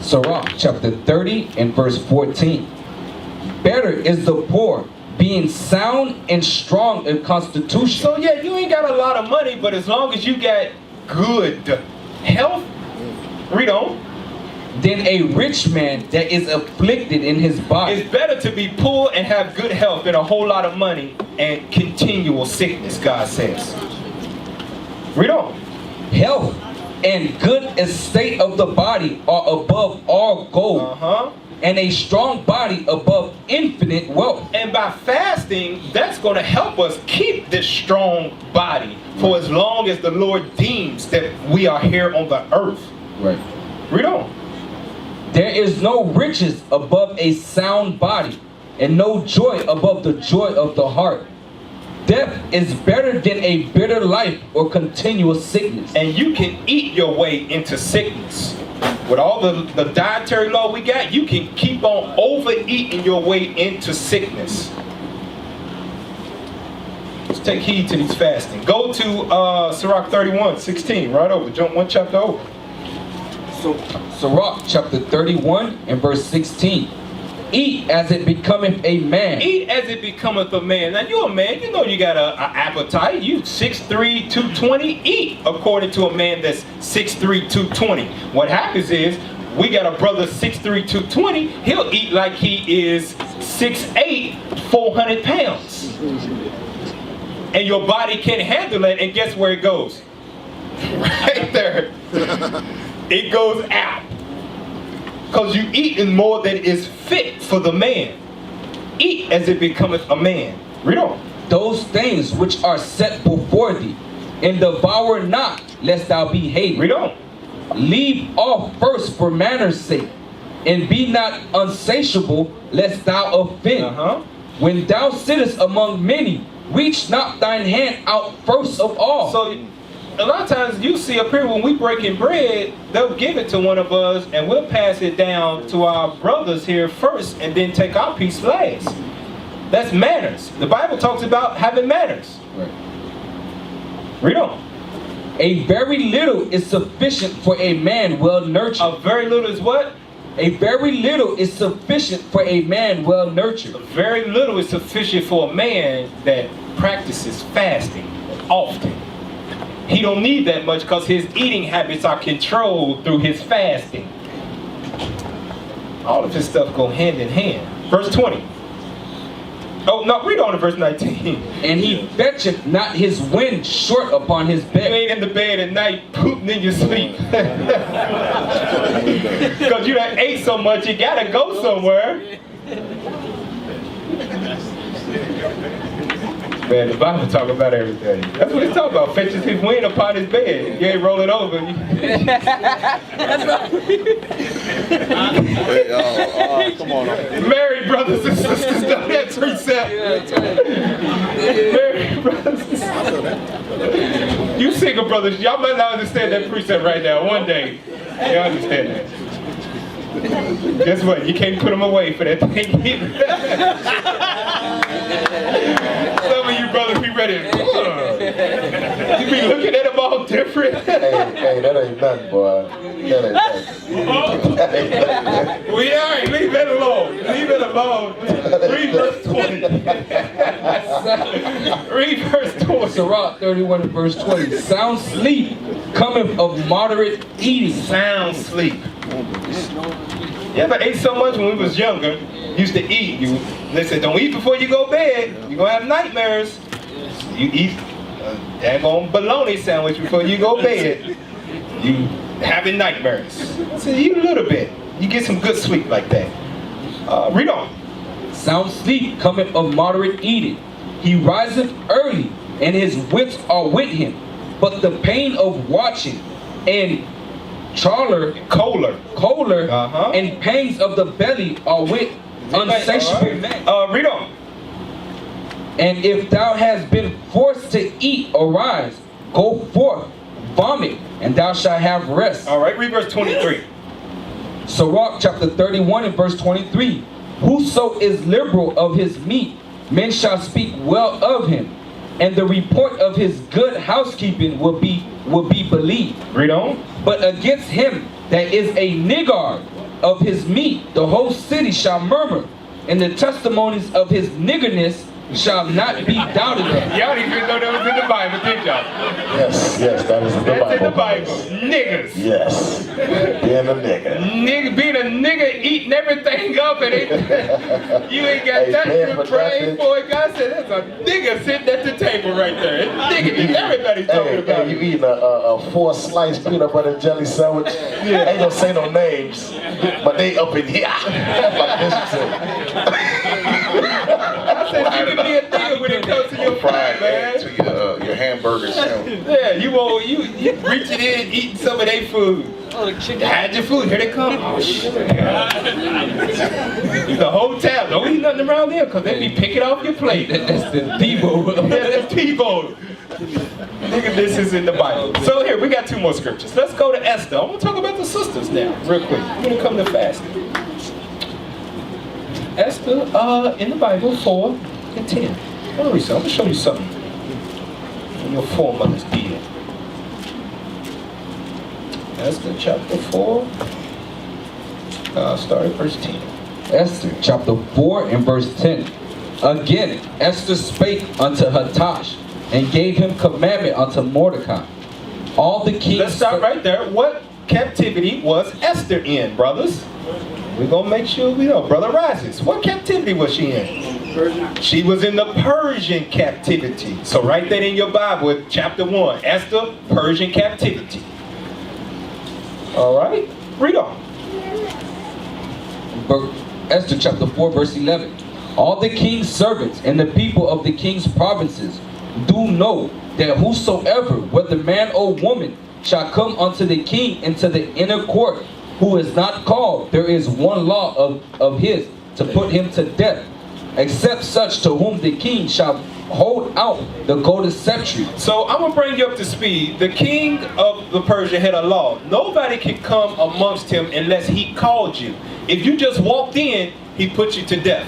Sirach chapter 30 and verse 14. Better is the poor being sound and strong in constitution. So yeah, you ain't got a lot of money, but as long as you got good health, read on. Than a rich man that is afflicted in his body. It's better to be poor and have good health than a whole lot of money and continual sickness, God says. Read on. Health and good estate of the body are above all gold. And a strong body above infinite wealth. And by fasting, that's going to help us keep this strong body for as long as the Lord deems that we are here on the earth. Right. Read on. There is no riches above a sound body, and no joy above the joy of the heart. Death is better than a bitter life or continuous sickness. And you can eat your way into sickness. With all the dietary law we got, you can keep on overeating your way into sickness. Let's take heed to these fasting. Go to Sirach 31, 16, right over. Jump one chapter over. Sirach chapter 31 and verse 16. Eat as it becometh a man. Eat as it becometh a man. Now you're a man, you know you got an appetite. You 6'3", 220. Eat according to a man that's 6'3", 220. What happens is, we got a brother 6'3", 220. He'll eat like he is 6'8", 400 pounds. And your body can't handle it, and guess where it goes? Right there. It goes out. Because you eating more than is fit for the man. Eat as it becometh a man. Read on. Those things which are set before thee, and devour not, lest thou be hated. Read on. leave off first for manners' sake, and be not unsatiable, lest thou offend. When thou sittest among many, reach not thine hand out first of all. So, a lot of times you see up here when we breaking bread, they'll give it to one of us and we'll pass it down to our brothers here first and then take our piece last. That's manners. The Bible talks about having manners. Right. Read on. A very little is sufficient for a man well nurtured. A very little is what? A very little is sufficient for a man well nurtured. Very little is sufficient for a man that practices fasting often. He don't need that much because his eating habits are controlled through his fasting. All of his stuff go hand in hand. Verse 20. Oh, no, read on to verse 19. And he fetcheth not his wind short upon his You bed. ain't in the bed at night pooping in your sleep. Because you done ate so much, you gotta go somewhere. Man, the Bible talk about everything. That's what it's talking about. Fetches his wind upon his bed. You ain't rolling over. That's right. Come on. Married brothers and sisters know that precept. Married brothers and sisters. You single brothers, y'all might not understand that precept right now. One day, y'all understand that. Guess what? You can't put them away for that thing either. Some of you brothers be ready. You be looking at them all different. Hey, that ain't nothing, boy. That ain't nothing. That ain't nothing. We all right, leave it alone. Leave it alone. Read verse 20. Read verse 20. Sirach 31 and verse 20. Sound sleep cometh of moderate eating. Sound sleep. You ever ate so much when we was younger? Used to eat. They said, don't eat before you go to bed. You're going to have nightmares. You eat a daggone bologna sandwich before you go to bed. You having nightmares. So eat a little bit. You get some good sleep like that. Read on. Sound sleep cometh of moderate eating. He riseth early, and his wits are with him. But the pain of watching and choler, and pangs of the belly are with unsatiable men. Read on. And if thou hast been forced to eat, arise, go forth, vomit, and thou shalt have rest. All right, read verse 23. Sirach chapter 31 and verse 23. Whoso is liberal of his meat, men shall speak well of him, and the report of his good housekeeping will be believed. Read on. But against him that is a niggard of his meat, the whole city shall murmur, and the testimonies of his niggerness shall not be doubted of. Y'all didn't even know that was in the Bible, did y'all? Yes, that is in the Bible. That's in the Bible. Niggers. Yes. Being a nigga. Being a nigga, eating everything up, and you ain't got nothing to pray for. God said, there's a nigga sitting at the table right there. Nigga, everybody's talking about you eating a 4-slice peanut butter and jelly sandwich. Ain't gonna say no names, but they up in here. Like this shit. I said you can be a nigga when it comes to your fried food, man. egg to your hamburger sandwich. Yeah, you reaching in, eating some of their food. Hide your food, here they come. Oh shit. The whole town, don't eat nothing around there because they be picking off your plate. That's the Debo. That's Debo. Nigga, this is in the Bible. So here, we got 2 more scriptures. Let's go to Esther. I want to talk about the sisters now, real quick. We're going to come to fasting. Esther, in the Bible, 4 and 10. I'm going to show you something. When your foremothers did. Esther chapter 4, start at verse 10. Esther chapter 4 and verse 10. Again, Esther spake unto Hatash, and gave him commandment unto Mordecai. All the kings... Let's stop right there. What captivity was Esther in, brothers? We're going to make sure we know. Brother Rises, what captivity was she in? She was in the Persian captivity. So write that in your Bible, chapter 1. Esther, Persian captivity. All right, read on. Esther chapter 4 verse 11. All the king's servants and the people of the king's provinces do know that whosoever, whether man or woman, shall come unto the king into the inner court, who is not called, there is one law of his, to put him to death, except such to whom the king shall hold out the golden scepter. So I'm gonna bring you up to speed. The king of the Persia had a law. Nobody can come amongst him unless he called you. If you just walked in, he put you to death.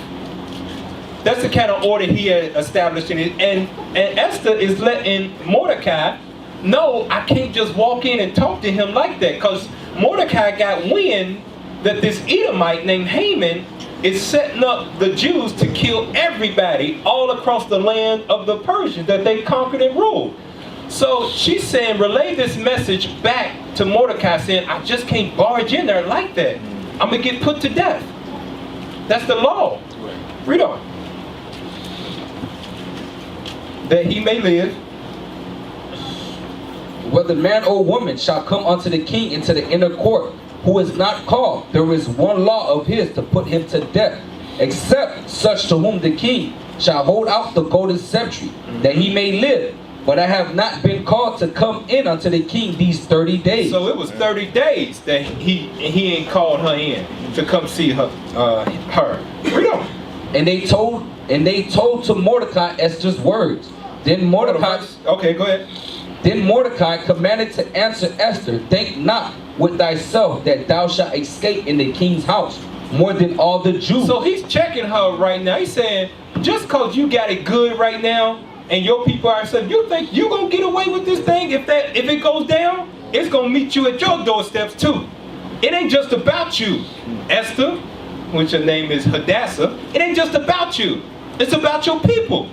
That's the kind of order he had established in it. And Esther is letting Mordecai know, I can't just walk in and talk to him like that, because Mordecai got wind that this Edomite named Haman is setting up the Jews to kill everybody all across the land of the Persians that they conquered and ruled. So she's saying, relay this message back to Mordecai, saying, I just can't barge in there like that. I'm going to get put to death. That's the law. Read on. That he may live. Whether man or woman shall come unto the king into the inner court, who is not called, there is one law of his, to put him to death, except such to whom the king shall hold out the golden scepter, that he may live. But I have not been called to come in unto the king these 30 days. So it was 30 days that he ain't called her in to come see her. Read on. And they told to Mordecai Esther's words. Then Mordecai. Okay, go ahead. Then Mordecai commanded to answer Esther, think not with thyself that thou shalt escape in the king's house more than all the Jews. So he's checking her right now. He's saying, just because you got it good right now and your people are saying, you think you're going to get away with this thing? If it goes down, it's going to meet you at your doorsteps too. It ain't just about you, Esther, which her name is Hadassah. It ain't just about you. It's about your people.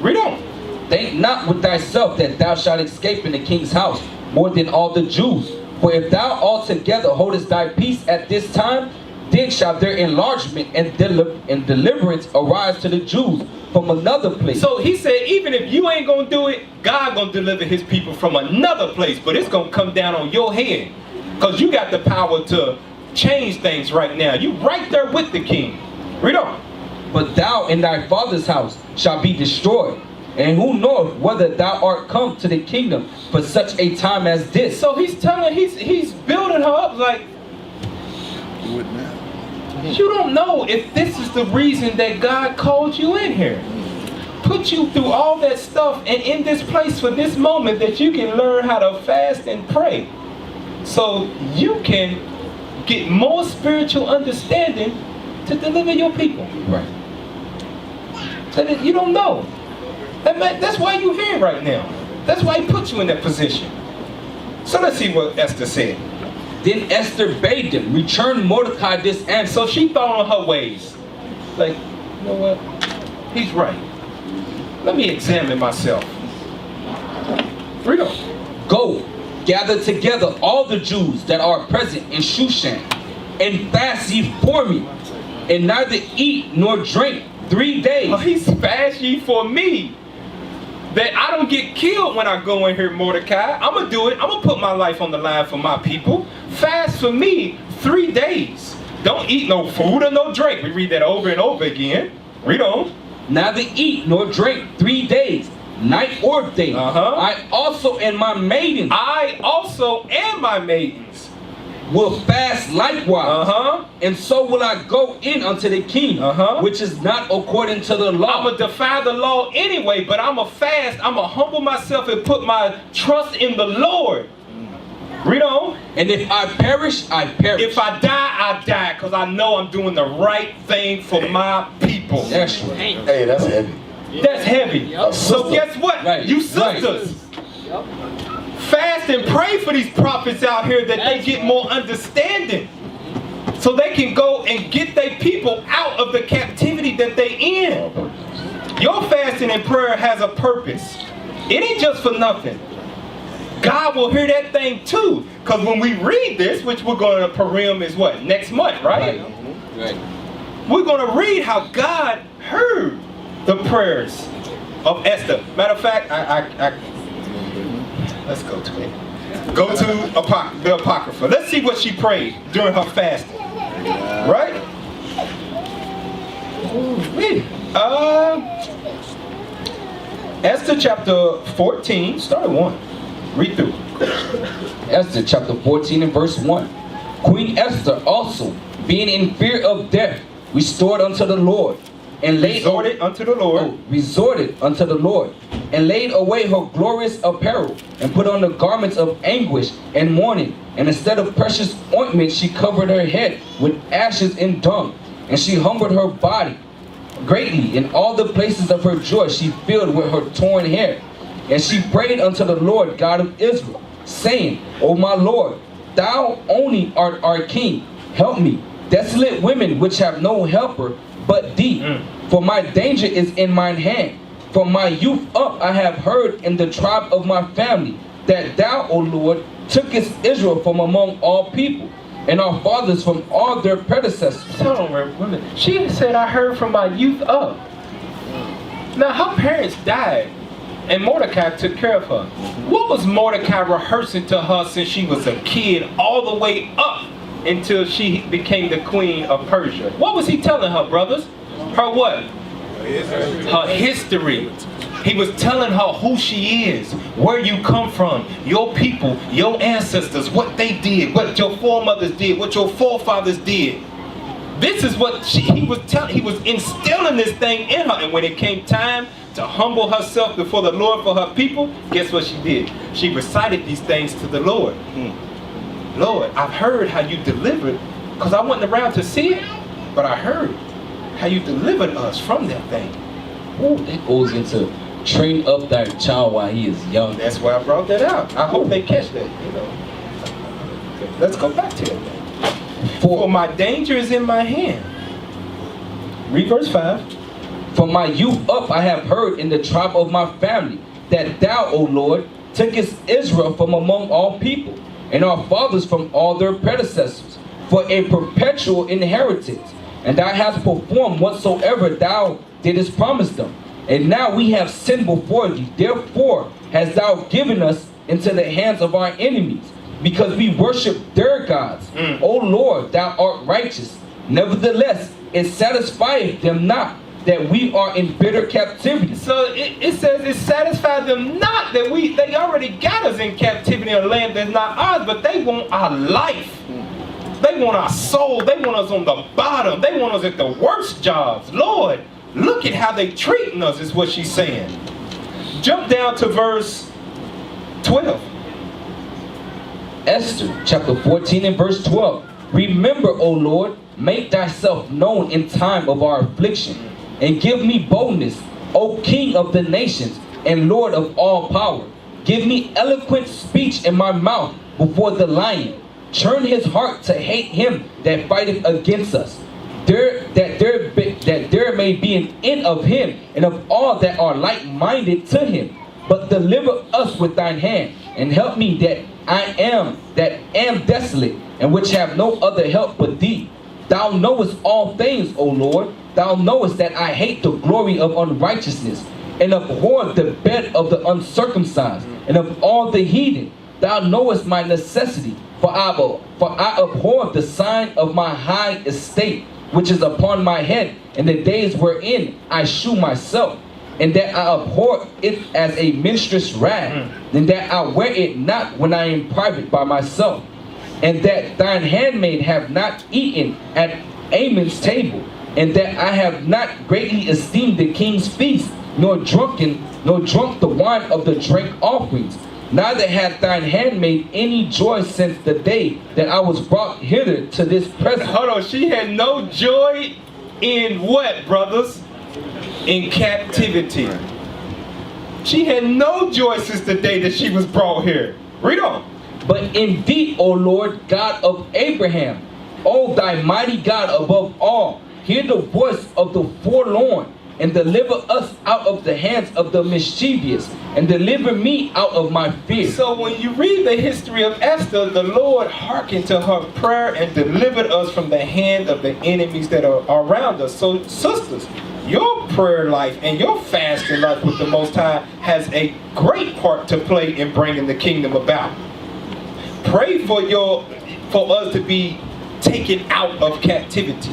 Read on. Think not with thyself that thou shalt escape in the king's house more than all the Jews. For if thou altogether holdest thy peace at this time, then shall their enlargement and deliverance arise to the Jews from another place. So he said, even if you ain't going to do it, God going to deliver his people from another place. But it's going to come down on your head. Because you got the power to change things right now. You right there with the king. Read on. But thou in thy father's house shall be destroyed. And who knoweth whether thou art come to the kingdom for such a time as this? So he's telling, he's building her up like, Do it now. you don't know if this is the reason that God called you in here. Put you through all that stuff and in this place for this moment that you can learn how to fast and pray. So you can get more spiritual understanding to deliver your people. Right. So that you don't know. That's why you're here right now. That's why he put you in that position. So let's see what Esther said. Then Esther bade them return Mordecai this answer. So she thought on her ways. Like, you know what? He's right. Let me examine myself. Read on. Go, gather together all the Jews that are present in Shushan, and fast ye for me, and neither eat nor drink 3 days. Oh, he's fast ye for me. That I don't get killed when I go in here, Mordecai. I'm going to do it. I'm going to put my life on the line for my people. Fast for me 3 days. Don't eat no food or no drink. We read that over and over again. Read on. Neither eat nor drink 3 days, night or day. I also and my maidens. Will fast likewise. And so will I go in unto the king, which is not according to the law. I'm going to defy the law anyway, but I'm going to fast. I'm going to humble myself and put my trust in the Lord. Read on. And if I perish, I perish. If I die, I die, because I know I'm doing the right thing for my people. That's right. Hey, that's heavy. That's heavy. Yep. So guess what? Right. You sisters. Yep. Fast and pray for these prophets out here that they get more understanding. So they can go and get their people out of the captivity that they in. Your fasting and prayer has a purpose. It ain't just for nothing. God will hear that thing too. Because when we read this, which we're going to Purim is what? Next month, right? Right. We're going to read how God heard the prayers of Esther. Matter of fact, let's go to it. Go to the Apocrypha. Let's see what she prayed during her fasting. Right? Esther chapter 14, start at 1. Read through. Esther chapter 14 and verse 1. Queen Esther also, being in fear of death, restored unto the Lord, and laid Resorted unto the Lord. resorted unto the Lord, and laid away her glorious apparel, and put on the garments of anguish and mourning, and instead of precious ointment she covered her head with ashes and dung, and she humbled her body greatly. In all the places of her joy she filled with her torn hair, and she prayed unto the Lord God of Israel, saying, O my Lord, thou only art our king, help me, desolate women which have no helper but thee. For my danger is in mine hand. From my youth up I have heard in the tribe of my family that thou, O Lord, tookest Israel from among all people, and our fathers from all their predecessors. Hold on, women. She said, I heard from my youth up. Now, her parents died, and Mordecai took care of her. What was Mordecai rehearsing to her since she was a kid all the way up until she became the queen of Persia? What was he telling her, brothers? Her what? Her history. He was telling her who she is, where you come from, your people, your ancestors, what they did, what your foremothers did, what your forefathers did. This is what he was telling. He was instilling this thing in her. And when it came time to humble herself before the Lord for her people, guess what she did? She recited these things to the Lord. Lord, I've heard how you delivered, because I wasn't around to see it, but I heard how you delivered us from that thing. Ooh, that goes into train up thy child while he is young. That's why I brought that out. I hope they catch that, you know. Let's go back to it. For my danger is in my hand. Read verse 5. From my youth up I have heard in the tribe of my family that thou, O Lord, tookest Israel from among all people, and our fathers from all their predecessors, for a perpetual inheritance. And thou hast performed whatsoever thou didst promise them. And now we have sinned before thee. Therefore hast thou given us into the hands of our enemies, because we worship their gods. O Lord, thou art righteous. Nevertheless, it satisfieth them not that we are in bitter captivity. So it says it satisfied them not that they already got us in captivity in a land that's not ours, but they want our life. They want our soul. They want us on the bottom. They want us at the worst jobs. Lord, look at how they treating us, is what she's saying. Jump down to verse 12. Esther chapter 14 and verse 12. Remember, O Lord, make thyself known in time of our affliction, and give me boldness, O King of the nations, and Lord of all power. Give me eloquent speech in my mouth before the lion. Turn his heart to hate him that fighteth against us. That there may be an end of him, and of all that are like-minded to him. But deliver us with thine hand, and help me that am desolate, and which have no other help but thee. Thou knowest all things, O Lord. Thou knowest that I hate the glory of unrighteousness, and abhor the bed of the uncircumcised, and of all the heathen. Thou knowest my necessity, for I abhor the sign of my high estate, which is upon my head, in the days wherein I shew myself, and that I abhor it as a minstrel's rag, and that I wear it not when I am private by myself, and that thine handmaid have not eaten at Amon's table, and that I have not greatly esteemed the king's feast, nor drunk the wine of the drink offerings. Neither hath thine handmaid any joy since the day that I was brought hither to this present. Hold on, she had no joy in what, brothers? In captivity. She had no joy since the day that she was brought here. Read on. But in thee, O Lord, God of Abraham, O thy mighty God above all, hear the voice of the forlorn, and deliver us out of the hands of the mischievous, and deliver me out of my fear. So when you read the history of Esther, the Lord hearkened to her prayer and delivered us from the hand of the enemies that are around us. So sisters, your prayer life and your fasting life with the Most High has a great part to play in bringing the kingdom about. Pray for us to be taken out of captivity.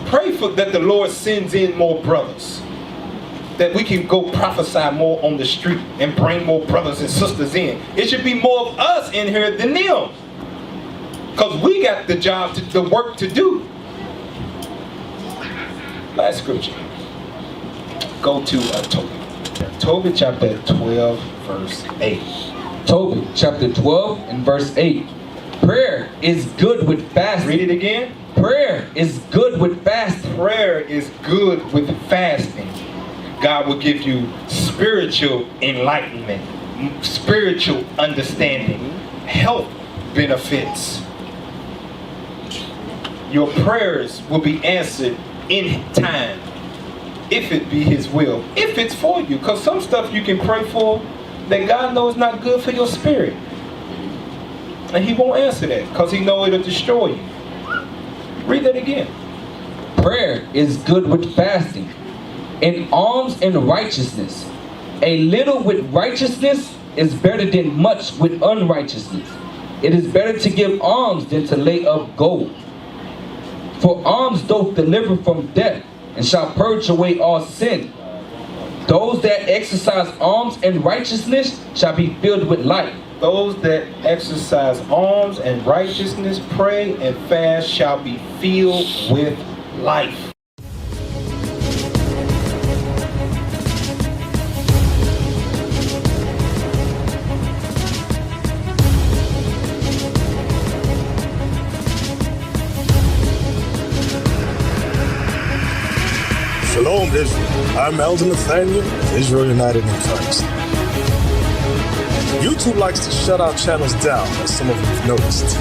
Pray for that the Lord sends in more brothers. that we can go prophesy more on the street and bring more brothers and sisters in. It should be more of us in here than them. Because we got the job, the work to do. Last scripture. Go to Tobit. Tobit chapter 12, verse 8. Tobit chapter 12 and verse 8. Prayer is good with fasting. Read it again. Prayer is good with fasting. Prayer is good with fasting. God will give you spiritual enlightenment, spiritual understanding, health benefits. Your prayers will be answered in time, if it be His will, if it's for you. Because some stuff you can pray for that God knows not good for your spirit. And He won't answer that because He knows it'll destroy you. Read that again. Prayer is good with fasting, and alms and righteousness. A little with righteousness is better than much with unrighteousness. It is better to give alms than to lay up gold. For alms doth deliver from death, and shall purge away all sin. Those that exercise alms and righteousness shall be filled with life. Those that exercise alms and righteousness, pray and fast, shall be filled with life. Shalom, Israel. I'm Elder Nathaniel of Israel United in Christ. YouTube likes to shut our channels down, as some of you have noticed,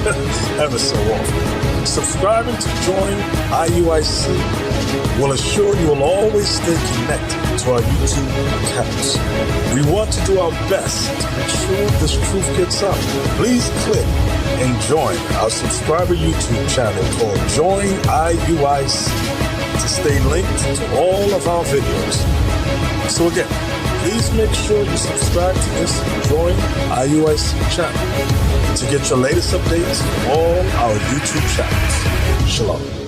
ever so often. Subscribing to join IUIC will assure you will always stay connected to our YouTube accounts. We want to do our best to make sure this truth gets out. Please click and join our subscriber YouTube channel called Join IUIC to stay linked to all of our videos. So again, please make sure you subscribe to this Join IUIC channel to get your latest updates from all our YouTube channels. Shalom.